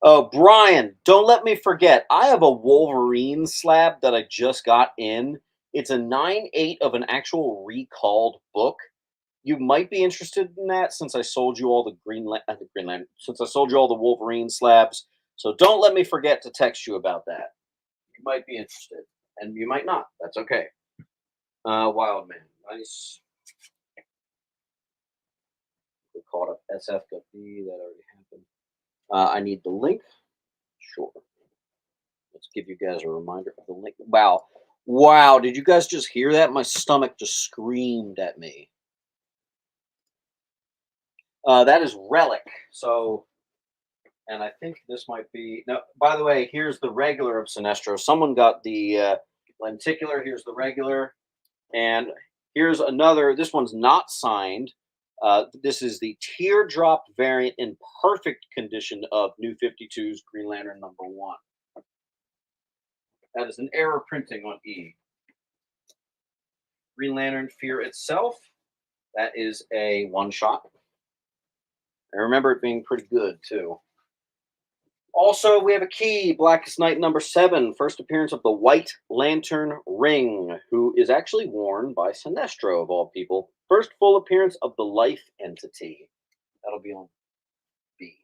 Oh, Brian, don't let me forget. I have a Wolverine slab that I just got in. It's a 9/8 of an actual recalled book. You might be interested in that since I sold you all the since I sold you all the Wolverine slabs. So don't let me forget to text you about that. You might be interested, and you might not. That's okay. Wild Man, nice. We caught up SF got B. That already happened. I need the link. Sure. Let's give you guys a reminder of the link. Wow. Wow. Did you guys just hear that? My stomach just screamed at me. That is Relic. So And I think this might be no. By the way, here's the regular of Sinestro. Someone got the lenticular. Here's the regular, and here's another. This one's not signed. This is the teardrop variant in perfect condition of New 52's Green Lantern #1. That is an error printing on E. Green Lantern Fear Itself. That is a one shot. I remember it being pretty good too. Also, we have a key, Blackest Night #7, first appearance of the White Lantern Ring, who is actually worn by Sinestro, of all people. First full appearance of the Life Entity. That'll be on B.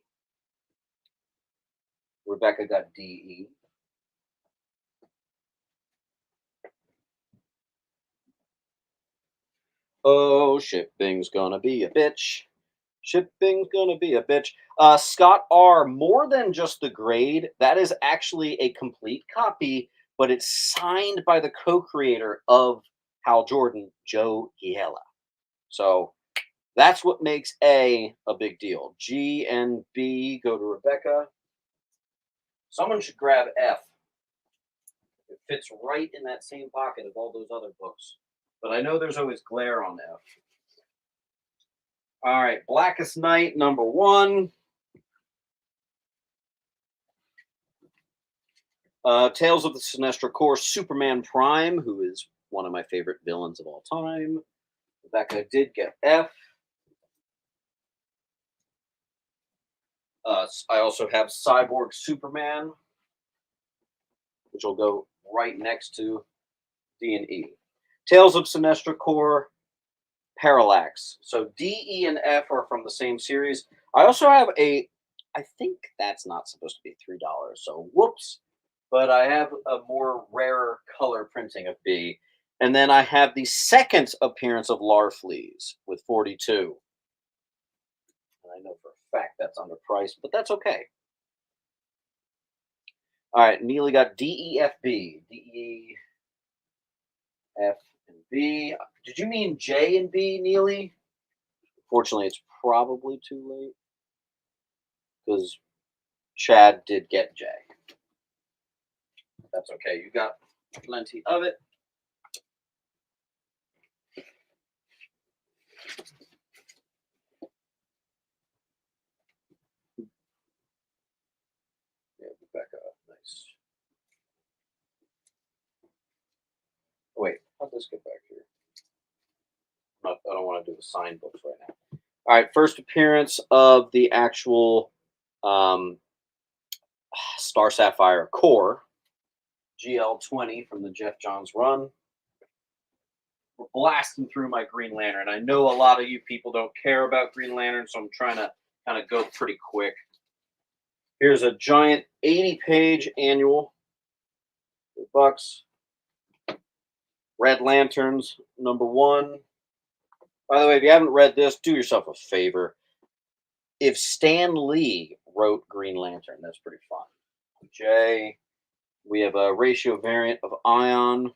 Rebecca got DE. Oh, shipping's gonna be a bitch. Shipping's gonna be a bitch. Scott R. More than just the grade, that is actually a complete copy, but it's signed by the co-creator of Hal Jordan, Joe Giella. So that's what makes A big deal. G and B go to Rebecca. Someone should grab F. It fits right in that same pocket of all those other books. But I know there's always glare on F. All right, Blackest Night #1. Tales of the Sinestro Corps, Superman Prime, who is one of my favorite villains of all time. Rebecca did get F. I also have Cyborg Superman, which will go right next to D and E. Tales of Sinestro Corps, Parallax. So D, E, and F are from the same series. I also have I think that's not supposed to be $3, so whoops. But I have a more rarer color printing of B. And then I have the second appearance of Larfleeze with 42. And I know for a fact that's underpriced, but that's okay. All right, Neely got D, E, F, B. D, E, F, and B. Did you mean J and B, Neely? Fortunately, it's probably too late because Chad did get J. That's okay. You got plenty of it. Yeah, Rebecca. Nice. Oh, wait, how'd this get back here? I don't want to do the signed books right now. All right, first appearance of the actual Star Sapphire Core, GL20 from the Jeff Johns run. We're blasting through my Green Lantern. I know a lot of you people don't care about Green Lantern, so I'm trying to kind of go pretty quick. Here's a giant 80-page annual. $2. Red Lanterns #1. By the way, if you haven't read this, do yourself a favor. If Stan Lee wrote Green Lantern, that's pretty fun. J. We have a ratio variant of Ion.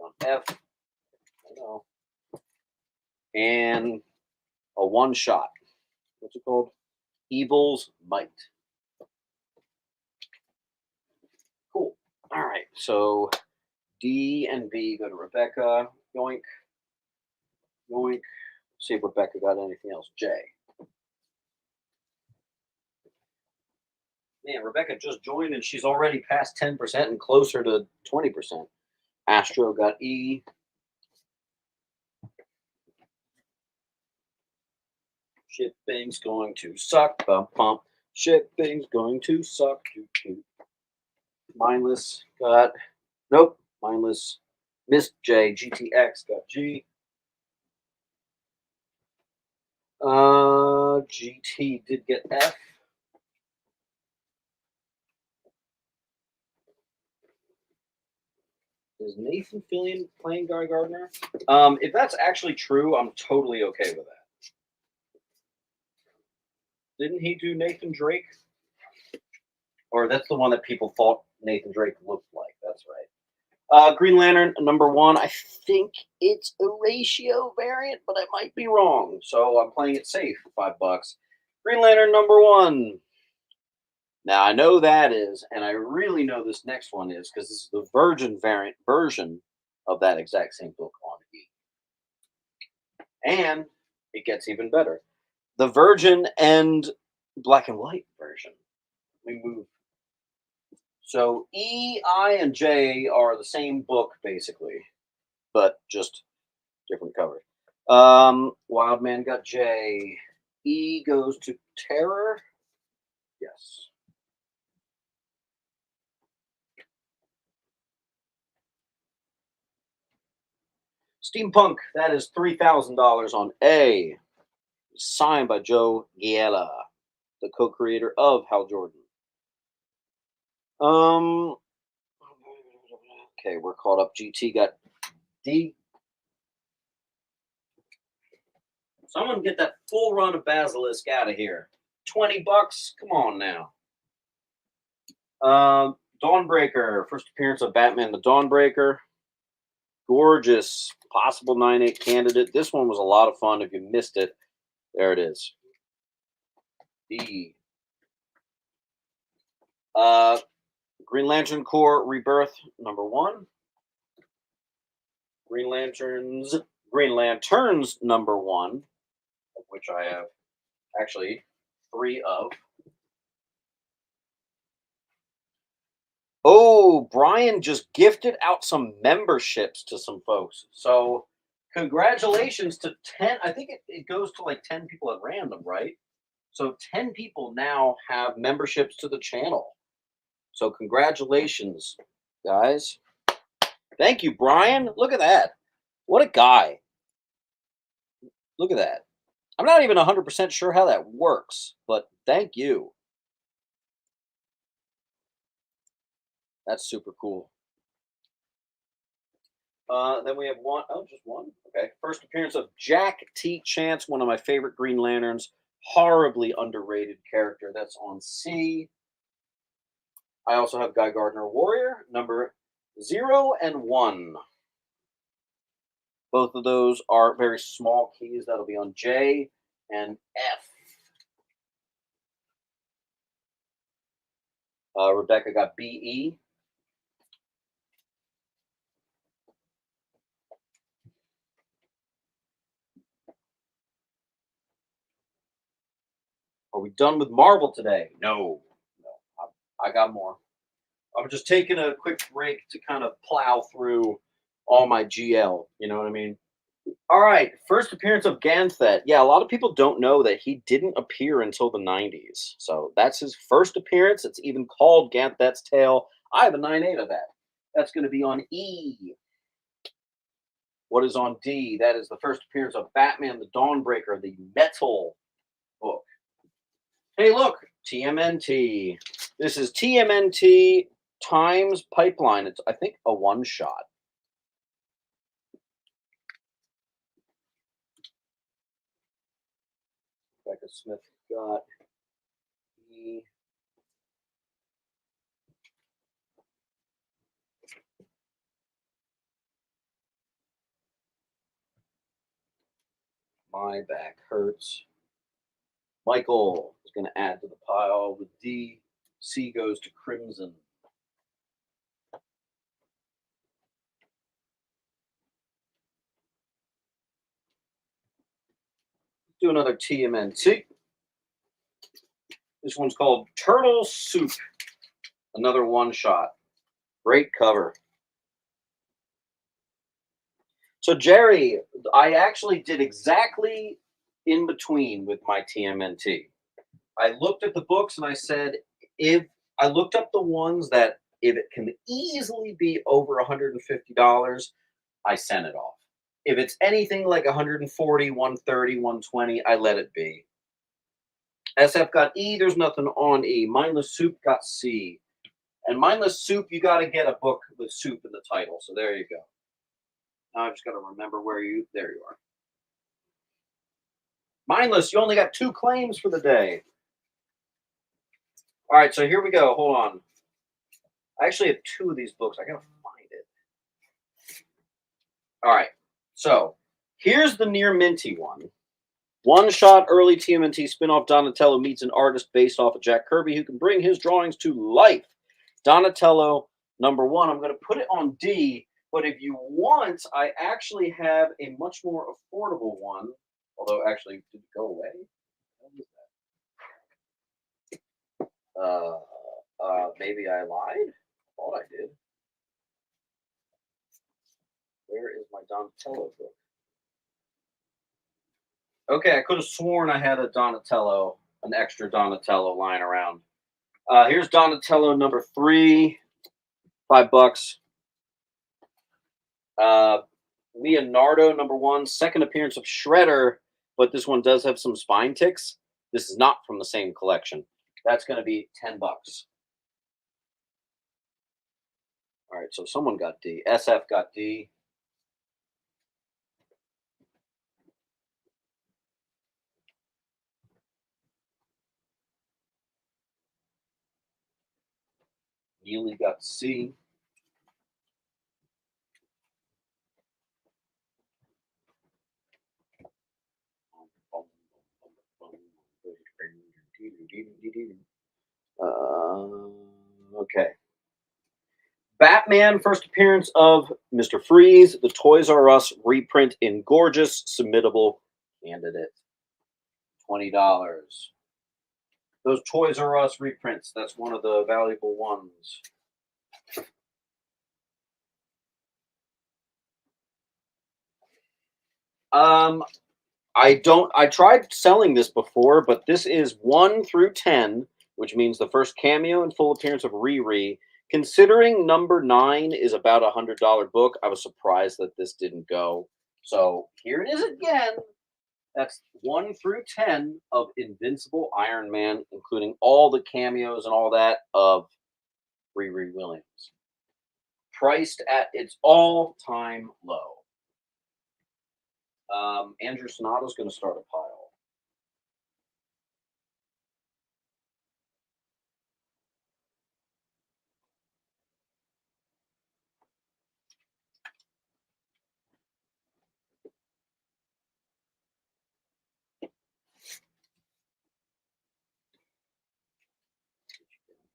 On F. I know. And a one shot. What's it called? Evil's Might. Cool. All right. So D and B go to Rebecca. Yoink. Yoink. See if Rebecca got anything else. J. Man, Rebecca just joined and she's already past 10% and closer to 20%. Astro got E. Shipping's going to suck. Bump, bump. Shipping's going to suck. Mindless got. Nope. Mindless. Miss J. GTX got G. GT did get F. Is Nathan Fillion playing Guy Gardner? If that's actually true, I'm totally okay with that. Didn't he do Nathan Drake? Or that's the one that people thought Nathan Drake looked like. That's right. Green Lantern #1. I think it's a ratio variant, but I might be wrong. So I'm playing it safe. $5. Green Lantern #1. Now I know that is, and I really know this next one is because this is the Virgin variant version of that exact same book on E. And it gets even better. The Virgin and black and white version. We move. So E, I, and J are the same book basically, but just different covers. Wildman got J. E goes to Terror. Yes. Steampunk, that is $3,000 on A. Signed by Joe Giella, the co-creator of Hal Jordan. Um. Okay, we're caught up. GT got D. Someone get that full run of Basilisk out of here. $20. Come on now. Dawnbreaker. First appearance of Batman the Dawnbreaker. Gorgeous. Possible 9/8 candidate. This one was a lot of fun. If you missed it, there it is. D. Green Lantern Corps Rebirth #1. Green Lanterns #1, of which I have actually 3 of. Oh, Brian just gifted out some memberships to some folks. So congratulations to 10. I think it goes to like 10 people at random, right? So 10 people now have memberships to the channel. So congratulations, guys. Thank you, Brian. Look at that. What a guy. Look at that. I'm not even 100% sure how that works, but thank you. That's super cool. Then we have one. Oh, just one. Okay. First appearance of Jack T. Chance, one of my favorite Green Lanterns. Horribly underrated character. That's on C. I also have Guy Gardner Warrior, #0 and 1. Both of those are very small keys. That'll be on J and F. Rebecca got BE. Are we done with Marvel today? No. I got more. I'm just taking a quick break to kind of plow through all my GL. You know what I mean? All right. First appearance of Ganthet. Yeah, a lot of people don't know that he didn't appear until the 90s. So that's his first appearance. It's even called Ganthet's Tale. I have a 9/8 of that. That's going to be on E. What is on D? That is the first appearance of Batman the Dawnbreaker, the Metal book. Hey, look, TMNT. This is TMNT Times Pipeline. It's, I think, a one-shot. Becca Smith got E. My back hurts. Michael is going to add to the pile with D. C goes to Crimson. Do another TMNT. This one's called Turtle Soup. Another one-shot. Great cover. So, Jerry, I actually did exactly in between with my TMNT. I looked at the books and I said, if I looked up the ones that if it can easily be over $150, I sent it off. If it's anything like 140, 130, 120, I let it be. SF got E, there's nothing on E. Mindless Soup got C. And Mindless Soup, you got to get a book with soup in the title. So there you go. Now I just got to remember there you are. Mindless, you only got 2 claims for the day. All right, so here we go. Hold on. I actually have 2 of these books. I got to find it. All right, so here's the Near Minty one. One-shot early TMNT spin-off Donatello meets an artist based off of Jack Kirby who can bring his drawings to life. Donatello #1. I'm going to put it on D, but if you want, I actually have a much more affordable one. Although, actually, did it go away? What is that? Maybe I lied. Thought I did. Where is my Donatello book? Okay, I could have sworn I had a Donatello, an extra Donatello lying around. Here's Donatello #3, $5. Uh, Leonardo #1, second appearance of Shredder, but this one does have some spine ticks. This is not from the same collection. That's going to be $10. All right, so someone got D. SF got D. Neely got C. Okay. Batman, first appearance of Mr. Freeze, the Toys R Us reprint in gorgeous, submittable candidate. $20. Those Toys R Us reprints, that's one of the valuable ones. I tried selling this before, but this is 1 through 10, which means the first cameo and full appearance of Riri. Considering #9 is about $100 book, I was surprised that this didn't go. So here it is again. That's 1 through 10 of Invincible Iron Man, including all the cameos and all that of Riri Williams. Priced at its all-time low. Andrew Sonato's going to start a pile.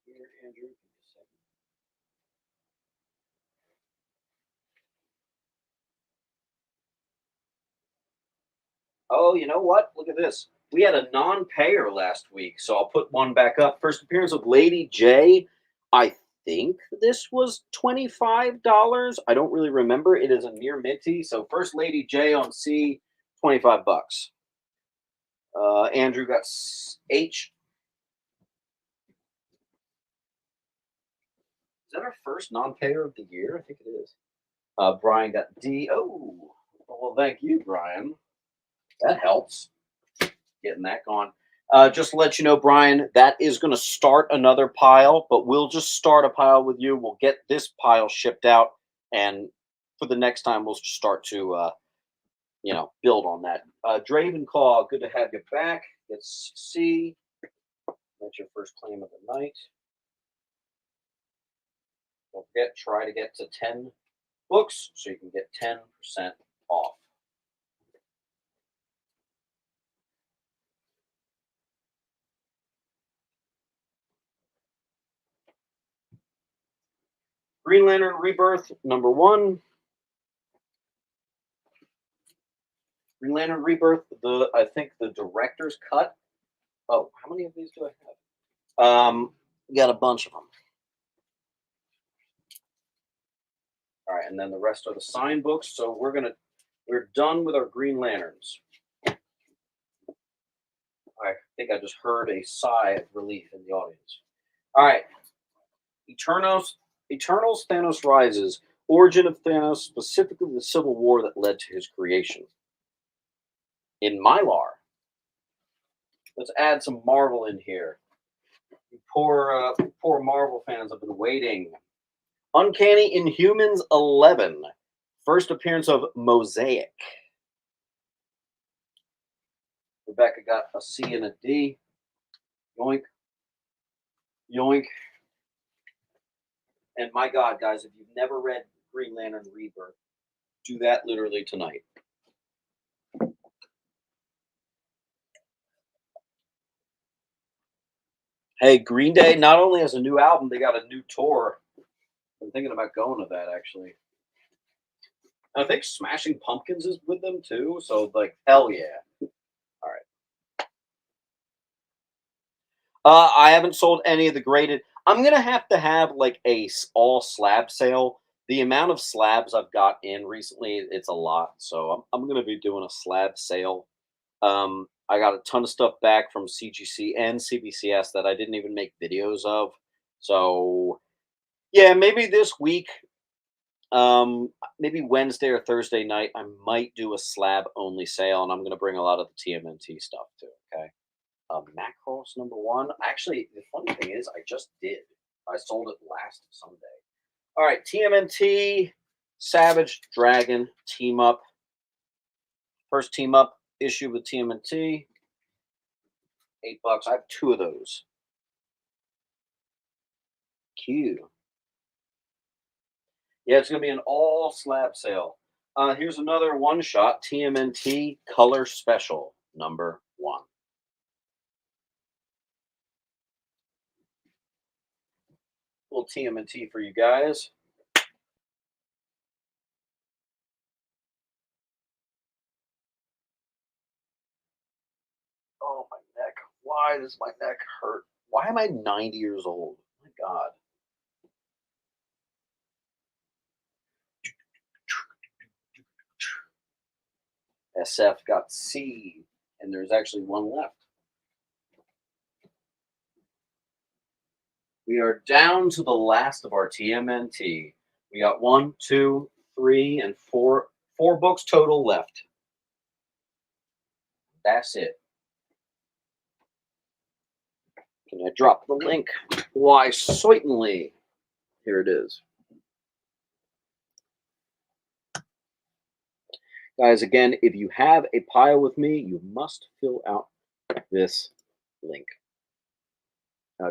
Here, Andrew. Oh, you know what? Look at this. We had a non-payer last week, so I'll put one back up. First appearance of Lady J. I think this was $25. I don't really remember. It is a near minty. So first Lady J on C, $25. Andrew got H. Is that our first non-payer of the year? I think it is. Brian got D. Oh, well, thank you, Brian. That helps. Getting that gone. Just to let you know, Brian, that is going to start another pile, but we'll just start a pile with you. We'll get this pile shipped out, and for the next time, we'll just start to, build on that. Draven Claw, good to have you back. Let's see. That's your first claim of the night. Don't forget, try to get to 10 books so you can get 10% off. Green Lantern Rebirth #1. Green Lantern Rebirth, I think the director's cut. Oh, how many of these do I have? Got a bunch of them. All right, and then the rest are the signed books. So we're done with our Green Lanterns. I think I just heard a sigh of relief in the audience. All right, Eternals Thanos Rises. Origin of Thanos, specifically the civil war that led to his creation. In Mylar. Let's add some Marvel in here. Poor Marvel fans have been waiting. Uncanny Inhumans 11. First appearance of Mosaic. Rebecca got a C and a D. Yoink. Yoink. And my God, guys, if you've never read Green Lantern Rebirth, do that literally tonight. Hey, Green Day not only has a new album, they got a new tour. I'm thinking about going to that actually. I think Smashing Pumpkins is with them too. So like, hell yeah! All right. I haven't sold any of the graded. I'm gonna have to have like all slab sale. The amount of slabs I've got in recently, it's a lot. So I'm gonna be doing a slab sale. I got a ton of stuff back from CGC and CBCS that I didn't even make videos of. So yeah, maybe this week, maybe Wednesday or Thursday night, I might do a slab only sale, and I'm gonna bring a lot of the TMNT stuff too. Okay. Macross #1. Actually, the funny thing is, I just did. I sold it last Sunday. All right, TMNT, Savage Dragon team up. First team up issue with TMNT. $8. I have two of those. Q. Yeah, it's gonna be an all slab sale. Here's another one shot TMNT Color Special #1. Little TMNT for you guys. Oh, my neck. Why does my neck hurt? Why am I 90 years old? My God. SF got C, and there's actually one left. We are down to the last of our TMNT. We got one, two, three, and four books total left. That's it. Can I drop the link? Why, certainly. Here it is. Guys, again, if you have a pile with me, you must fill out this link.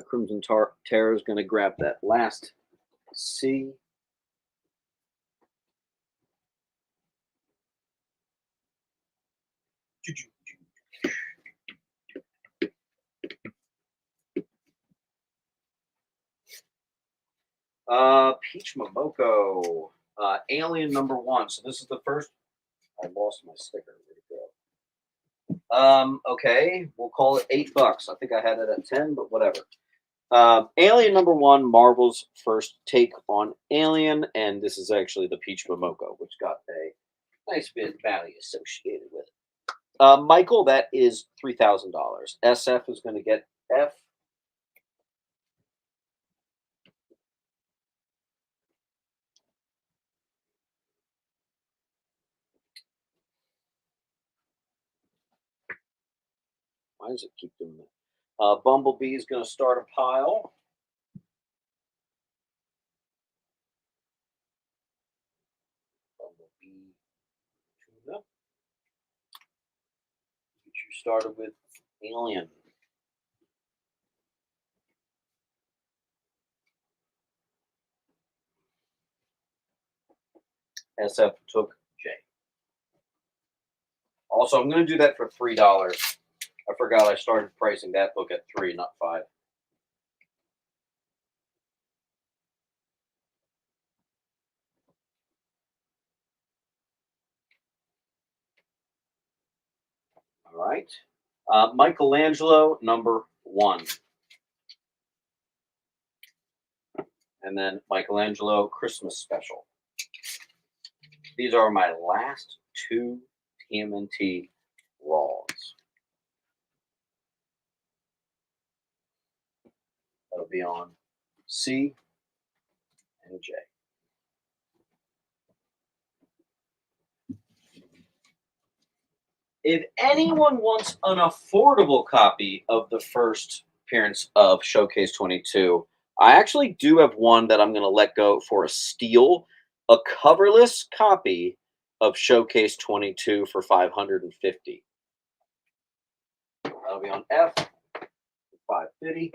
Crimson Terror is going to grab that last C. Peach Momoko, Alien #1. So this is the first. I lost my sticker. Where'd it go? Okay, we'll call it $8. I think I had it at 10, but whatever. Alien #1, Marvel's first take on Alien, and this is actually the Peach Momoko, which got a nice bit of value associated with it. Michael, that is $3,000. SF is going to get F. Why does it keep doing that? Bumblebee is going to start a pile. Bumblebee tuna. Get you started with Alien. SF took J. Also, I'm going to do that for $3. I forgot I started pricing that book at 3, not 5. All right. Michelangelo #1. And then Michelangelo Christmas Special. These are my last two TMNT Raws. That'll be on C and J. If anyone wants an affordable copy of the first appearance of Showcase 22, I actually do have one that I'm going to let go for a steal, a coverless copy of Showcase 22 for $550. That'll be on F for $550.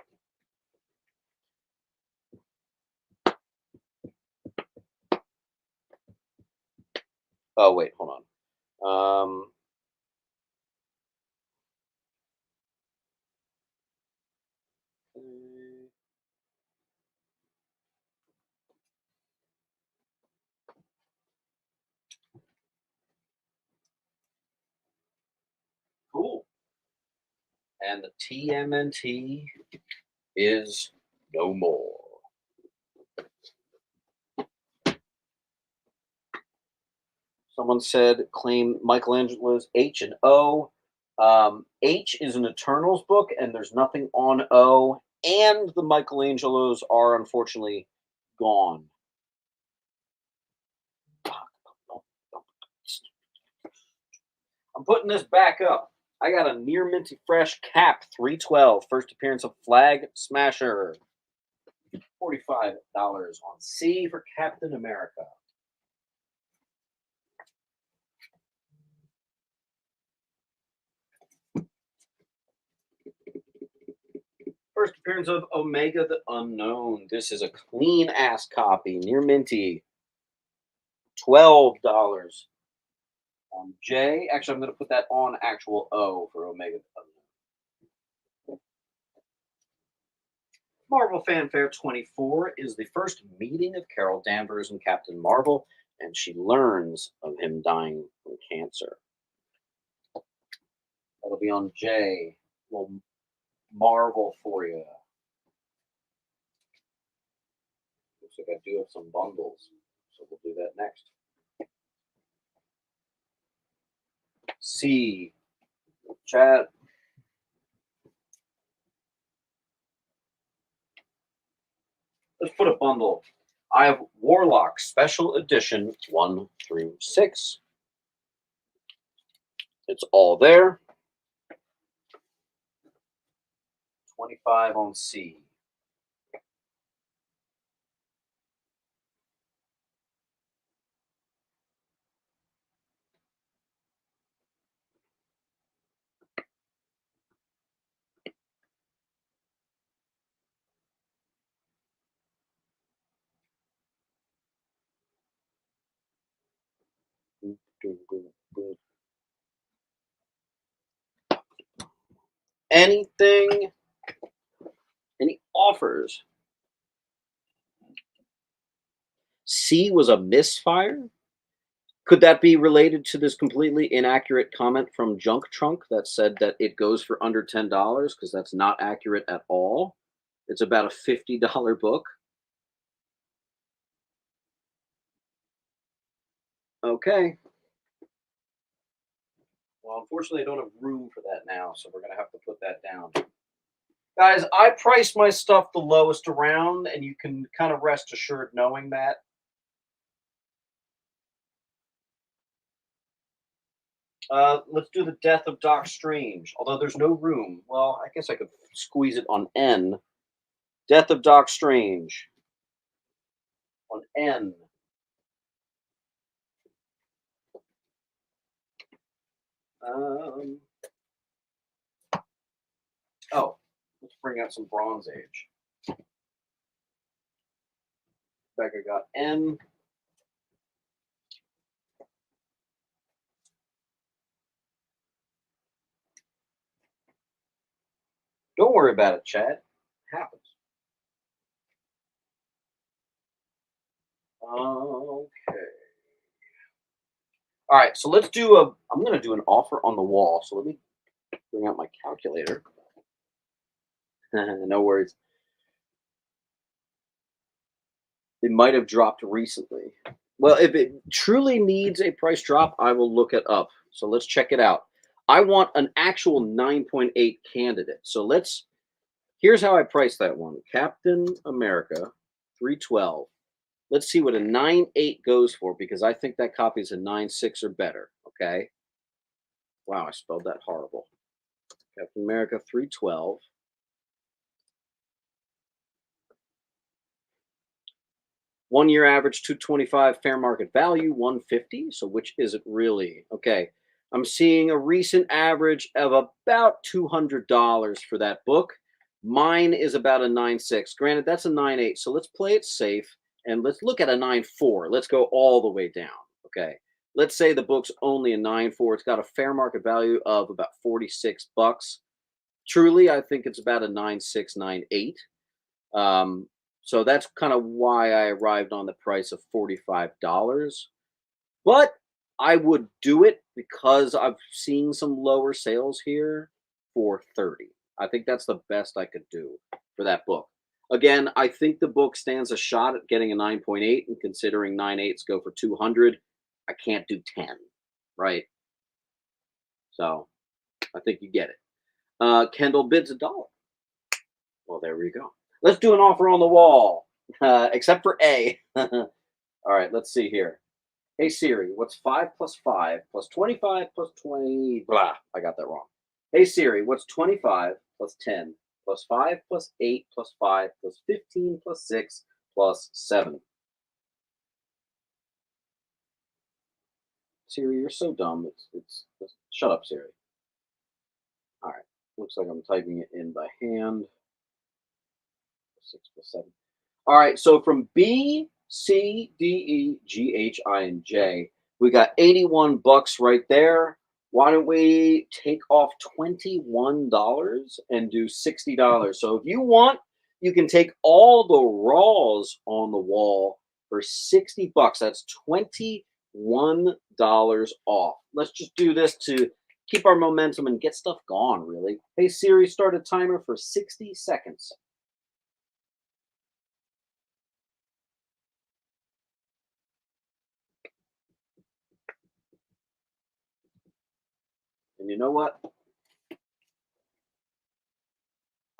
Oh wait, hold on. And the TMNT is no more. Someone said claim Michelangelo's H and O. H is an Eternals book, and there's nothing on O. And the Michelangelos are unfortunately gone. I'm putting this back up. I got a near minty fresh Cap 312, first appearance of Flag Smasher. $45 on C for Captain America. First appearance of Omega the Unknown. This is a clean ass copy, near minty. $12 on J. Actually, I'm going to put that on actual O for Omega the Unknown. Marvel Fanfare 24 is the first meeting of Carol Danvers and Captain Marvel, and she learns of him dying from cancer. That'll be on J. Little Marvel for you. Looks like I do have some bundles, so we'll do that next. C. Chat. Let's put a bundle. I have Warlock Special Edition 1 through 6. It's all there. 25 on C. Anything? Any offers? C was a misfire. Could that be related to this completely inaccurate comment from Junk Trunk that said that it goes for under $10? Because that's not accurate at all. It's about a $50 book. Okay. Well, unfortunately, I don't have room for that now, so we're going to have to put that down. Guys, I price my stuff the lowest around, and you can kind of rest assured knowing that. Let's do the Death of Doc Strange, although there's no room. Well, I guess I could squeeze it on N. Death of Doc Strange on N. Oh, let's bring out some Bronze Age. Becca got N. Don't worry about it, Chad. It happens. Okay. All right, so let's do a. I'm going to do an offer on the wall. So let me bring out my calculator. No worries. It might have dropped recently. Well, if it truly needs a price drop, I will look it up. So let's check it out. I want an actual 9.8 candidate. So here's how I price that one. Captain America 312. Let's see what a 9.8 goes for, because I think that copy is a 9.6 or better. Okay. Wow, I spelled that horrible. Captain America 312. One year average 225, fair market value 150. So which is it really? Okay. I'm seeing a recent average of about $200 for that book. Mine is about a 9.6. Granted, that's a 9.8. So let's play it safe and let's look at a 9.4. Let's go all the way down. Okay. Let's say the book's only a 9.4. It's got a fair market value of about $46. Truly, I think it's about a 9.6, 9.8. So that's kind of why I arrived on the price of $45. But I would do it because I've seen some lower sales here for 30. I think that's the best I could do for that book. Again, I think the book stands a shot at getting a 9.8, and considering 9.8s go for 200, I can't do 10, right? So I think you get it. Kendall bids $1. Well, there we go. Let's do an offer on the wall, except for A. All right, let's see here. Hey Siri, what's 5 plus 5 plus 25 plus 20? Blah, I got that wrong. Hey Siri, what's 25 plus 10 plus 5 plus 8 plus 5 plus 15 plus 6 plus 7? Siri, you're so dumb. Shut up, Siri. All right, looks like I'm typing it in by hand. 6 plus 7. All right, so from B, C, D, E, G, H, I, and J, we got 81 bucks right there. Why don't we take off $21 and do $60? So if you want, you can take all the raws on the wall for 60 bucks. That's $21 off. Let's just do this to keep our momentum and get stuff gone, really. Hey Siri, start a timer for 60 seconds. And you know what?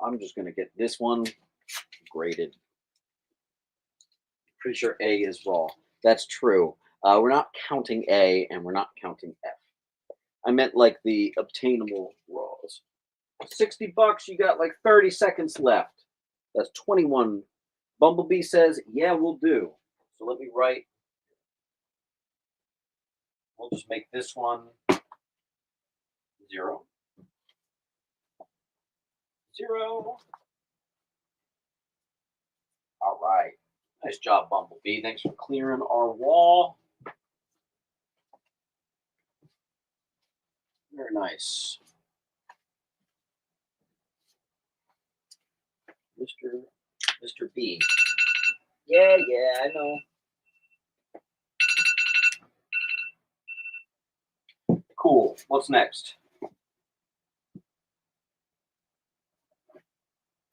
I'm just going to get this one graded. Pretty sure A is raw. That's true. We're not counting A and we're not counting F. I meant like the obtainable raws. 60 bucks, you got like 30 seconds left. That's 21. Bumblebee says, yeah, we'll do. So let me write. We'll just make this one 0. 0. All right. Nice job, Bumblebee. Thanks for clearing our wall. Very nice. Mr. B. Yeah, I know. Cool. What's next?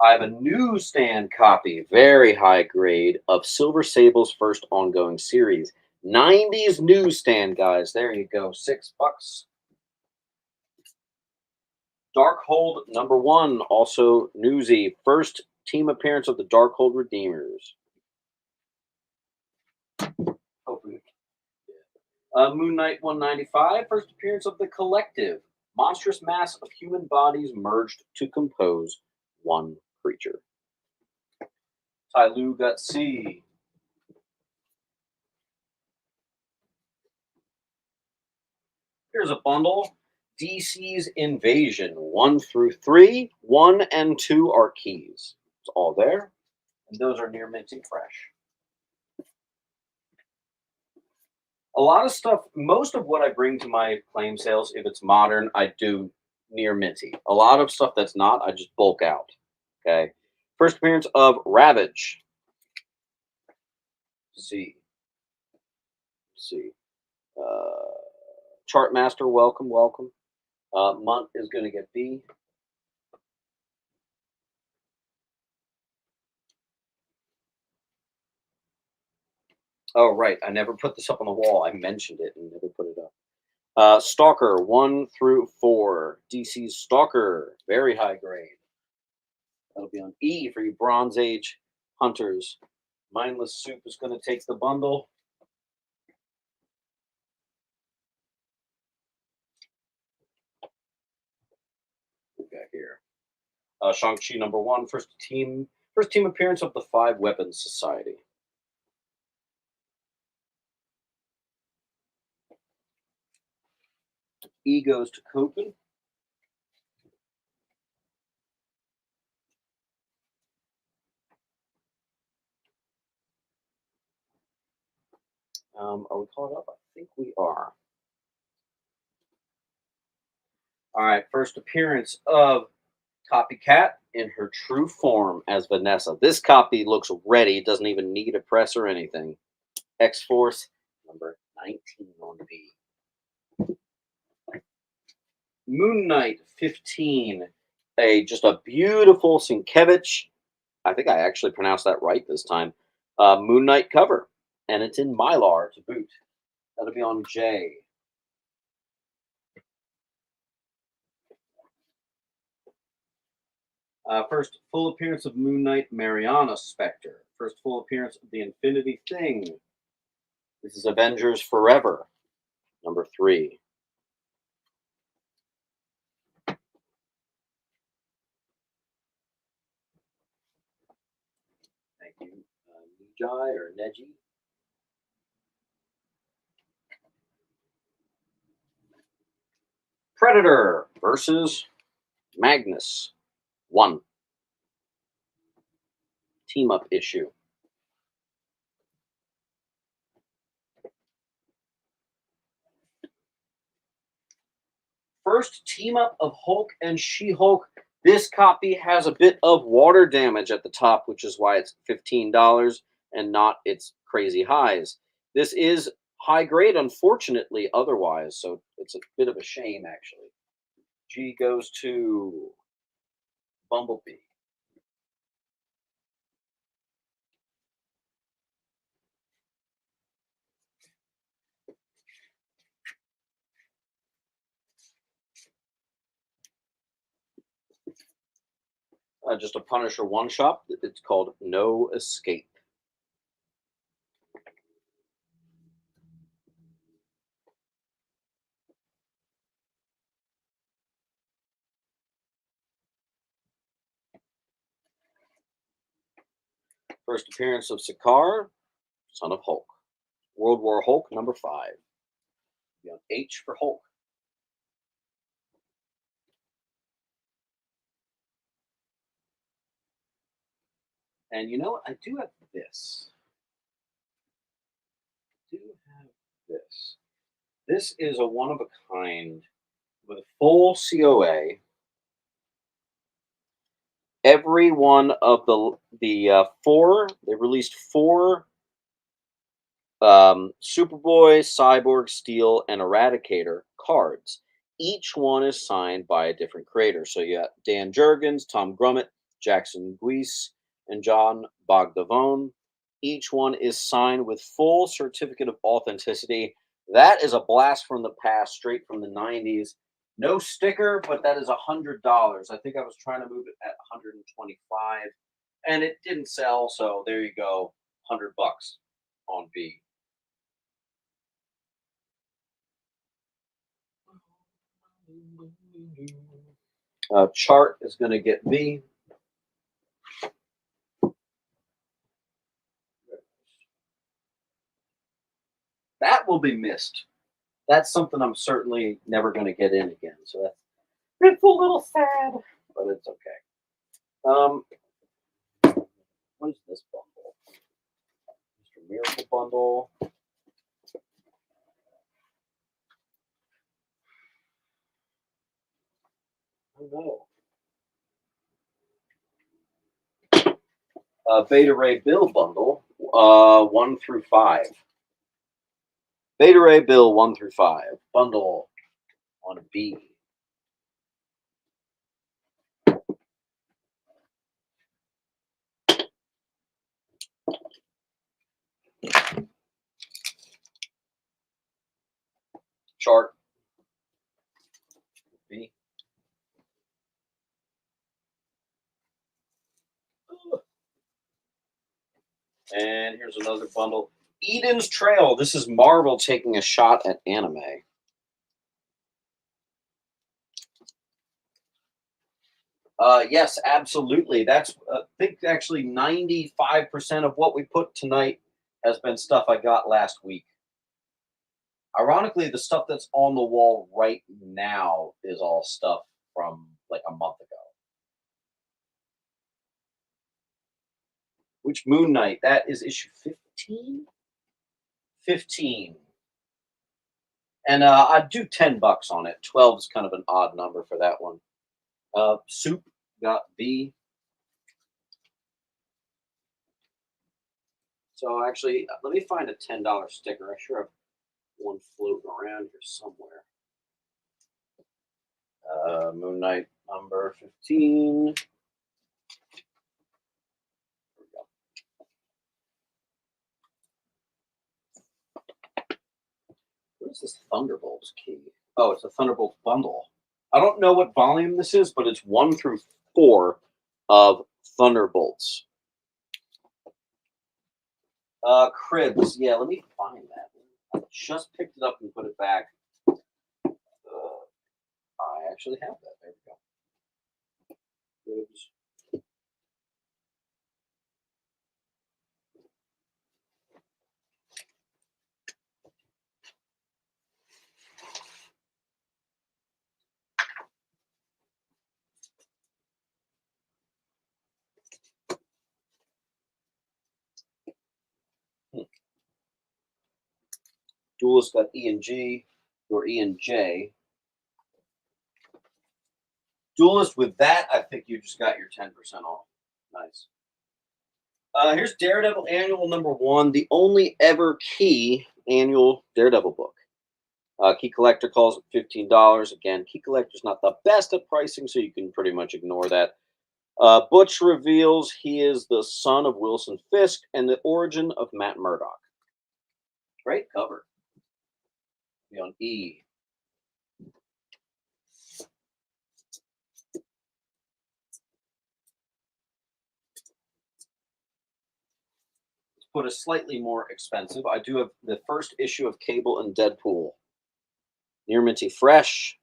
I have a newsstand copy, very high grade, of Silver Sable's first ongoing series. 90s newsstand, guys. There you go. $6. Darkhold #1, also newsy. First team appearance of the Darkhold Redeemers. Hopefully. Moon Knight 195, first appearance of the Collective. Monstrous mass of human bodies merged to compose one creature. Tyloo got C. Here's a bundle. DC's Invasion 1 through 3. 1 and 2 are keys. It's all there. And those are near minty fresh. A lot of stuff, most of what I bring to my claim sales, if it's modern, I do near minty. A lot of stuff that's not, I just bulk out. Okay. First appearance of Ravage. C. Chartmaster, welcome. Munt is going to get B. Oh, right. I never put this up on the wall. I mentioned it and never put it up. Stalker 1 through 4. DC's Stalker, very high grade. That'll be on E for you Bronze Age hunters. Mindless Soup is going to take the bundle. We got here. Shang-Chi #1, first team appearance of the 5 Weapons Society. E goes to Copen. Are we caught up? I think we are. All right, first appearance of Copycat in her true form as Vanessa. This copy looks ready, doesn't even need a press or anything. X-Force #19 on B. Moon Knight 15, just a beautiful Sienkiewicz. I think I actually pronounced that right this time. Moon Knight cover, and it's in Mylar to boot. That'll be on J. First full appearance of Moon Knight, Mariana Spectre. First full appearance of the Infinity Thing. This is Avengers Forever, number 3. Thank you, Nijai or Neji. Predator versus Magnus 1. Team up issue. First team up of Hulk and She-Hulk. This copy has a bit of water damage at the top, which is why it's $15 and not its crazy highs. This is high grade, unfortunately, otherwise, so it's a bit of a shame, actually. G goes to Bumblebee. Just a Punisher one shot. It's called No Escape. First appearance of Sakaar, son of Hulk. World War Hulk number 5. H for Hulk. And you know what? I do have this. This is a one of a kind with a full COA. Every one of the 4, they released 4 Superboy, Cyborg, Steel, and Eradicator cards. Each one is signed by a different creator. So you got Dan Jurgens, Tom Grummett, Jackson Guise, and John Bogdavone. Each one is signed with full certificate of authenticity. That is a blast from the past, straight from the 90s. No sticker, but that is $100. I think I was trying to move it at 125, and it didn't sell. So there you go, $100 on B. Chart is going to get B. That will be missed. That's something I'm certainly never going to get in again. So it's a little sad, but it's okay. What is this bundle? Mr. Miracle bundle. Oh no. Beta Ray Bill bundle, 1 through 5. Beta Ray Bill 1 through 5 bundle on B. Chart B. And here's another bundle. Eden's Trail. This is Marvel taking a shot at anime. Yes, absolutely. That's I think actually 95% of what we put tonight has been stuff I got last week. Ironically, the stuff that's on the wall right now is all stuff from like a month ago. Which Moon Knight? That is issue 15? 15. And I'd do $10 on it. 12 is kind of an odd number for that one. Soup got B. So actually, let me find a $10 sticker. I sure have one floating around here somewhere. Moon Knight number 15. There we go. What is this Thunderbolts key? Oh, it's a Thunderbolts bundle. I don't know what volume this is, but it's 1 through 4 of Thunderbolts. Cribs. Yeah, let me find that. I just picked it up and put it back. I actually have that. There we go. Cribs. Duelist got E and G or E and J. Duelist with that, I think you just got your 10% off. Nice. Here's Daredevil Annual number 1, the only ever Key annual Daredevil book. Key Collector calls it $15. Again, Key Collector's not the best at pricing, so you can pretty much ignore that. Butch reveals he is the son of Wilson Fisk and the origin of Matt Murdock. Great cover. Be on E. Put a slightly more expensive. I do have the first issue of Cable and Deadpool. Near minty fresh.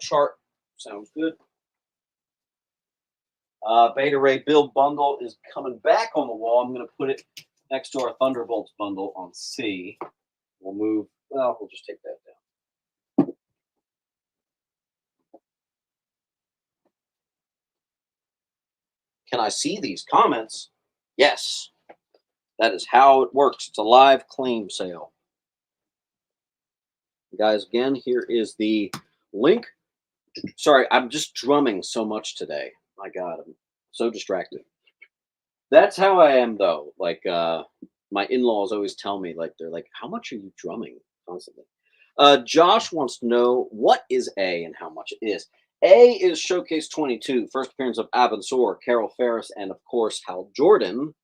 Chart sounds good. Beta Ray Build bundle is coming back on the wall. I'm going to put it next to our Thunderbolts bundle on C. We'll move. Well, we'll just take that down. Can I see these comments? Yes. That is how it works. It's a live claim sale. Guys, again, here is the link. Sorry, I'm just drumming so much today. My God, I'm so distracted. That's how I am, though. Like, my in-laws always tell me, like, they're like, how much are you drumming constantly? Josh wants to know, what is A and how much it is. A is Showcase 22, first appearance of Abin Sur, Carol Ferris, and, of course, Hal Jordan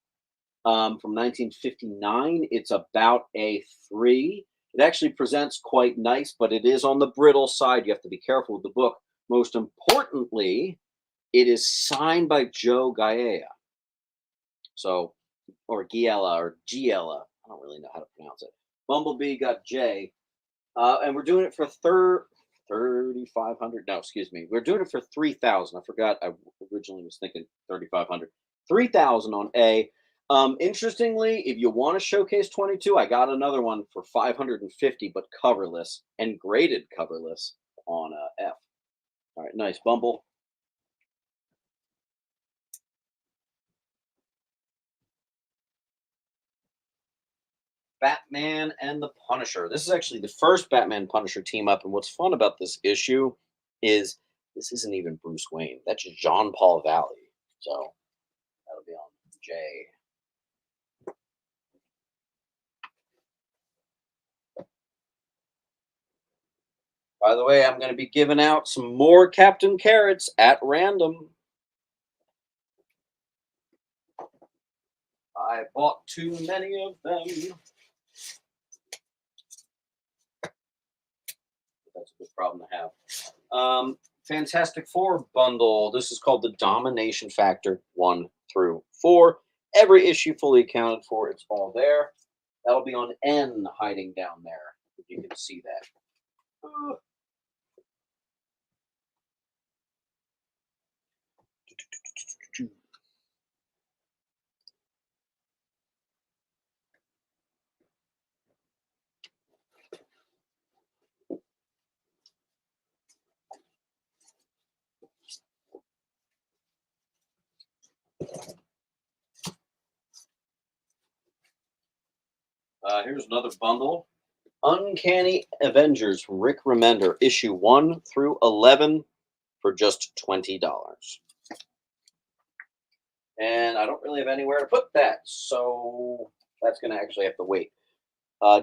from 1959. It's about A3. It actually presents quite nice, but it is on the brittle side. You have to be careful with the book. Most importantly, it is signed by Joe Gaia. So, or Giella or Giella. I don't really know how to pronounce it. Bumblebee got J. And we're doing it for 3,500. No, excuse me. We're doing it for 3,000. I forgot. I originally was thinking 3,500. 3,000 on A. Interestingly, if you want to showcase 22, I got another one for 550, but coverless and graded coverless on F. All right, nice. Bumble. Batman and the Punisher. This is actually the first Batman Punisher team up, and what's fun about this issue is this isn't even Bruce Wayne. That's Jean Paul Valley. So that'll be on J. By the way, I'm going to be giving out some more Captain Carrots at random. I bought too many of them. That's a good problem to have. Fantastic Four bundle. This is called the Domination Factor 1 through 4. Every issue fully accounted for. It's all there. That'll be on N hiding down there. If you can see that. Here's another bundle. Uncanny Avengers from Rick Remender, issue 1 through 11 for just $20. And I don't really have anywhere to put that, so that's going to actually have to wait.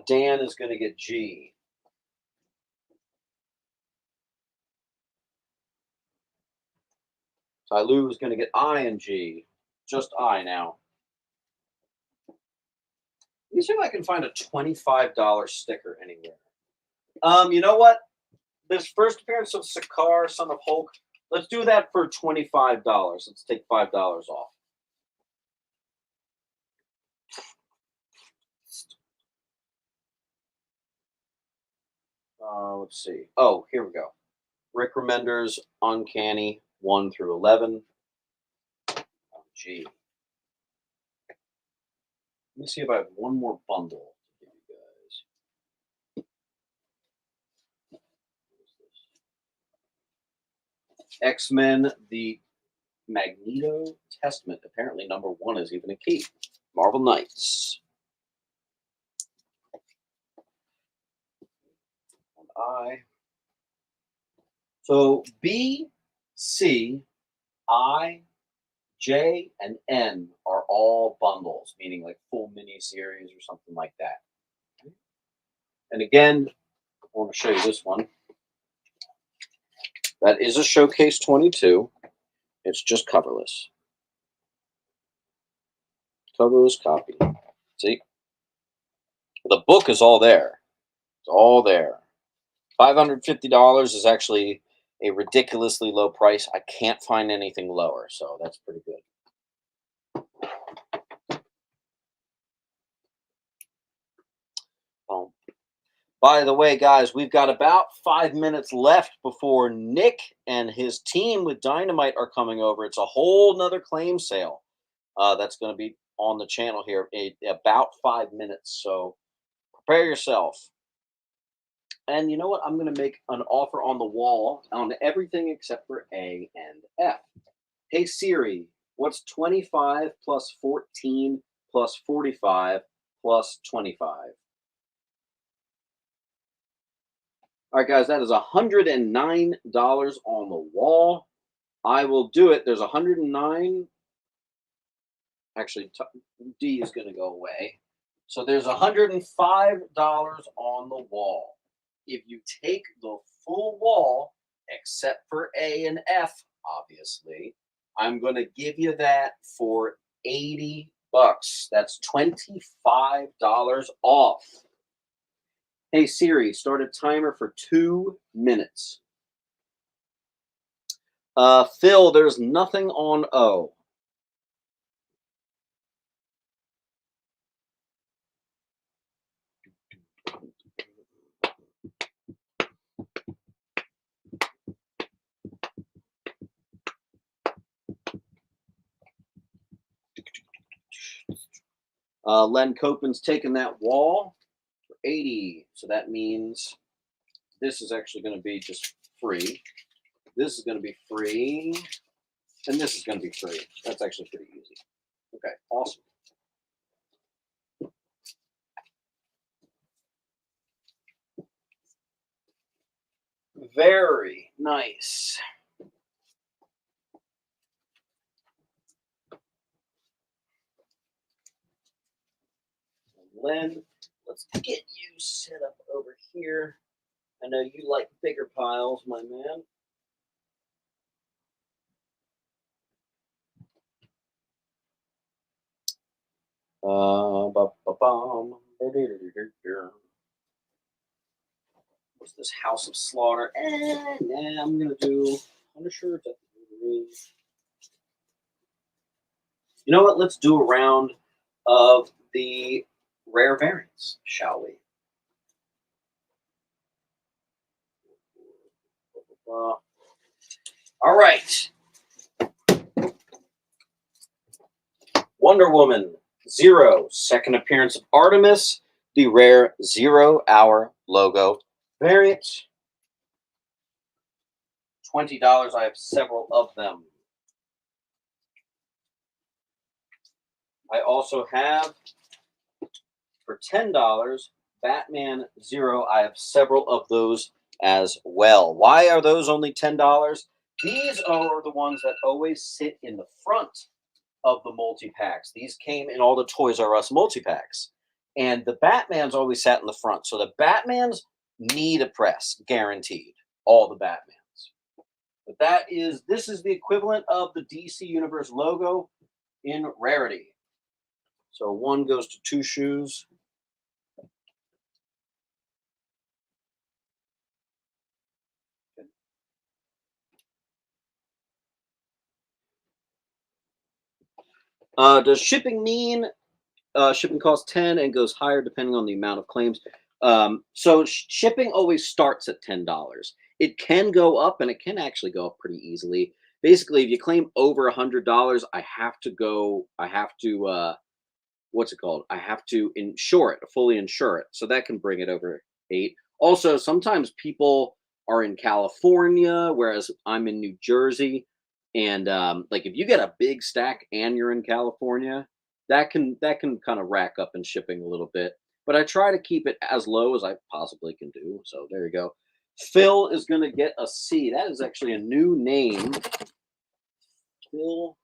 Dan is going to get G. Tyloo is going to get I and G. Just I now. Let me see if I can find a $25 sticker anywhere. You know what? This first appearance of Sakaar, Son of Hulk, let's do that for $25. Let's take $5 off. Let's see. Oh, here we go. Rick Remender's Uncanny 1 through 11. Oh, gee. Let me see if I have one more bundle to give you guys. X-Men, the Magneto Testament. Apparently, number 1 is even a key. Marvel Knights. I. So B, C, I, J, and N are all bundles, meaning like full mini series or something like that. And again, I want to show you this one. That is a Showcase 22. It's just coverless. Coverless copy. See? The book is all there. It's all there. $550 is actually a ridiculously low price. I can't find anything lower, so that's pretty good. By the way, guys, we've got about 5 minutes left before Nick and his team with Dynamite are coming over. It's a whole nother claim sale that's going to be on the channel here in about 5 minutes. So prepare yourself. And you know what? I'm going to make an offer on the wall on everything except for A and F. Hey, Siri, what's 25 plus 14 plus 45 plus 25? All right, guys, that is $109 on the wall. I will do it. There's 109. Actually, D is going to go away. So there's $105 on the wall. If you take the full wall, except for A and F, obviously, I'm going to give you that for $80. That's $25 off. Hey, Siri, start a timer for 2 minutes. Phil, there's nothing on O. Len Copeland's taking that wall for 80. So that means this is actually going to be just free. This is going to be free. And this is going to be free. That's actually pretty easy. Okay, awesome. Very nice. Len, let's get you set up over here. I know you like bigger piles, my man. What's this House of Slaughter? Nah, I'm gonna do Punisher. You know what? Let's do a round of the rare variants, shall we? All right. Wonder Woman 0, second appearance of Artemis, the rare 0 hour logo variant. $20. I have several of them. I also have, for $10, Batman Zero. I have several of those as well. Why are those only $10? These are the ones that always sit in the front of the multi-packs. These came in all the Toys R Us multi-packs. And the Batmans always sat in the front. So the Batmans need a press, guaranteed. All the Batmans. But this is the equivalent of the DC Universe logo in rarity. So one goes to two shoes. Does shipping mean shipping costs 10 and goes higher depending on the amount of claims? So shipping always starts at $10. It can go up, and it can actually go up pretty easily. Basically, if you claim over $100, I have to what's it called? I have to fully insure it. So that can bring it over 8. Also, sometimes people are in California, whereas I'm in New Jersey. And like if you get a big stack and you're in California, that can kind of rack up in shipping a little bit. But I try to keep it as low as I possibly can do. So there you go. Phil is going to get a C. That is actually a new name. Phil.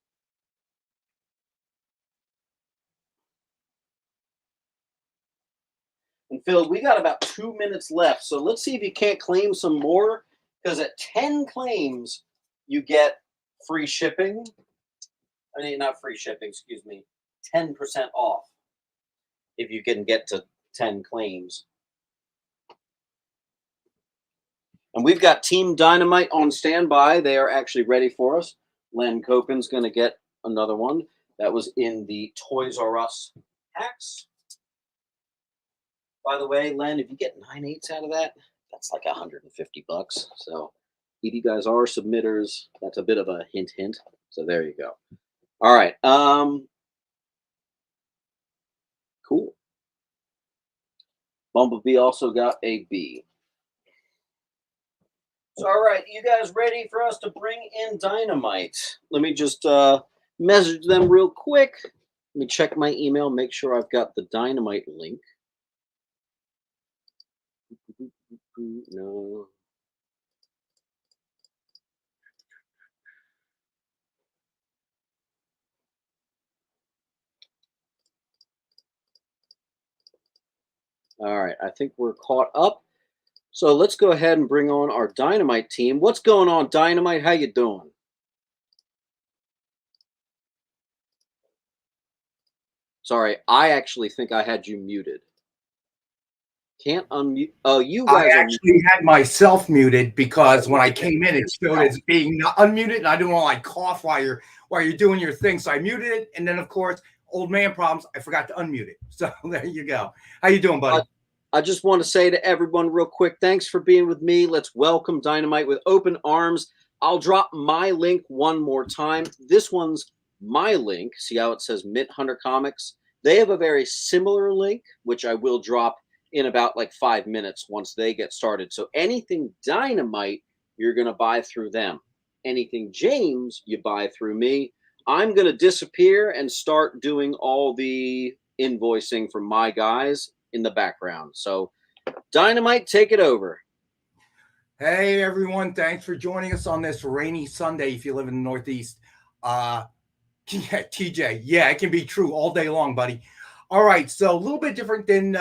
And Phil, we got about 2 minutes left. So let's see if you can't claim some more. Because at 10 claims, you get free shipping. I mean, not free shipping, excuse me. 10% off if you can get to 10 claims. And we've got Team Dynamite on standby. They are actually ready for us. Len Copen's going to get another one. That was in the Toys R Us packs. By the way, Len, if you get 9/8 out of that, that's like $150. So if you guys are submitters, that's a bit of a hint. So there you go. All right. Cool. Bumblebee also got a B. So, all right, you guys ready for us to bring in Dynamite? Let me just message them real quick. Let me check my email, make sure I've got the Dynamite link. No. All right, I think we're caught up. So let's go ahead and bring on our Dynamite team. What's going on, Dynamite? How you doing? Sorry, I actually think I had you muted. Can't unmute. Oh, you guys I actually had myself muted because when I came in, it showed as being unmuted, and I didn't want to like cough while you're doing your thing. So I muted it, and then of course, old man problems. I forgot to unmute it. So there you go. How you doing, buddy? I just want to say to everyone real quick, thanks for being with me. Let's welcome Dynamite with open arms. I'll drop my link one more time. This one's my link. See how it says Mint Hunter Comics? They have a very similar link, which I will drop in about like 5 minutes once they get started. So anything Dynamite, you're going to buy through them. Anything James, you buy through me. I'm going to disappear and start doing all the invoicing for my guys in the background. So Dynamite, take it over. Hey everyone, thanks for joining us on this rainy Sunday if you live in the Northeast. Yeah, TJ, yeah, it can be true all day long, buddy. All right, so a little bit different than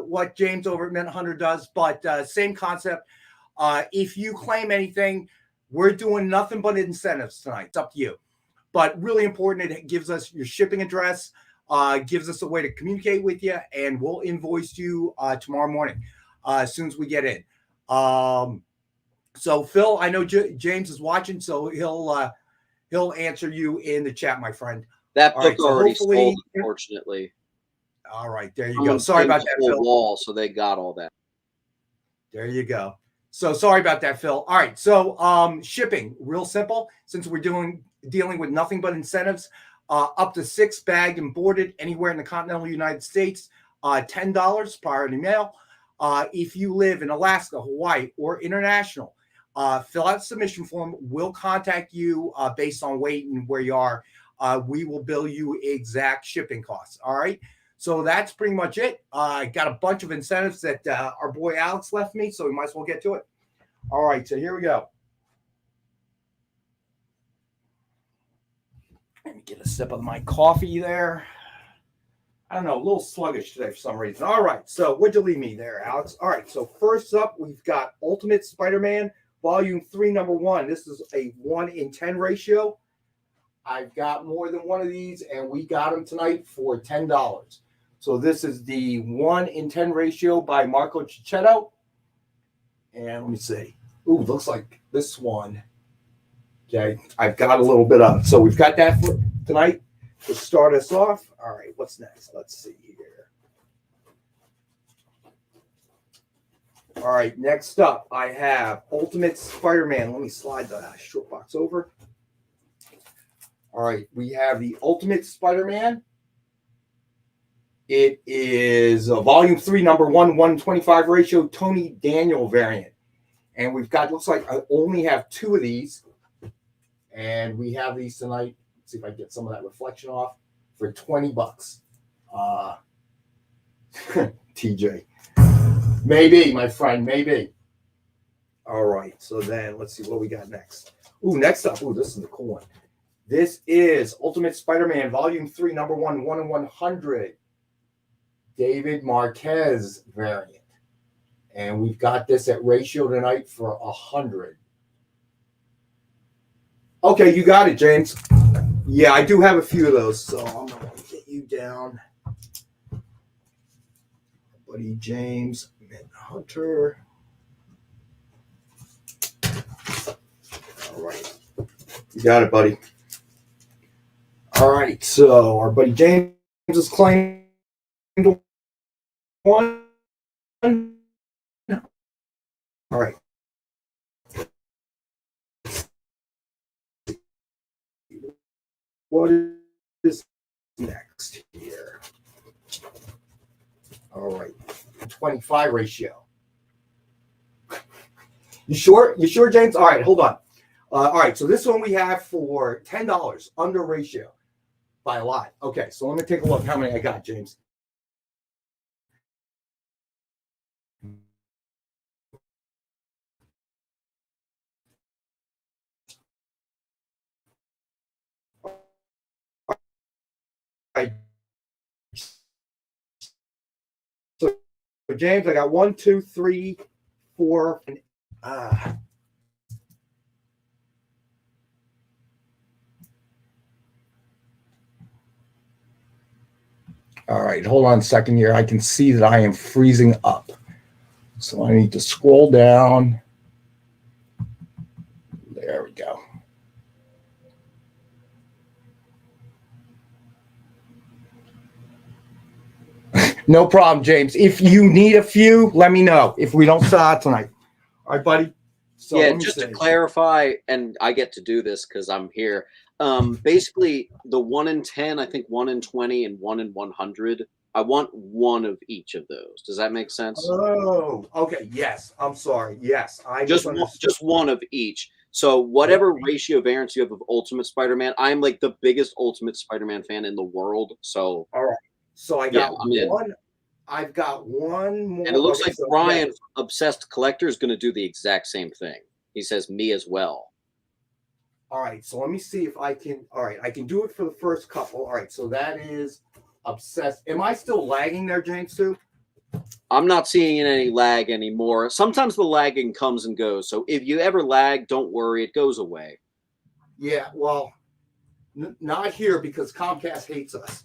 what James over at Mint Hunter does, but same concept. If you claim anything, we're doing nothing but incentives tonight. It's up to you. But really important, it gives us your shipping address, gives us a way to communicate with you, and we'll invoice you tomorrow morning as soon as we get in. So Phil, I know James is watching, so he'll answer you in the chat, my friend. That book already sold, unfortunately. All right, there you go. Sorry about that, Phil. Wall, so they got all that. There you go. So sorry about that, Phil. All right, so shipping, real simple. Since we're dealing with nothing but incentives, up to 6 bagged and boarded anywhere in the continental United States, $10 priority mail. If you live in Alaska, Hawaii, or international, fill out the submission form. We'll contact you based on weight and where you are. We will bill you exact shipping costs. All right. So that's pretty much it. I got a bunch of incentives that our boy Alex left me, so we might as well get to it. All right, so here we go. Let me get a sip of my coffee there. I don't know, a little sluggish today for some reason. All right, so what'd you leave me there, Alex? All right, so first up, we've got Ultimate Spider-Man, Volume 3, Number 1. This is a 1-in-10 ratio. I've got more than one of these, and we got them tonight for $10. So this is the 1-in-10 ratio by Marco Cicchetto. And let me see. Ooh, looks like this one. Okay, I've got a little bit of it. So we've got that for tonight to start us off. All right, what's next? Let's see here. All right, next up, I have Ultimate Spider-Man. Let me slide the short box over. All right, we have the Ultimate Spider-Man. It is a Volume 3, Number 1, 125 ratio, Tony Daniel variant. And we've got, looks like I only have 2 of these. And we have these tonight. Let's see if I can get some of that reflection off for $20. TJ. Maybe, my friend, maybe. All right, so then let's see what we got next. Ooh, next up, ooh, this is the cool one. This is Ultimate Spider-Man, Volume 3, Number 1, 1/100. David Marquez variant. And we've got this at ratio tonight for 100. Okay, you got it, James. Yeah, I do have a few of those, so I'm going to get you down. Buddy James Hunter. All right. You got it, buddy. All right, so our buddy James is claiming one. All right. What is next here? All right. 25 ratio. You sure? You sure, James? All right, hold on. All right, so this one we have for $10 under ratio by a lot. Okay, so let me take a look how many I got, James. Right. So James, I got 1, 2, 3, 4, and all right, hold on a second here. I can see that I am freezing up. So I need to scroll down. There we go. No problem, James. If you need a few, let me know if we don't sell out tonight. All right, buddy. So yeah, just to clarify, and I get to do this because I'm here. Basically, the 1-in-10, I think 1-in-20, and 1-in-100. I want one of each of those. Does that make sense? Oh, okay. Yes. I'm sorry. Yes, I just one of each. So whatever ratio variance you have of Ultimate Spider-Man, I'm like the biggest Ultimate Spider-Man fan in the world. So all right. So I got one. I've got one more. And it looks like Brian, Obsessed Collector, is going to do the exact same thing. He says me as well. All right. So let me see if I can. All right. I can do it for the first couple. All right. So that is Obsessed. Am I still lagging there, James, too? I'm not seeing any lag anymore. Sometimes the lagging comes and goes. So if you ever lag, don't worry. It goes away. Yeah. Well, not here because Comcast hates us.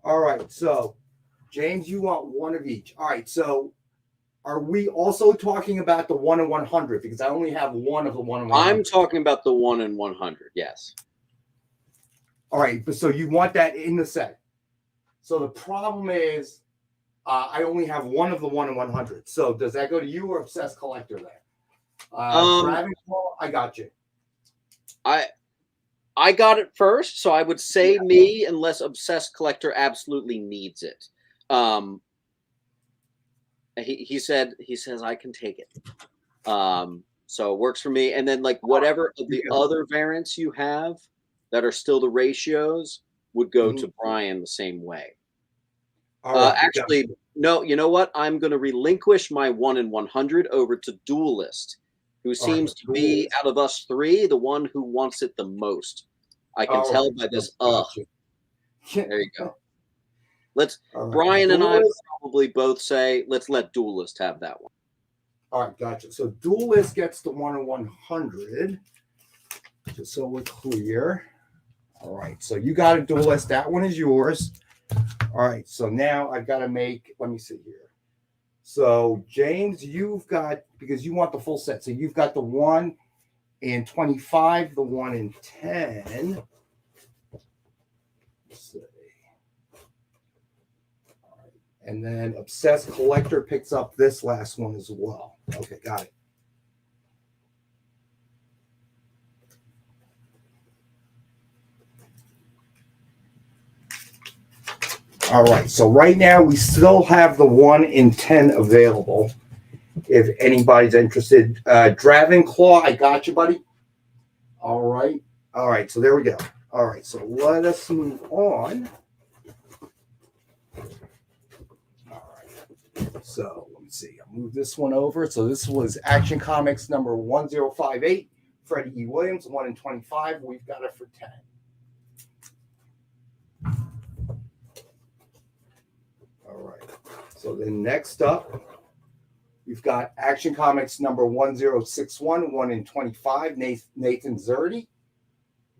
All right, so James, you want one of each. All right, so are we also talking about the 1-in-100? Because I only have one of the 1-in-100. I'm talking about the 1-in-100, yes. All right, but so you want that in the set. So the problem is I only have one of the 1-in-100. So does that go to you or Obsessed Collector there? Ravenclaw, I got you. I got it first, so I would say me, unless Obsessed Collector absolutely needs it. He says I can take it. So it works for me. And then like whatever of the other variants you have that are still the ratios, would go Mhm. to Brian the same way. All right, Actually, gotcha. no, you know what? I'm going to relinquish my 1 in 100 over to Duelist, who All right, seems to be, duelist. out of us three, the one who wants it the most. I can All tell right, by so this, ugh. gotcha. There you go. Let's All right, Brian and I would duelist. probably both say, let's let Duelist have that one. All right, gotcha. So duelist gets the 1 in 100, just so we're clear. All right, so you got a duelist. That one is yours. All right, so now I've got to make, let me see here. So James, you've got, because you want the full set, so you've got the 1 in 25, the 1 in 10. Let's see. All right. And then Obsessed Collector picks up this last one as well. Okay, got it. All right, so right now we still have the 1 in 10 available. If anybody's interested, Dravenclaw, I got you, buddy. All right, so there we go. All right, so let us move on. All right, so let me see. I'll move this one over. So this was Action Comics number 1058, Freddie E. Williams, 1 in 25. We've got it for 10. All right, so then next up, we've got Action Comics number 1061, 1 in 25, Nathan Zerdy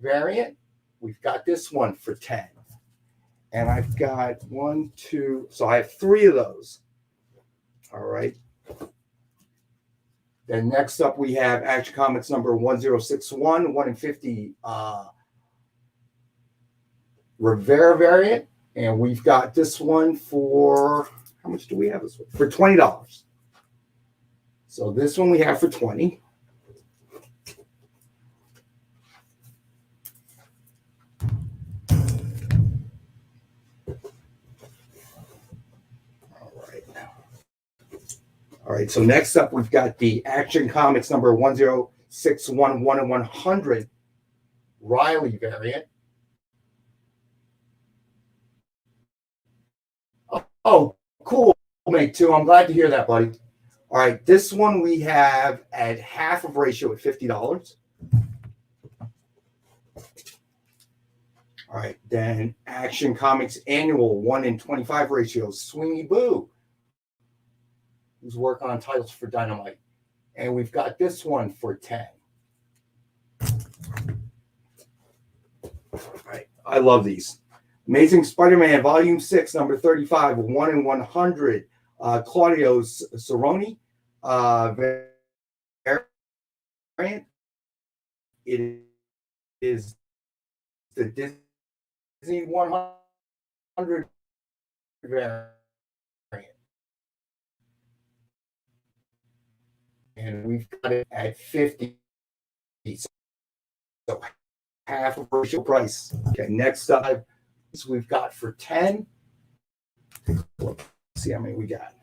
variant. We've got this one for 10. And I've got 1, 2, so I have 3 of those. All right. Then next up, we have Action Comics number 1061, 1 in 50 Rivera variant. And we've got this one for, how much do we have this one? For $20. So this one we have for 20. All right, so next up, we've got the Action Comics number 1061, 1 in 100 Riley variant. Oh, cool, mate, too. I'm glad to hear that, buddy. All right, this one we have at half of ratio at $50. All right, then Action Comics Annual 1 in 25 ratio, Sweeney Boo, who's working on titles for Dynamite. And we've got this one for 10. All right, I love these. Amazing Spider-Man Volume 6, number 35, 1 in 100, Claudio Cerrone variant. It is the Disney 100 variant. And we've got it at 50. So half of virtual price. Okay, next up, we've got for 10. Let's see how many we got.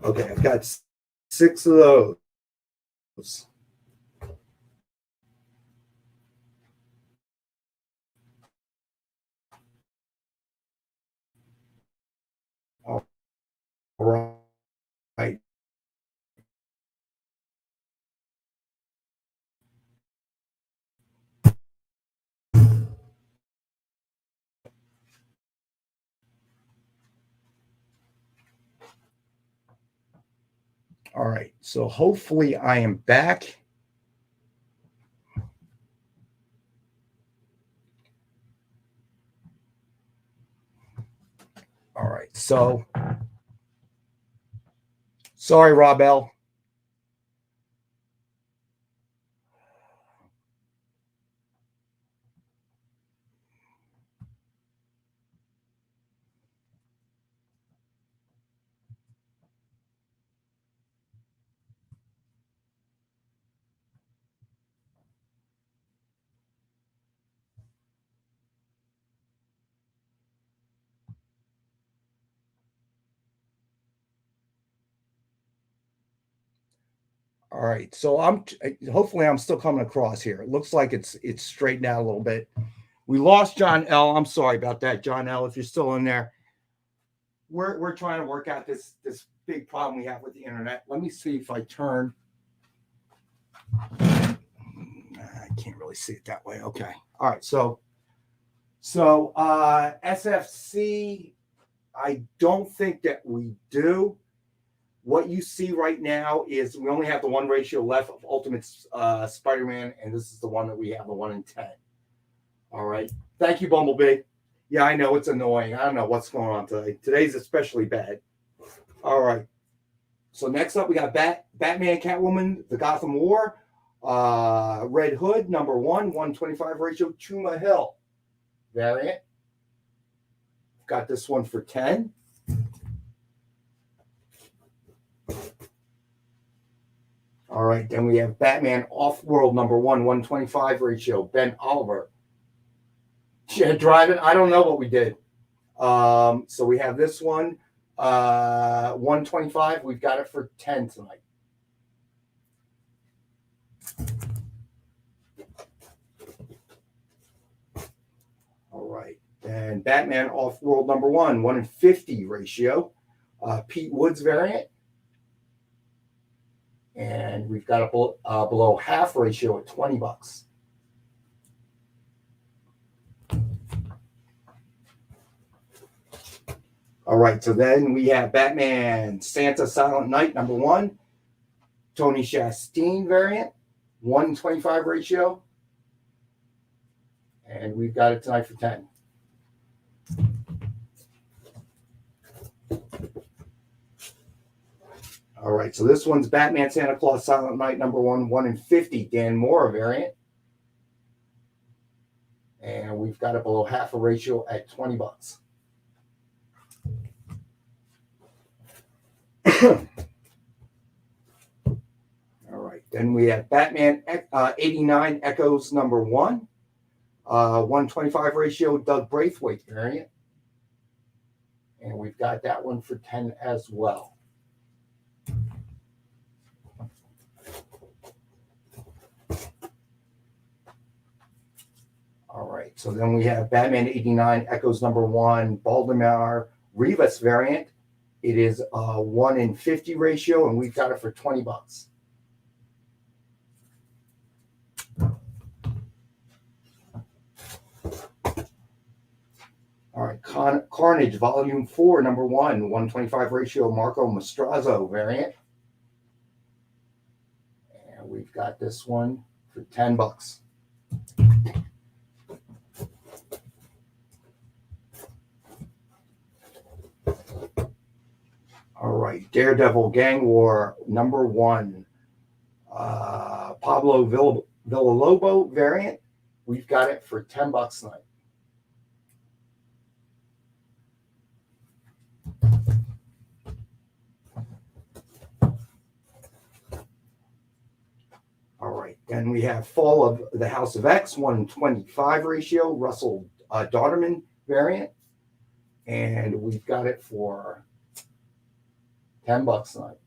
Okay, I've got 6 of those. All right. All right. So hopefully I am back. All right. So sorry, Rob L. All right. So hopefully I'm still coming across here. It looks like it's straightened out a little bit. We lost John L. I'm sorry about that, John L. If you're still in there, we're trying to work out this big problem we have with the internet. Let me see if I turn. I can't really see it that way. Okay. All right. So SFC, I don't think that we do. What you see right now is we only have the 1 ratio left of Ultimate Spider-Man, and this is the one that we have, the 1 in 10. All right. Thank you, Bumblebee. Yeah, I know it's annoying. I don't know what's going on today. Today's especially bad. All right. So next up, we got Batman, Catwoman, the Gotham War, Red Hood, number 1, 125 ratio, Chuma Hill variant. Got this one for 10. All right, then we have Batman Off-World number 1, 125 ratio, Ben Oliver. Yeah, driving. I don't know what we did. So we have this one, 125. We've got it for 10 tonight. All right, then Batman Off-World number 1, 1 in 50 ratio, Pete Woods variant. And we've got it below half ratio at $20. All right, so then we have Batman Santa Silent Night number 1, Tony Chastain variant, 125 ratio. And we've got it tonight for 10. All right, so this one's Batman Santa Claus Silent Night number 1, 1 in 50, Dan Mora variant. And we've got it below half a ratio at $20. All right, then we have Batman 89 Echoes number 1, 125 ratio, Doug Braithwaite variant. And we've got that one for 10 as well. All right, so then we have Batman 89 Echoes number 1, Baltimore Rivas variant. It is a 1 in 50 ratio, and we've got it for $20. All right, Carnage Volume 4, number 1, 125 ratio, Marco Mastrazzo variant. And we've got this one for $10. All right, Daredevil Gang War number 1, Pablo Villalobo variant. We've got it for $10 tonight. All right, then we have Fall of the House of X, 125 ratio, Russell Dauterman variant. And we've got it for $10 tonight.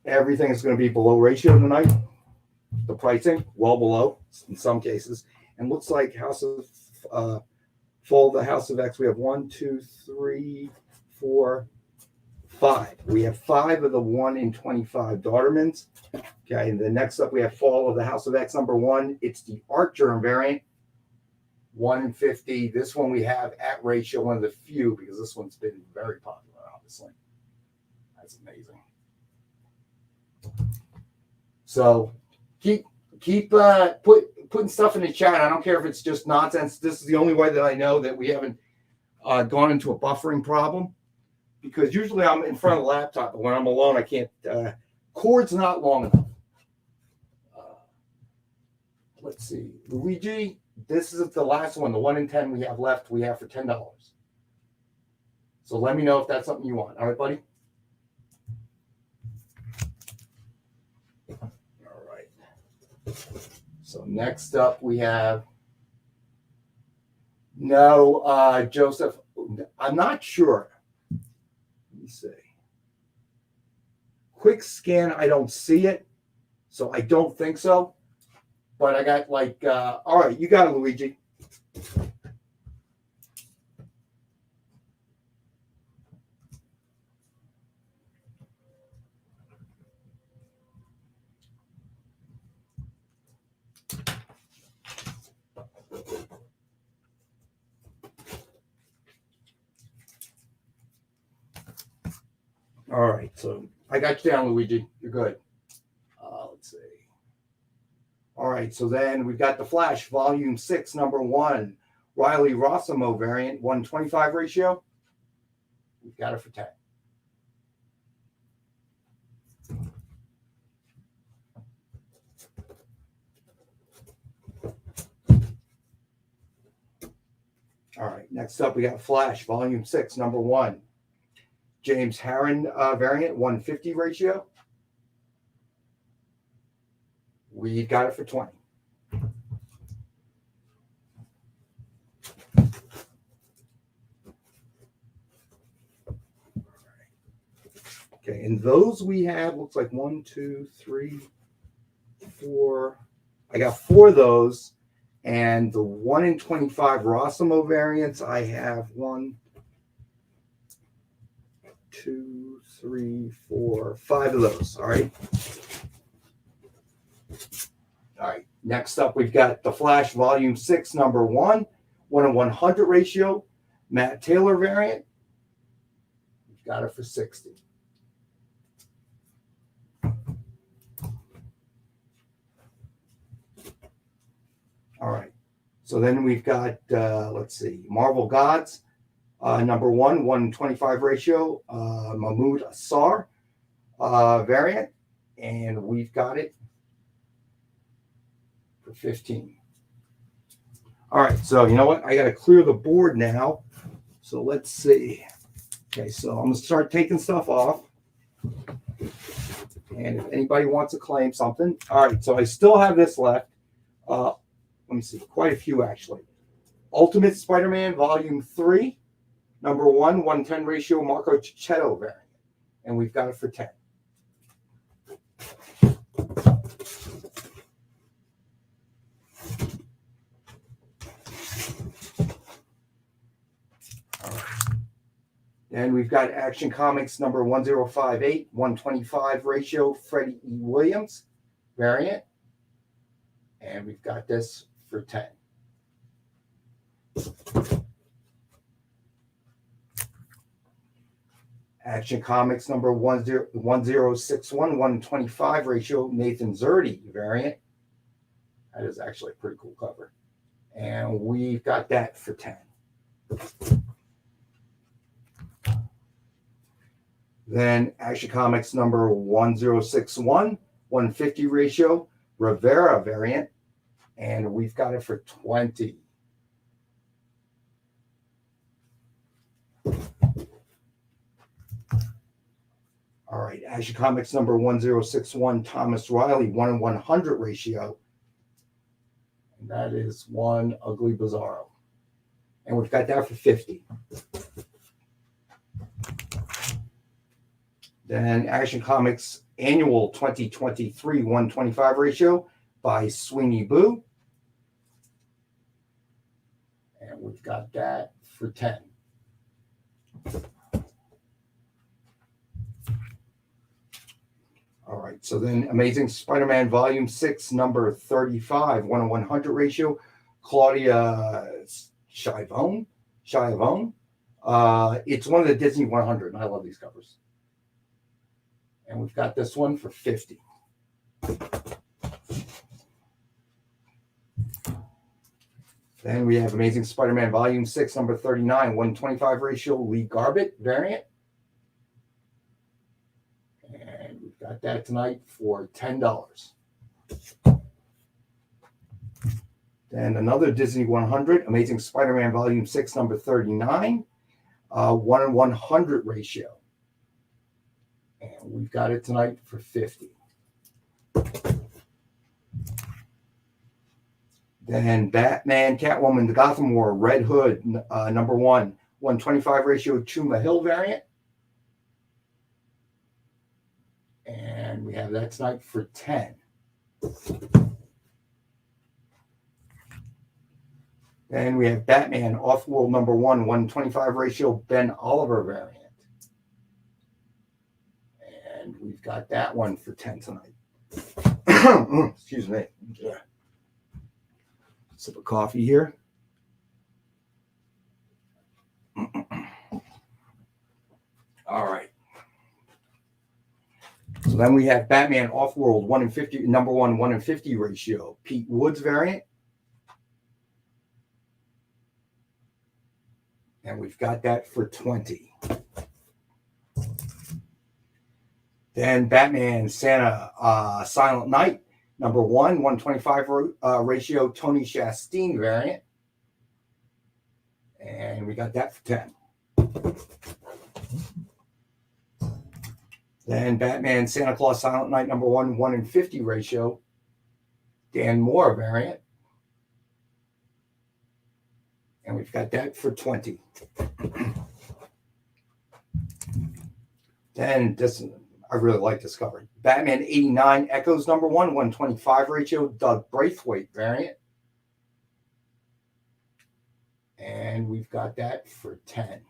Everything is going to be below ratio tonight. The pricing, well below in some cases. And looks like Fall of the House of X, we have 1, 2, 3, 4, 5. We have 5 of the 1 in 25 Dautermans. Okay, and then next up we have Fall of the House of X number 1. It's the Art Germ variant, 1 in 50. This one we have at ratio, one of the few, because this one's been very popular, obviously. That's amazing. So keep putting stuff in the chat. I don't care if it's just nonsense. This is the only way that I know that we haven't gone into a buffering problem, because usually I'm in front of the laptop, but when I'm alone, I can't. Cord's not long enough. Let's see, Luigi. This is the last one, the 1 in 10 we have left. We have for $10. So let me know if that's something you want. All right, buddy. All right. So next up we have Joseph. I'm not sure. Let me see. quick scan, I don't see it. So I don't think so. But I got like, all right, you got it, Luigi. All right, so I got you down, Luigi. You're good. Let's see. All right, so then we've got the Flash, Volume 6, Number 1, Riley Rossimo variant, 125 ratio. We've got it for 10. All right, next up we got Flash, Volume 6, Number 1, James Harren variant, 150 ratio. We got it for 20. Okay, and those we have, looks like 1, 2, 3, 4. I got 4 of those. And the 1 in 25 Rossimo variants, I have 1, 2, 3, 4, 5 of those. All right. All right. Next up, we've got the Flash Volume 6, Number 1, 1 in 100 ratio, Matt Taylor variant. We've got it for 60. All right. So then we've got, let's see, Marvel Gods, Number 1, 125 ratio, Mahmoud Assar variant. And we've got it for 15. All right. So you know what? I got to clear the board now. So let's see. Okay. So I'm going to start taking stuff off. And if anybody wants to claim something. All right. So I still have this left. Let me see, quite a few actually. Ultimate Spider-Man Volume 3, Number 1, 110 ratio, Marco Cicchetto variant. And we've got it for 10. All right. And we've got Action Comics Number 1058, 125 ratio, Freddie E. Williams variant. And we've got this for 10. Action Comics Number 1061, 125 ratio, Nathan Zerdy variant. That is actually a pretty cool cover. And we've got that for 10. Then Action Comics Number 1061, 150 ratio, Rivera variant. And we've got it for 20. All right, Action Comics Number 1061, Thomas Riley, 1 in 100 ratio. And that is one ugly Bizarro. And we've got that for 50. Then Action Comics Annual 2023, 125 ratio by Sweeney Boo. And we've got that for 10. All right, so then Amazing Spider-Man Volume 6, Number 35, 1 in 100 ratio, Claudia Schiavone. It's one of the Disney 100, and I love these covers. And we've got this one for 50. Then we have Amazing Spider-Man Volume 6, Number 39, 125 ratio, Lee Garbett variant. And we've got that tonight for $10. Then another Disney 100, Amazing Spider-Man Volume 6, Number 39, 1 in 100 ratio. And we've got it tonight for 50. Then Batman, Catwoman, The Gotham War, Red Hood, Number 1, 125 ratio, Chuma Hill variant. And we have that tonight for 10. Then we have Batman Off-World number 1, 125 ratio Ben Oliver variant. And we've got that one for 10 tonight. Excuse me. Yeah. Sip of coffee here. All right. So then we have Batman Off-World 1 in 50, number 1, 1 in 50 ratio. Pete Woods variant. And we've got that for 20. Then Batman Santa Silent Night, number 1, 125 ratio Tony Chastain variant. And we got that for 10. Then Batman Santa Claus Silent Night, number 1, 1 in 50 ratio Dan Moore variant. And we've got that for 20. Then this, I really like this cover. Batman 89 Echoes number 1, 125 ratio Doug Braithwaite variant. And we've got that for 10.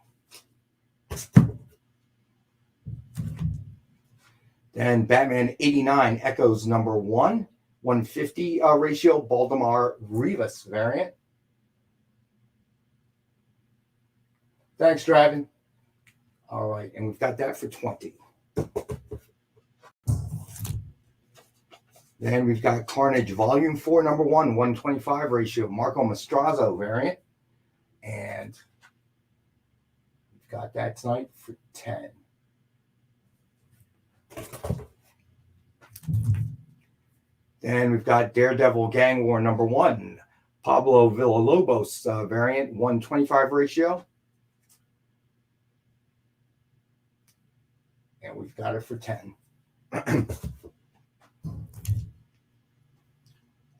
Then Batman 89 Echoes number 1, 150 ratio Baldemar Rivas variant. Thanks, Dragon. All right, and we've got that for 20. Then we've got Carnage Volume 4, number 1, 125 ratio Marco Mastrazzo variant. And we've got that tonight for 10. Then we've got Daredevil Gang War number 1, Pablo Villalobos variant, 125 ratio. And we've got it for 10.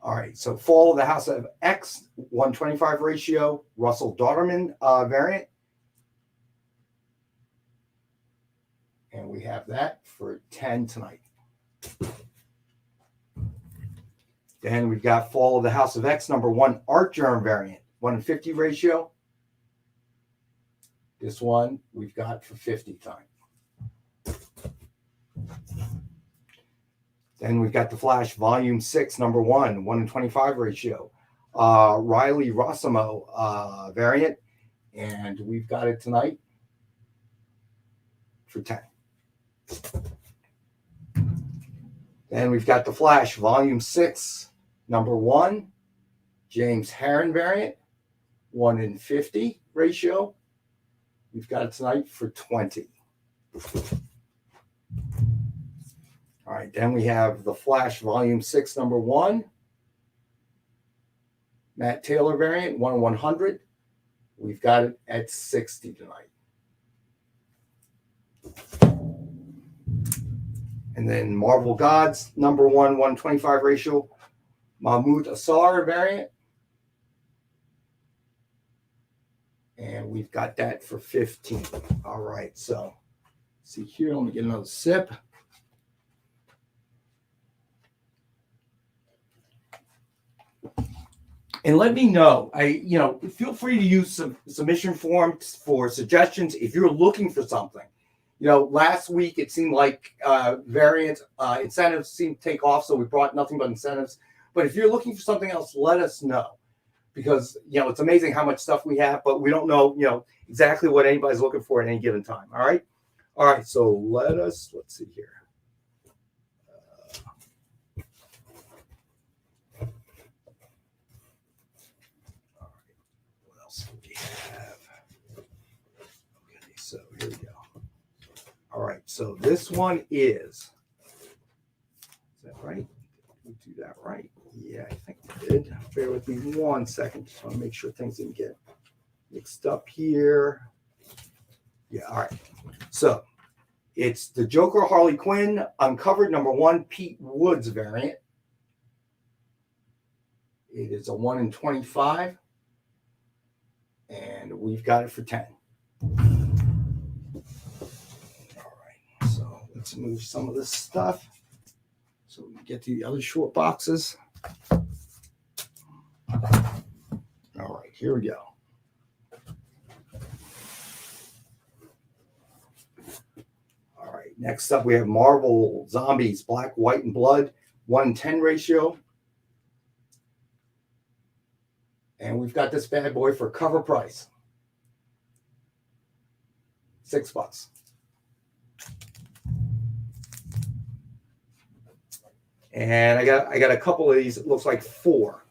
All right, so Fall of the House of X, 125 ratio, Russell Dauterman variant. And we have that for 10 tonight. Then we've got Fall of the House of X, number 1, Art Germ variant, 150 ratio. This one we've got for 50 tonight. Then we've got The Flash, Volume 6, number 1, 1 in 25 ratio. Riley Rossimo variant. And we've got it tonight for 10. Then we've got The Flash, Volume 6, number 1, James Herron variant, 1 in 50 ratio. We've got it tonight for 20. All right, then we have The Flash, Volume 6, number 1, Matt Taylor variant, 1 in 100. We've got it at 60 tonight. And then Marvel Gods, number 1, 125 ratio, Mahmoud Asar variant. And we've got that for 15. All right, so see here, let me get another sip. And let me know. Feel free to use some submission forms for suggestions if you're looking for something. Last week it seemed like variant incentives seemed to take off, so we brought nothing but incentives. But if you're looking for something else, let us know, because it's amazing how much stuff we have, but we don't know exactly what anybody's looking for at any given time. All right. So let's see here. So here we go. All right, so this one is that right? Did we do that right? Yeah, I think we did. Bear with me 1 second. Just want to make sure things didn't get mixed up here. Yeah, all right. So it's the Joker Harley Quinn Uncovered number 1 Pete Woods variant. It is a 1 in 25. And we've got it for 10. Let's move some of this stuff. So we get to the other short boxes. All right, here we go. All right, next up we have Marvel Zombies, Black, White, and Blood, 1:10 ratio. And we've got this bad boy for cover price. $6. And I got a couple of these. It looks like 4.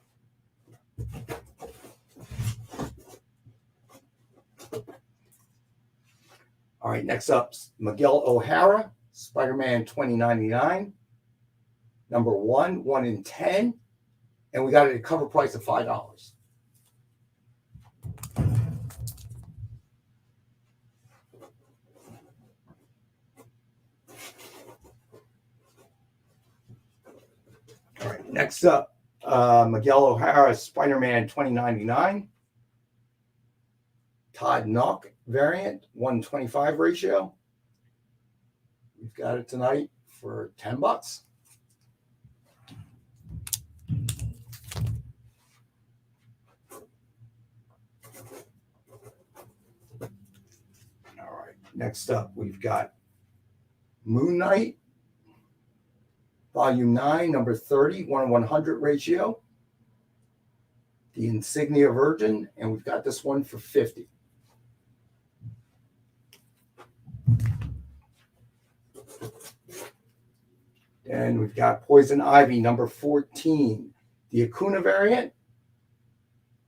All right, next up, Miguel O'Hara, Spider-Man 2099, number 1, 1:10, and we got it at a cover price of $5. All right, next up, Miguel O'Hara, Spider-Man 2099, Todd Knock variant, 1:25 ratio. We've got it tonight for $10. All right, next up, we've got Moon Knight, Volume 9, number 30, 1:100 ratio. The Insignia Virgin, and we've got this one for $50. And we've got Poison Ivy, number 14, the Acuna variant,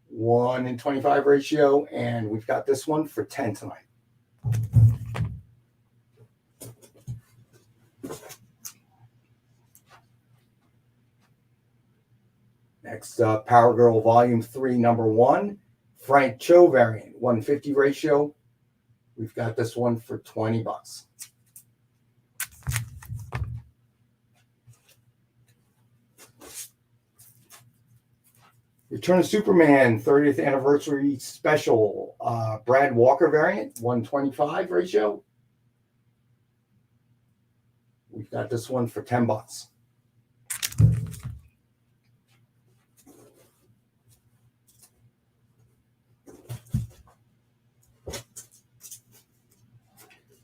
1:25 ratio, and we've got this one for $10 tonight. Next up, Power Girl Volume 3, number 1, Frank Cho variant, 1:50 ratio. We've got this one for $20. Return of Superman 30th anniversary special, Brad Walker variant, 1:25 ratio. We've got this one for $10.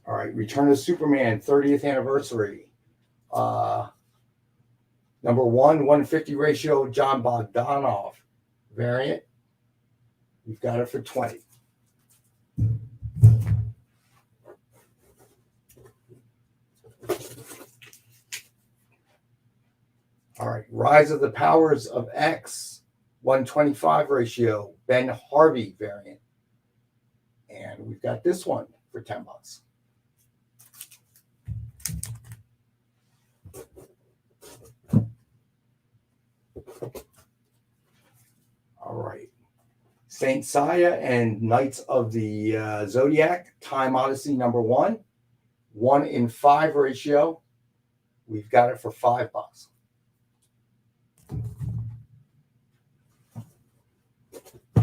All right, Return of Superman 30th anniversary, number 1, 1:50 ratio, John Bogdanov variant. We've got it for $20. All right, Rise of the Powers of X, 1:25 ratio, Ben Harvey variant. And we've got this one for $10. All right. Saint Seiya and Knights of the Zodiac, Time Odyssey number 1, 1:5 ratio. We've got it for $5.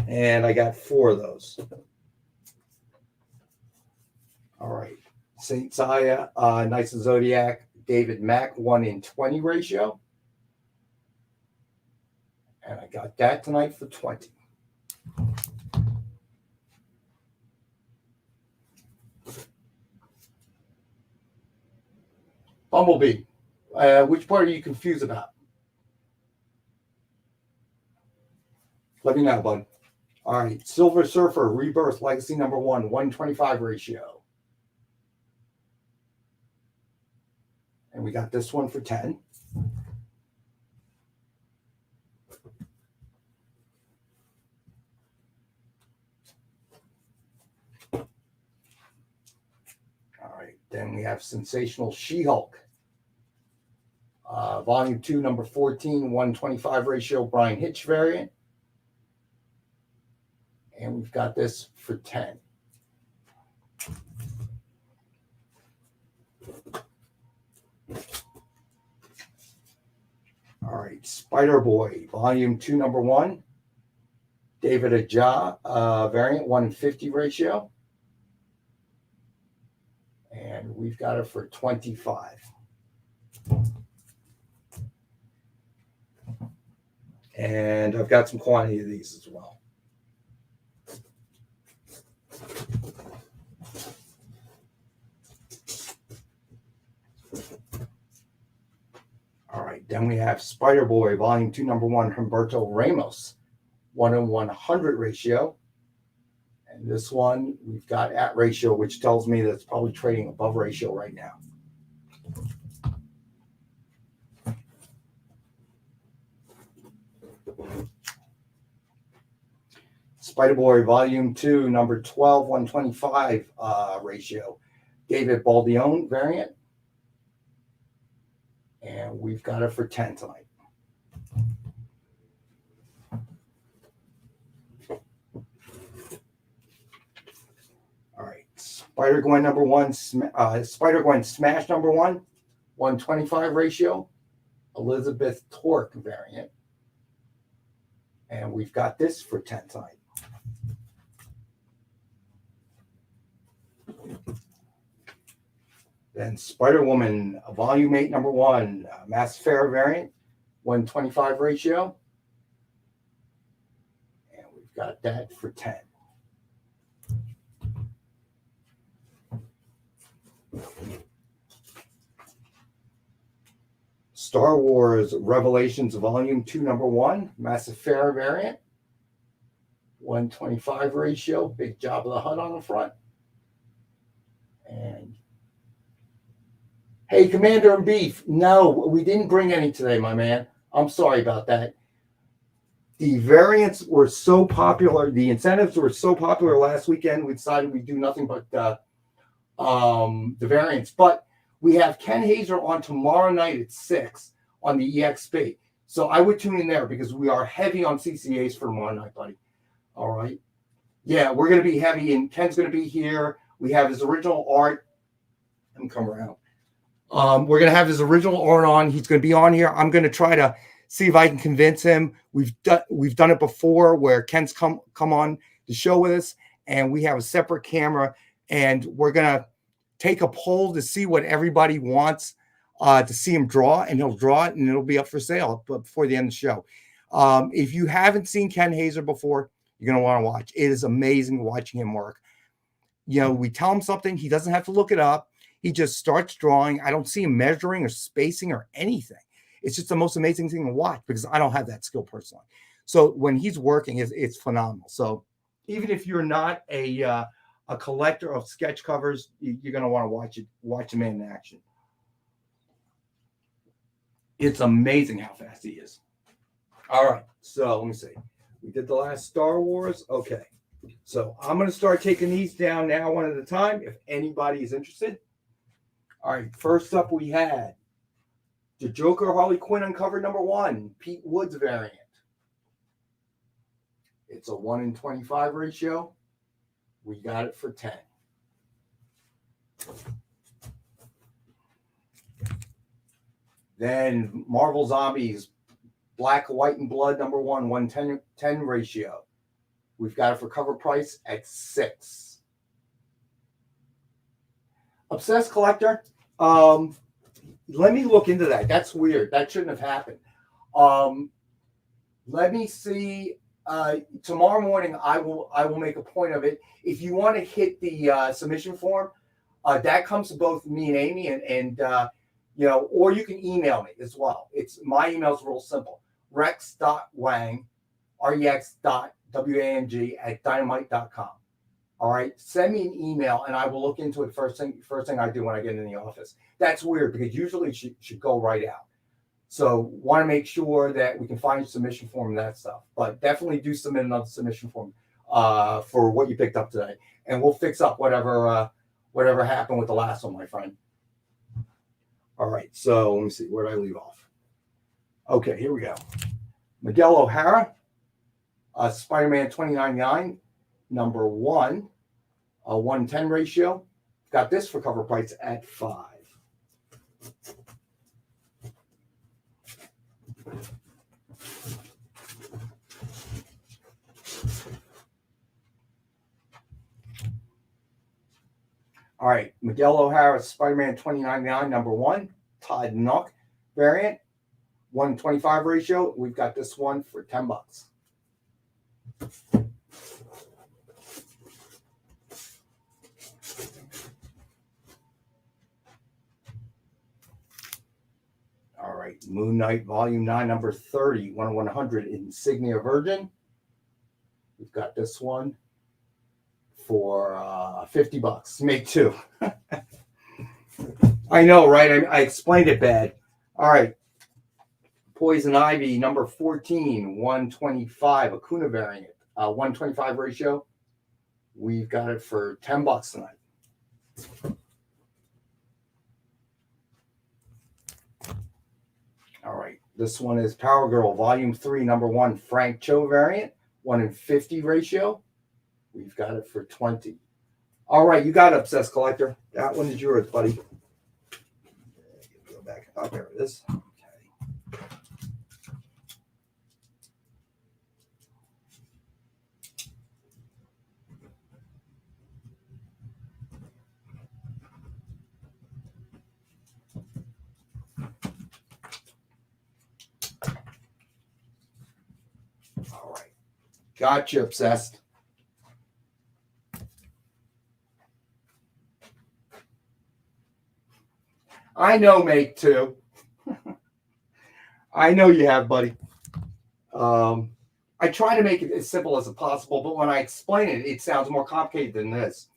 And I got 4 of those. All right. Saint Seiya, Knights of the Zodiac, David Mack, 1:20 ratio. And I got that tonight for $20. Bumblebee. Which part are you confused about? Let me know, bud. All right. Silver Surfer, Rebirth, Legacy number 1, 1:25 ratio. And we got this one for $10. All right. Then we have Sensational She-Hulk. Volume 2, number 14, 1:25 ratio, Brian Hitch variant. And we've got this for $10. All right, Spider-Boy, Volume 2, number 1, David Aja variant, 1:50 ratio. And we've got it for $25. And I've got some quantity of these as well. All right, then we have Spider-Boy, Volume 2, Number 1, Humberto Ramos, 1:100 ratio. And this one, we've got at ratio, which tells me that it's probably trading above ratio right now. Spider-Boy, Volume 2, Number 12, 125 ratio. David Baldione variant. And we've got it for 10 tonight. All right, Spider-Gwen number 1, Spider-Gwen Smash number 1, 125 ratio, Elizabeth Torque variant. And we've got this for 10 tonight. Then Spider-Woman, Volume 8, Number 1, Mass Fair variant, 125 ratio. And we've got that for 10. Star Wars Revelations, Volume 2, Number 1, Massive Fair variant, 125 ratio, big Jabba the Hutt on the front. And hey, Commander and Beef, no, we didn't bring any today, my man. I'm sorry about that. The variants were so popular, the incentives were so popular last weekend, we decided we'd do nothing but the variants. But we have Ken Hazer on tomorrow night at 6 on the EXP. So I would tune in there because we are heavy on CCAs for tomorrow night, buddy. All right. Yeah, we're going to be heavy, and Ken's going to be here. We have his original art. Let me come around. We're going to have his original art on. He's going to be on here. I'm going to try to see if I can convince him. We've done it before where Ken's come on the show with us, and we have a separate camera, and we're going to take a poll to see what everybody wants to see him draw, and he'll draw it, and it'll be up for sale before the end of the show. If you haven't seen Ken Hazer before, you're going to want to watch. It is amazing watching him work. You know, we tell him something, he doesn't have to look it up. He just starts drawing. I don't see him measuring or spacing or anything. It's just the most amazing thing to watch because I don't have that skill personally. So when he's working, it's phenomenal. So even if you're not a collector of sketch covers, you're going to want to watch him in action. It's amazing how fast he is. All right, so let me see. We did the last Star Wars. Okay, so I'm going to start taking these down now one at a time if anybody is interested. All right, first up we had the Joker Harley Quinn Uncovered number 1, Pete Woods variant. It's a 1:25 ratio. We got it for 10. Then Marvel Zombies, Black, White, and Blood number 1, 1:10 ratio. We've got it for cover price at 6. Obsessed Collector. Let me look into that. That's weird. That shouldn't have happened. Let me see. Tomorrow morning, I will make a point of it. If you want to hit the submission form, that comes to both me and Amy, and you know, or you can email me as well. It's my email's real simple: rex.wang, rex.wang at dynamite.com. All right, send me an email and I will look into it first thing I do when I get in the office. That's weird because usually it should go right out. So want to make sure that we can find your submission form and that stuff. But definitely do submit another submission form for what you picked up today, and we'll fix up whatever happened with the last one, my friend. All right, so let me see, where did I leave off? Okay, here we go. Miguel O'Hara, Spider-Man 2099, number 1, a 1:10 ratio. Got this for cover price at 5. All right, Miguel O'Hara, Spider-Man 2099, number 1, Todd Nook variant, 125 ratio. We've got this one for $10. All right, Moon Knight Volume 9, number 30, 1/100 Insignia Virgin. We've got this one for $50. Make two. I know, right? I explained it bad. All right. Poison Ivy, number 14, 125, Acuna variant, 125 ratio. We've got it for $10 tonight. All right. This one is Power Girl, Volume 3, number 1, Frank Cho variant, 1/50 ratio. We've got it for $20. All right. You got it, Obsessed Collector. That one is yours, buddy. Go back. Oh, there it is. All right. Gotcha, Obsessed. I know, Make Two. I know you have, buddy. I try to make it as simple as possible, but when I explain it, it sounds more complicated than this.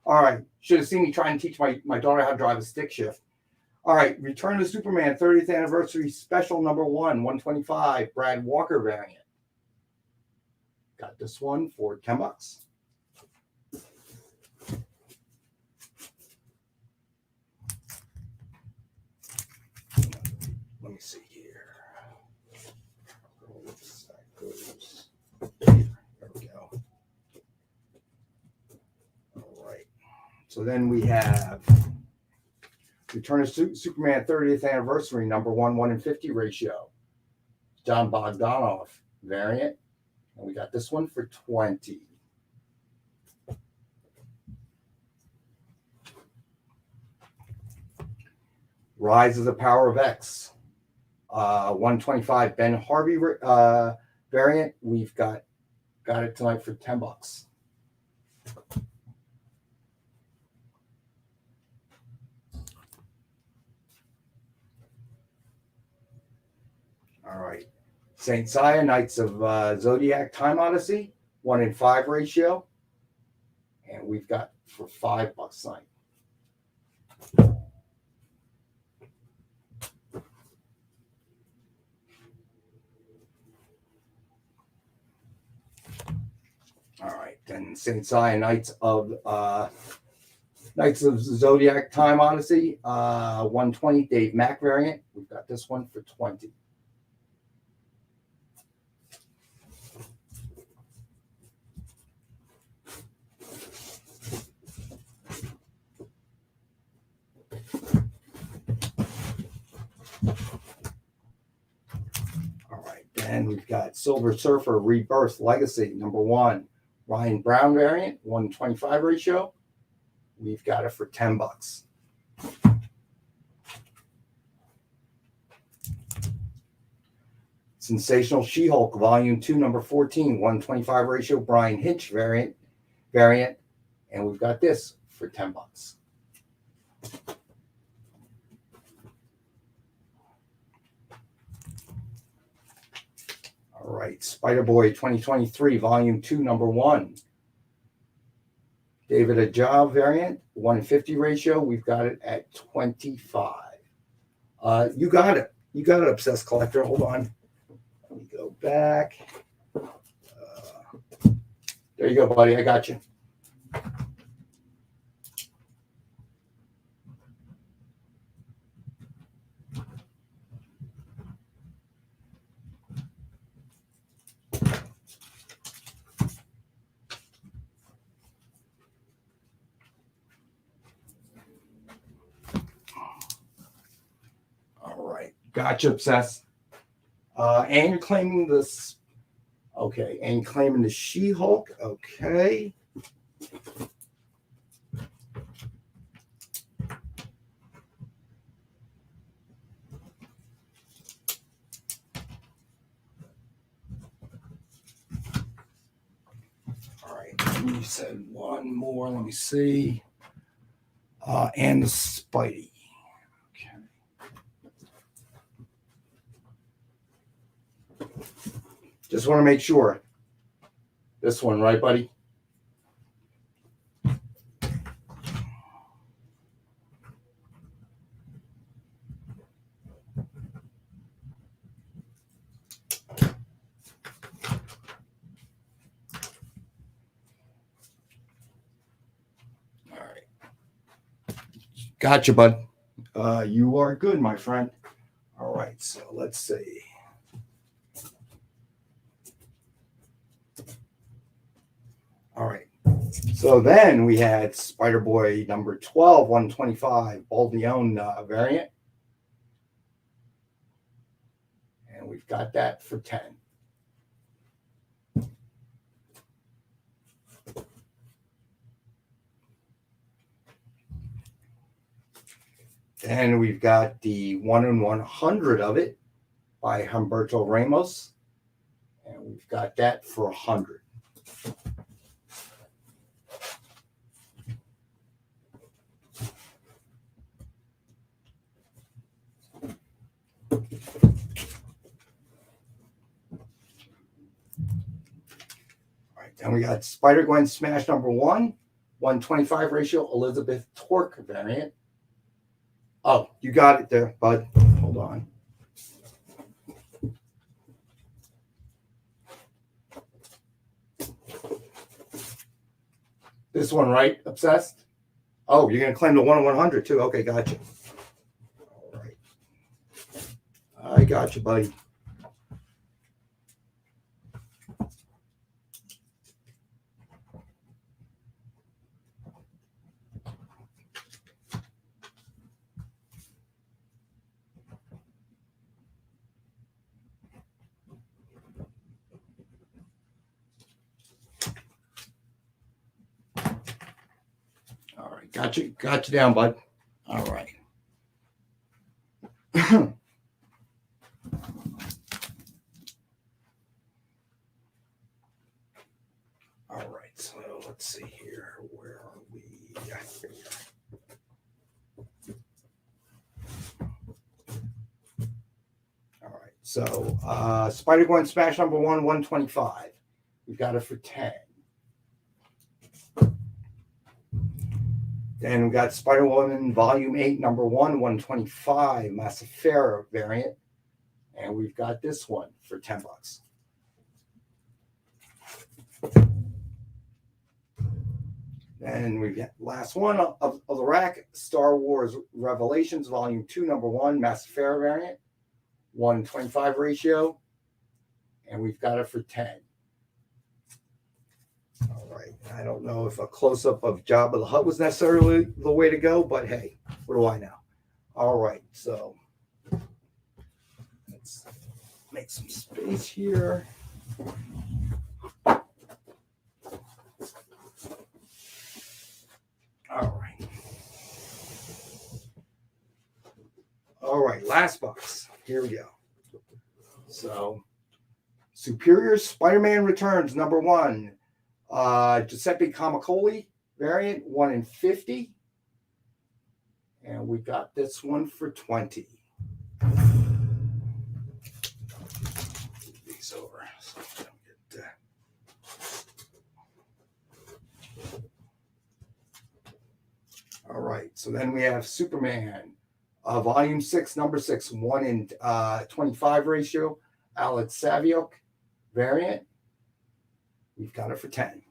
All right. Should have seen me try and teach my daughter how to drive a stick shift. All right. Return to Superman 30th Anniversary Special number 1, 125, Brad Walker variant. Got this one for $10. Let me see here. Oops, that goes. There we go. All right. So then we have Return to Superman 30th Anniversary number 1, 1/50 ratio. John Bogdanoff variant. And we got this one for $20. Rise of the Power of X. 125 Ben Harvey variant. We've got it tonight for $10. All right. Saint Seiya, Knights of Zodiac Time Odyssey, 1/5 ratio. And we've got for $5 tonight. All right. Then Saint Seiya, Knights of Zodiac Time Odyssey, 120 Dave Mack variant. We've got this one for $20. All right, then we've got Silver Surfer Rebirth Legacy number 1, Ryan Brown variant, 1/25 ratio. We've got it for $10. Sensational She-Hulk Volume 2, number 14, 1/25 ratio, Brian Hitch variant, and we've got this for $10. All right, Spider-Boy 2023, Volume 2, number 1. David Ajah variant, 1/50 ratio. We've got it at $25. You got it. You got it, Obsessed Collector. Hold on. Let me go back. There you go, buddy. I got you. Gotcha, Obsessed. And you're claiming this. Okay. And claiming the She-Hulk. Okay. You said one more. Let me see. And the Spidey. Okay. Just want to make sure. This one, right, buddy? Gotcha, bud. You are good, my friend. All right, so let's see. All right. So then we had Spider-Boy number 12, 125, Baldione variant. And we've got that for 10. And we've got the 1 in 100 of it by Humberto Ramos. And we've got that for 100. All right, then we got Spider-Gwen Smash number 1, 125 ratio, Elizabeth Torque variant. Oh, you got it there, bud. Hold on. This one, right? Obsessed? Oh, you're going to claim the 1 in 100 too. Okay, gotcha. All right. I got you, buddy. All right, got you down, bud. All right. All right, so let's see here. Where are we? Yeah, here we are. All right, so Spider-Gwen Smash number 1, 125. We've got it for 10. Then we got Spider-Woman Volume 8, number 1, 125, Massafera variant. And we've got this one for $10. And we've got last one of the rack, Star Wars Revelations Volume 2, number 1, Massafera variant, 125 ratio. And we've got it for 10. All right. I don't know if a close-up of Jabba the Hutt was necessarily the way to go, but hey, what do I know? All right. So let's make some space here. All right. All right. Last box. Here we go. So Superior Spider-Man Returns, number 1. Giuseppe Camicoli variant, 1 in 50. And we got this one for 20. These over so I don't get All right, so then we have Superman, Volume 6, number 6, 1 in 25 ratio, Alex Saviok variant. We've got it for 10.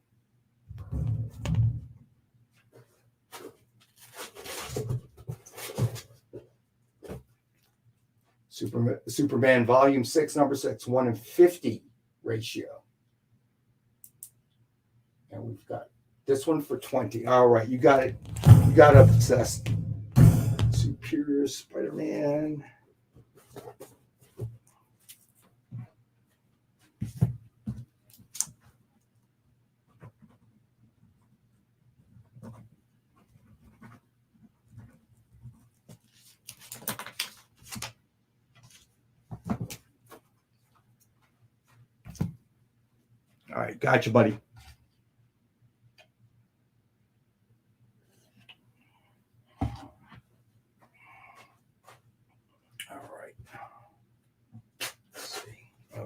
Superman Volume 6, number 6, 1 in 50 ratio. And we've got this one for 20. All right, you got it. You got it obsessed. Superior Spider-Man. All right, gotcha, buddy.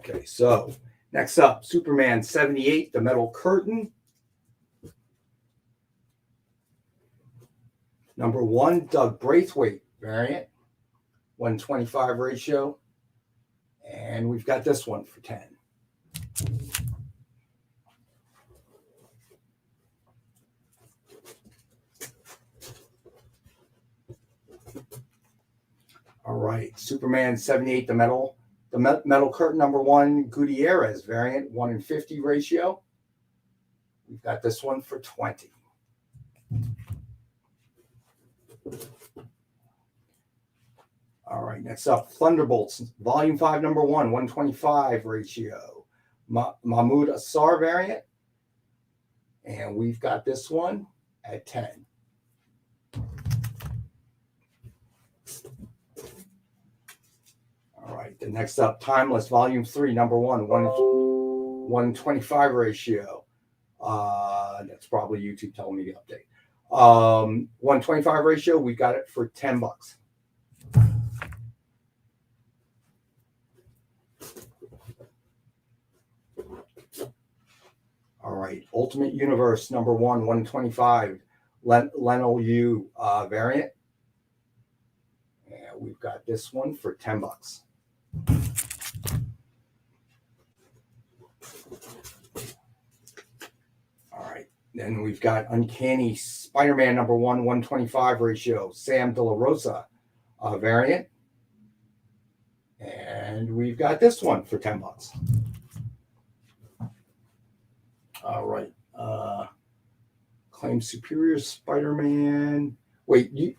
Okay, so next up, Superman 78, the metal curtain. Number 1, Doug Braithwaite variant, 125 ratio. And we've got this one for 10. All right, Superman 78, the metal curtain, number 1, Gutierrez variant, 1:50 ratio. We've got this one for 20. All right, next up, Thunderbolts, Volume 5, number 1, 125 ratio. Mahmoud Assar variant. And we've got this one at 10. All right, the next up, Timeless, Volume 3, number 1, 125 ratio. That's probably YouTube telling me the update. 125 ratio, we got it for $10. All right, Ultimate Universe, number 1, 125, Leno U variant. And we've got this one for $10. All right, then we've got Uncanny Spider-Man number 1, 125 ratio, Sam De La Rosa variant. And we've got this one for $10. All right. Claim Superior Spider-Man. Wait,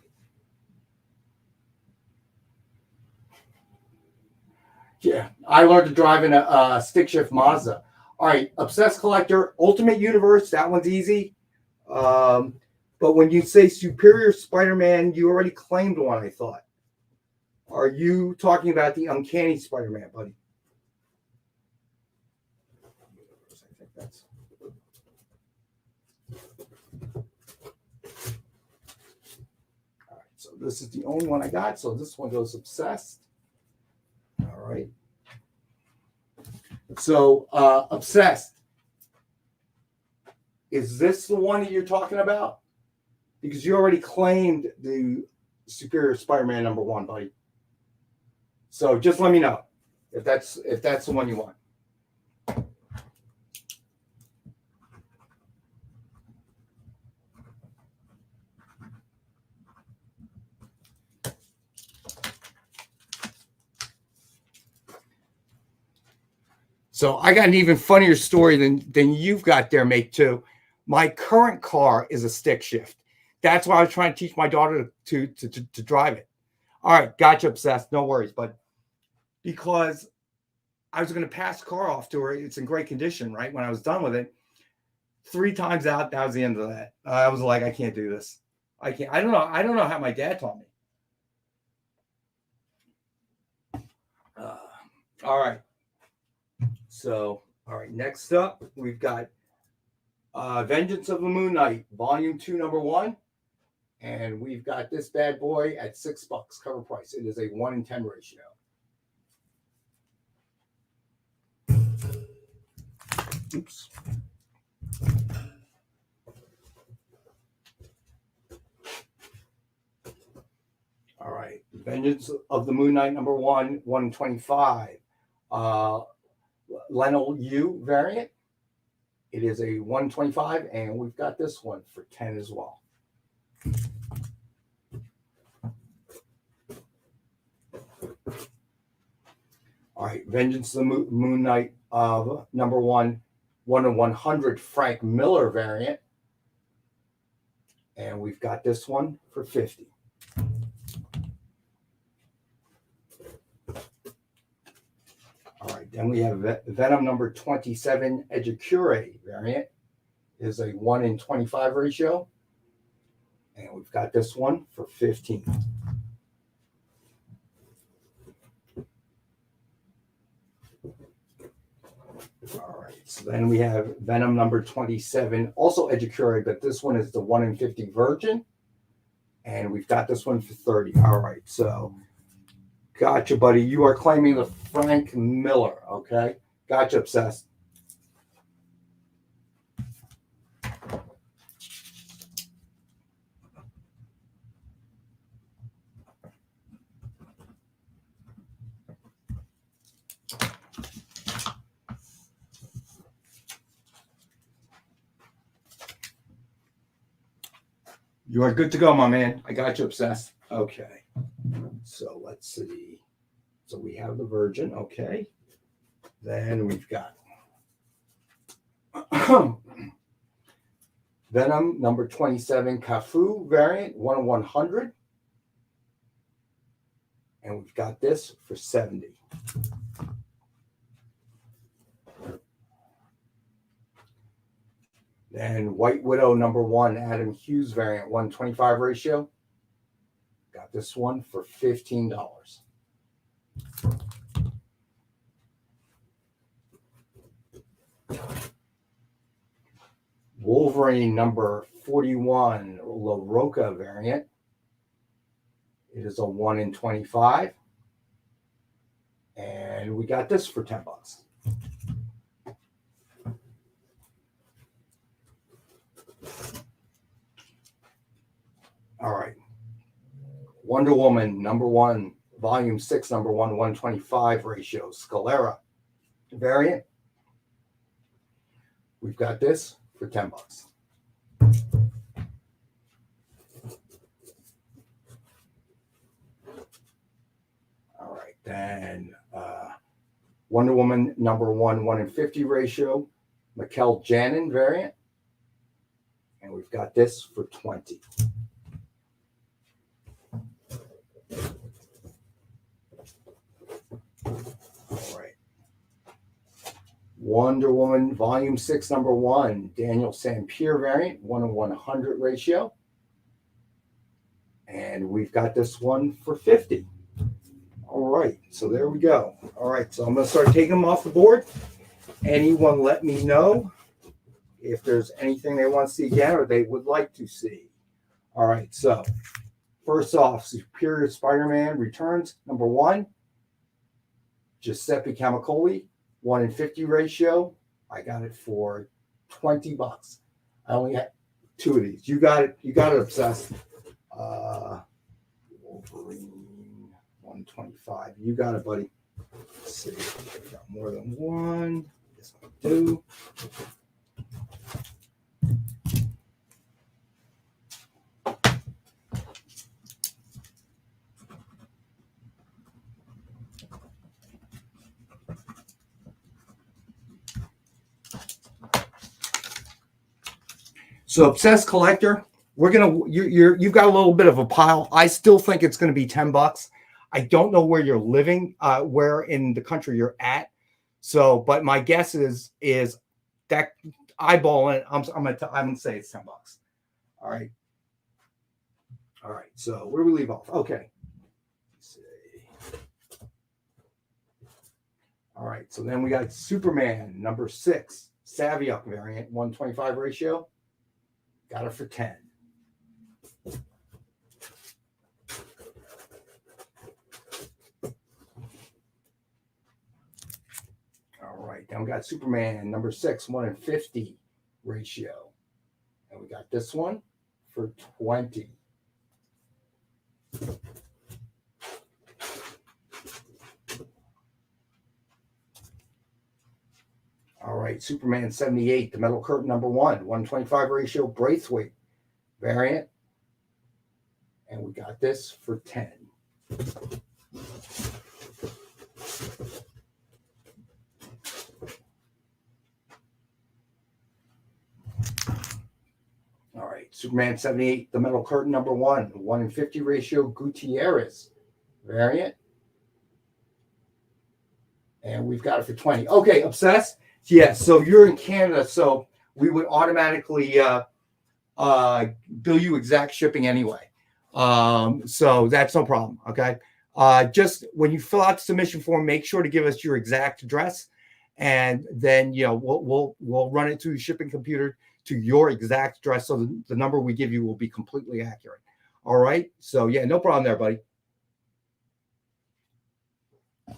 yeah, I learned to drive in a stick shift Mazda. All right, Obsessed Collector, Ultimate Universe, that one's easy. But when you say Superior Spider-Man, you already claimed one, I thought. Are you talking about the Uncanny Spider-Man, buddy? I think that's... All right, so this is the only one I got. So this one goes Obsessed. All right. So Obsessed. Is this the one that you're talking about? Because you already claimed the Superior Spider-Man number 1, buddy. So just let me know if that's the one you want. So I got an even funnier story than you've got there, mate, too. My current car is a stick shift. That's why I was trying to teach my daughter to drive it. All right, gotcha, Obsessed. No worries, but because I was going to pass the car off to her, it's in great condition, right? When I was done with it, 3 times out, that was the end of that. I was like, I can't do this. I can't. I don't know how my dad taught me. All right. So, all right, next up, we've got Vengeance of the Moon Knight, Volume 2, number 1. And we've got this bad boy at $6 cover price. It is a 1-in-10 ratio. Oops. All right, Vengeance of the Moon Knight, number 1, 125. Leno U variant. It is a 125, and we've got this one for 10 as well. All right, Vengeance of the Moon Knight of number 1, 1/100 Frank Miller variant. And we've got this one for 50. All right, then we have Venom number 27 Edgecure variant. It is a 1-in-25 ratio. And we've got this one for 15. All right, so then we have Venom number 27, also Edgecure, but this one is the 1-in-50 Virgin. And we've got this one for 30. All right, so Gotcha, buddy. You are claiming the Frank Miller. Okay. Gotcha, Obsessed. You are good to go, my man. I got you, Obsessed. Okay. So let's see. So we have the Virgin. Okay. Then we've got Venom number 27 Cafu variant 1/100. And we've got this for 70. Then White Widow number 1 Adam Hughes variant 1/25 ratio. Got this one for $15. Wolverine number 41 La Roca variant. It is a 1/25. And we got this for $10. All right. Wonder Woman number 1, volume 6, number 1, 1/25 ratio, Scalera variant. We've got this for $10. All right, then Wonder Woman number 1, 1/50 ratio, Mikkel Janin variant. And we've got this for $20. All right. Wonder Woman volume 6, number 1, Daniel Sampier variant, 1/100 ratio. And we've got this one for $50. All right, so there we go. All right, so I'm going to start taking them off the board. Anyone let me know if there's anything they want to see again or they would like to see. All right, so first off, Superior Spider-Man Returns, number 1, Giuseppe Camicoli, 1/50 ratio. I got it for $20. I only had 2 of these. You got it. You got it, Obsessed. Wolverine 1/25. You got it, buddy. Let's see if I've got more than one. Yes, I do. So, Obsessed Collector, we're gonna you've got a little bit of a pile. I still think it's gonna be $10. I don't know where you're living, where in the country you're at. So, but my guess is that eyeballing it, I'm gonna say it's $10. All right. All right. So where do we leave off? Okay. Let's see. All right. So then we got Superman number 6, Saviok variant, 1/25 ratio. Got it for 10. All right, then we got Superman number 6, 1/50 ratio. And we got this one for 20. All right, Superman 78, the Metal Curtain number 1, 1/25 ratio, Braithwaite variant. And we got this for 10. All right, Superman 78, the Metal Curtain number 1, 1/50 ratio, Gutierrez variant. And we've got it for 20. Okay, Obsessed. Yes, so you're in Canada, so we would automatically bill you exact shipping anyway. So that's no problem. Okay. Just when you fill out the submission form, make sure to give us your exact address, and then we'll run it through the shipping computer to your exact address, so the number we give you will be completely accurate. All right. So yeah, no problem there, buddy.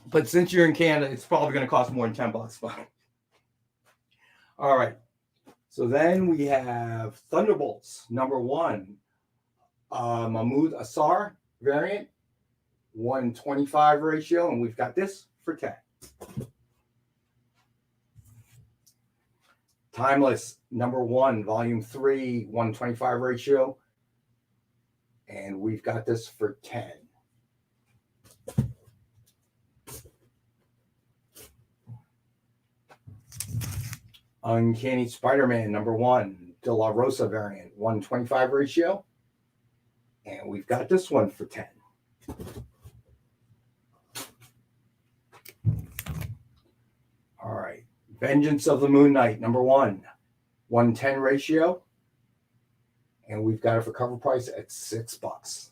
But since you're in Canada, it's probably going to cost more than $10. But all right. So then we have Thunderbolts #1, Mahmoud Asar variant, 1:25 ratio, and we've got this for 10. Timeless #1, Volume 3, 1:25 ratio, and we've got this for 10. Uncanny Spider-Man #1, De La Rosa variant, 1:25 ratio, and we've got this one for 10. All right. Vengeance of the Moon Knight #1, 1:10 ratio, and we've got it for cover price at $6.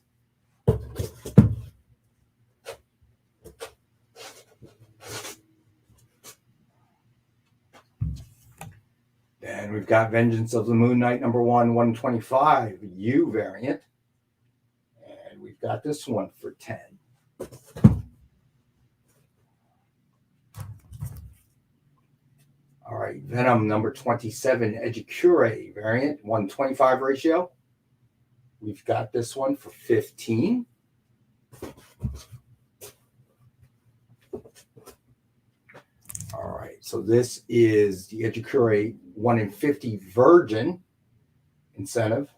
Then we've got Vengeance of the Moon Knight #1, 1:25 U variant, and we've got this one for 10. All right, Venom #27 Edgecure variant, 1:25 ratio. We've got this one for 15. All right, so this is the Edgecure 1 in 50 Virgin incentive,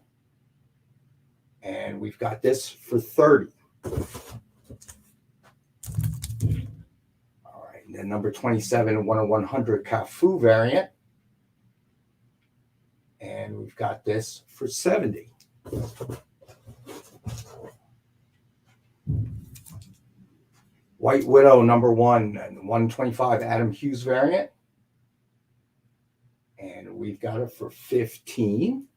and we've got this for 30. All right, and then #27 1 in 100 Cafu variant, and we've got this for 70. White Widow #1 and 1:25 Adam Hughes variant, and we've got it for 15.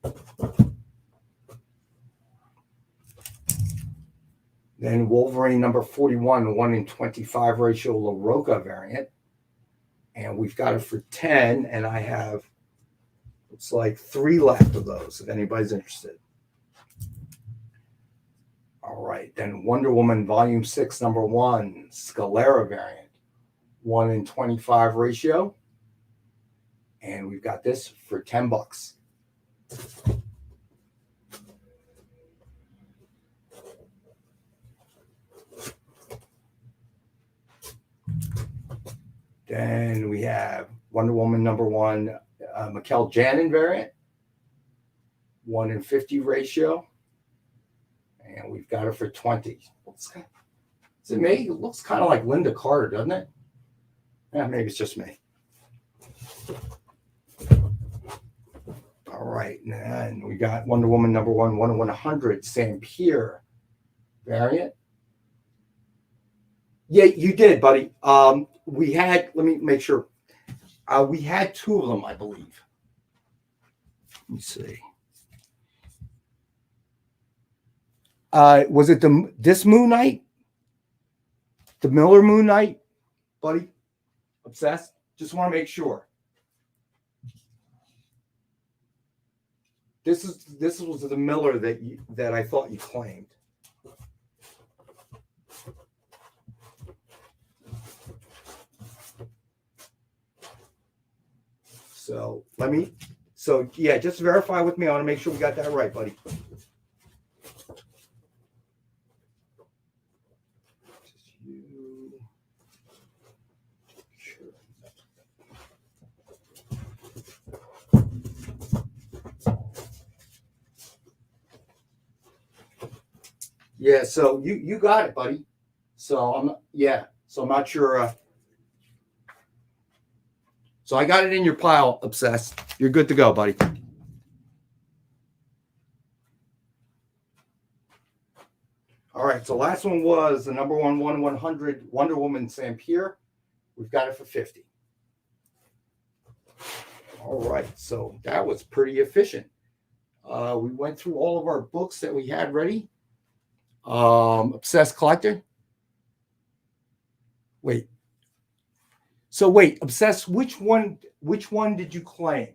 Then Wolverine #41 1 in 25 ratio La Roca variant, and we've got it for 10. And I have, it's like 3 left of those if anybody's interested. All right, then Wonder Woman Volume 6 #1 Scalera variant, 1 in 25 ratio, and we've got this for $10. Then we have Wonder Woman #1 Mikkel Janin variant, 1 in 50 ratio, and we've got it for 20. Is it me? It looks kind of like Linda Carter, doesn't it? Yeah, maybe it's just me. All right, and then we got Wonder Woman #1 1 in 100 Sam Pierre variant. Yeah, you did, buddy. We had, let me make sure. We had 2 of them, I believe. Let me see. Was it this Moon Knight? The Miller Moon Knight, buddy? Obsessed? Just want to make sure. This was the Miller that I thought you claimed. So yeah, just verify with me. I want to make sure we got that right, buddy. Yeah, so you got it, buddy. So I'm not sure. So I got it in your pile, Obsessed. You're good to go, buddy. All right, so last one was the #1 1 in 100 Wonder Woman Sam Pierre. We've got it for 50. All right, so that was pretty efficient. We went through all of our books that we had ready. Obsessed Collector. Wait. So wait, Obsessed, which one did you claim?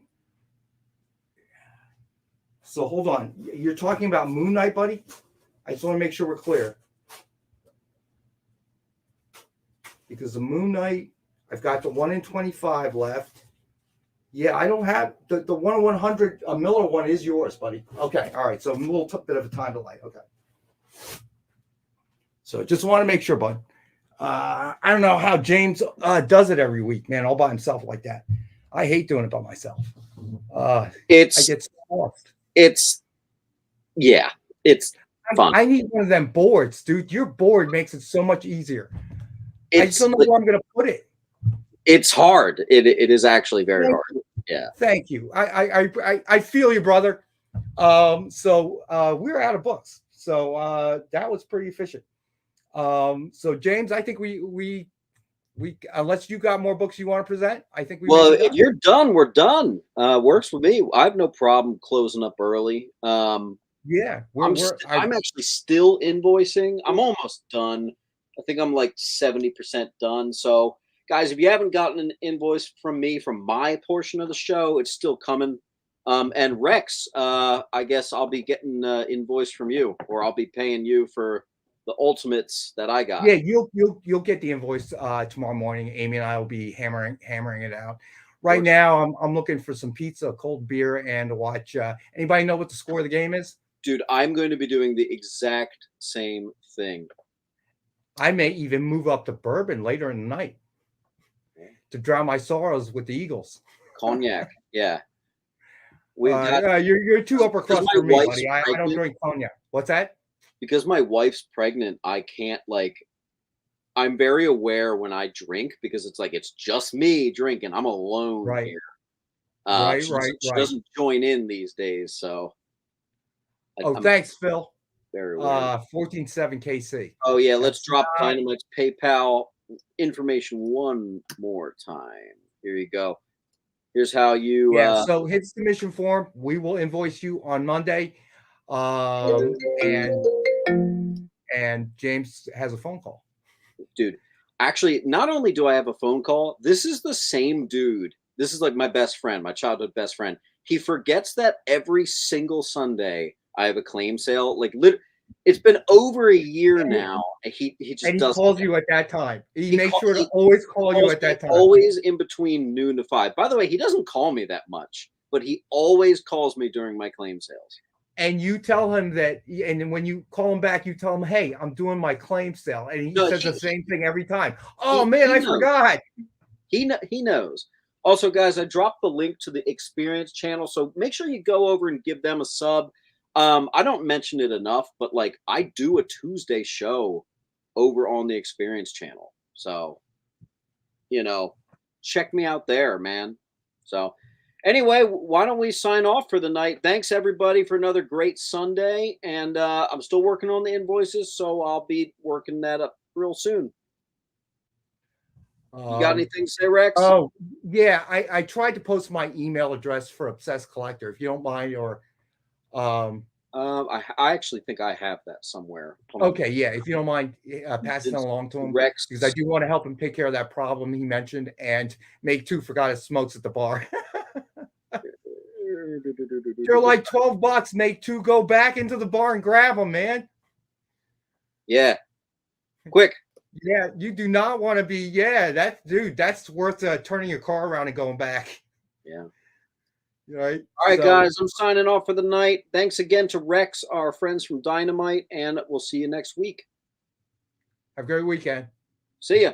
So hold on. You're talking about Moon Knight, buddy? I just want to make sure we're clear. because the Moon Knight, I've got the 1 in 25 left. Yeah, I don't have the 1 in 100 Miller one is yours, buddy. Okay, all right. So a little bit of a time delay. Okay. So just want to make sure, bud. I don't know how James does it every week, man, all by himself like that. I hate doing it by myself. I get so lost. It's fun. I need one of them boards, dude. Your board makes it so much easier. I just don't know where I'm going to put it. It's hard. It is actually very hard. Yeah. Thank you. I feel you, brother. So we're out of books. So that was pretty efficient. So James, I think we unless you got more books you want to present, I think if you're done, we're done. Works for me. I have no problem closing up early. Yeah, I'm actually still invoicing. I'm almost done. I think I'm like 70% done. So guys, if you haven't gotten an invoice from me from my portion of the show, it's still coming. And Rex, I guess I'll be getting invoice from you, or I'll be paying you for the ultimates that I got. Yeah, you'll get the invoice tomorrow morning. Amy and I will be hammering it out. Right now, I'm looking for some pizza, cold beer, and to watch. Anybody know what the score of the game is? Dude, I'm going to be doing the exact same thing. I may even move up to bourbon later in the night to drown my sorrows with the Eagles. Cognac, yeah. You're too upper crust for me, buddy. I don't drink cognac. What's that? Because my wife's pregnant, I can't I'm very aware when I drink because it's just me drinking. I'm alone here. She doesn't join in these days, so. Thanks, Phil. Very well. 14.7 KC. Oh yeah, let's drop Dynamite's PayPal information one more time. Here you go. Here's how you. So hit submission form. We will invoice you on Monday. And James has a phone call. Dude, actually, not only do I have a phone call, this is the same dude. This is like my best friend, my childhood best friend. He forgets that every single Sunday I have a claim sale. It's been over a year now. He calls you at that time. He makes sure to always call you at that time. Always in between noon to 5. By the way, he doesn't call me that much, but he always calls me during my claim sales. And you tell him that, and when you call him back, you tell him, "Hey, I'm doing my claim sale," and he says the same thing every time. Oh man, I forgot. He knows. Also, guys, I dropped the link to the Experience channel, so make sure you go over and give them a sub. I don't mention it enough, but I do a Tuesday show over on the Experience channel, so check me out there, man. So. Anyway, why don't we sign off for the night? Thanks, everybody, for another great Sunday. And I'm still working on the invoices, so I'll be working that up real soon. You got anything to say, Rex? Oh, yeah. I tried to post my email address for Obsessed Collector, if you don't mind, or... I actually think I have that somewhere. Okay, yeah. If you don't mind passing it along to him, Rex, because I do want to help him take care of that problem he mentioned, and Make Two forgot his smokes at the bar. They're like $12. Make Two go back into the bar and grab them, man. Yeah, quick. Yeah, you do not want to be. Yeah, that's worth turning your car around and going back. Yeah. Right. All right, guys. I'm signing off for the night. Thanks again to Rex, our friends from Dynamite, and we'll see you next week. Have a great weekend. See ya.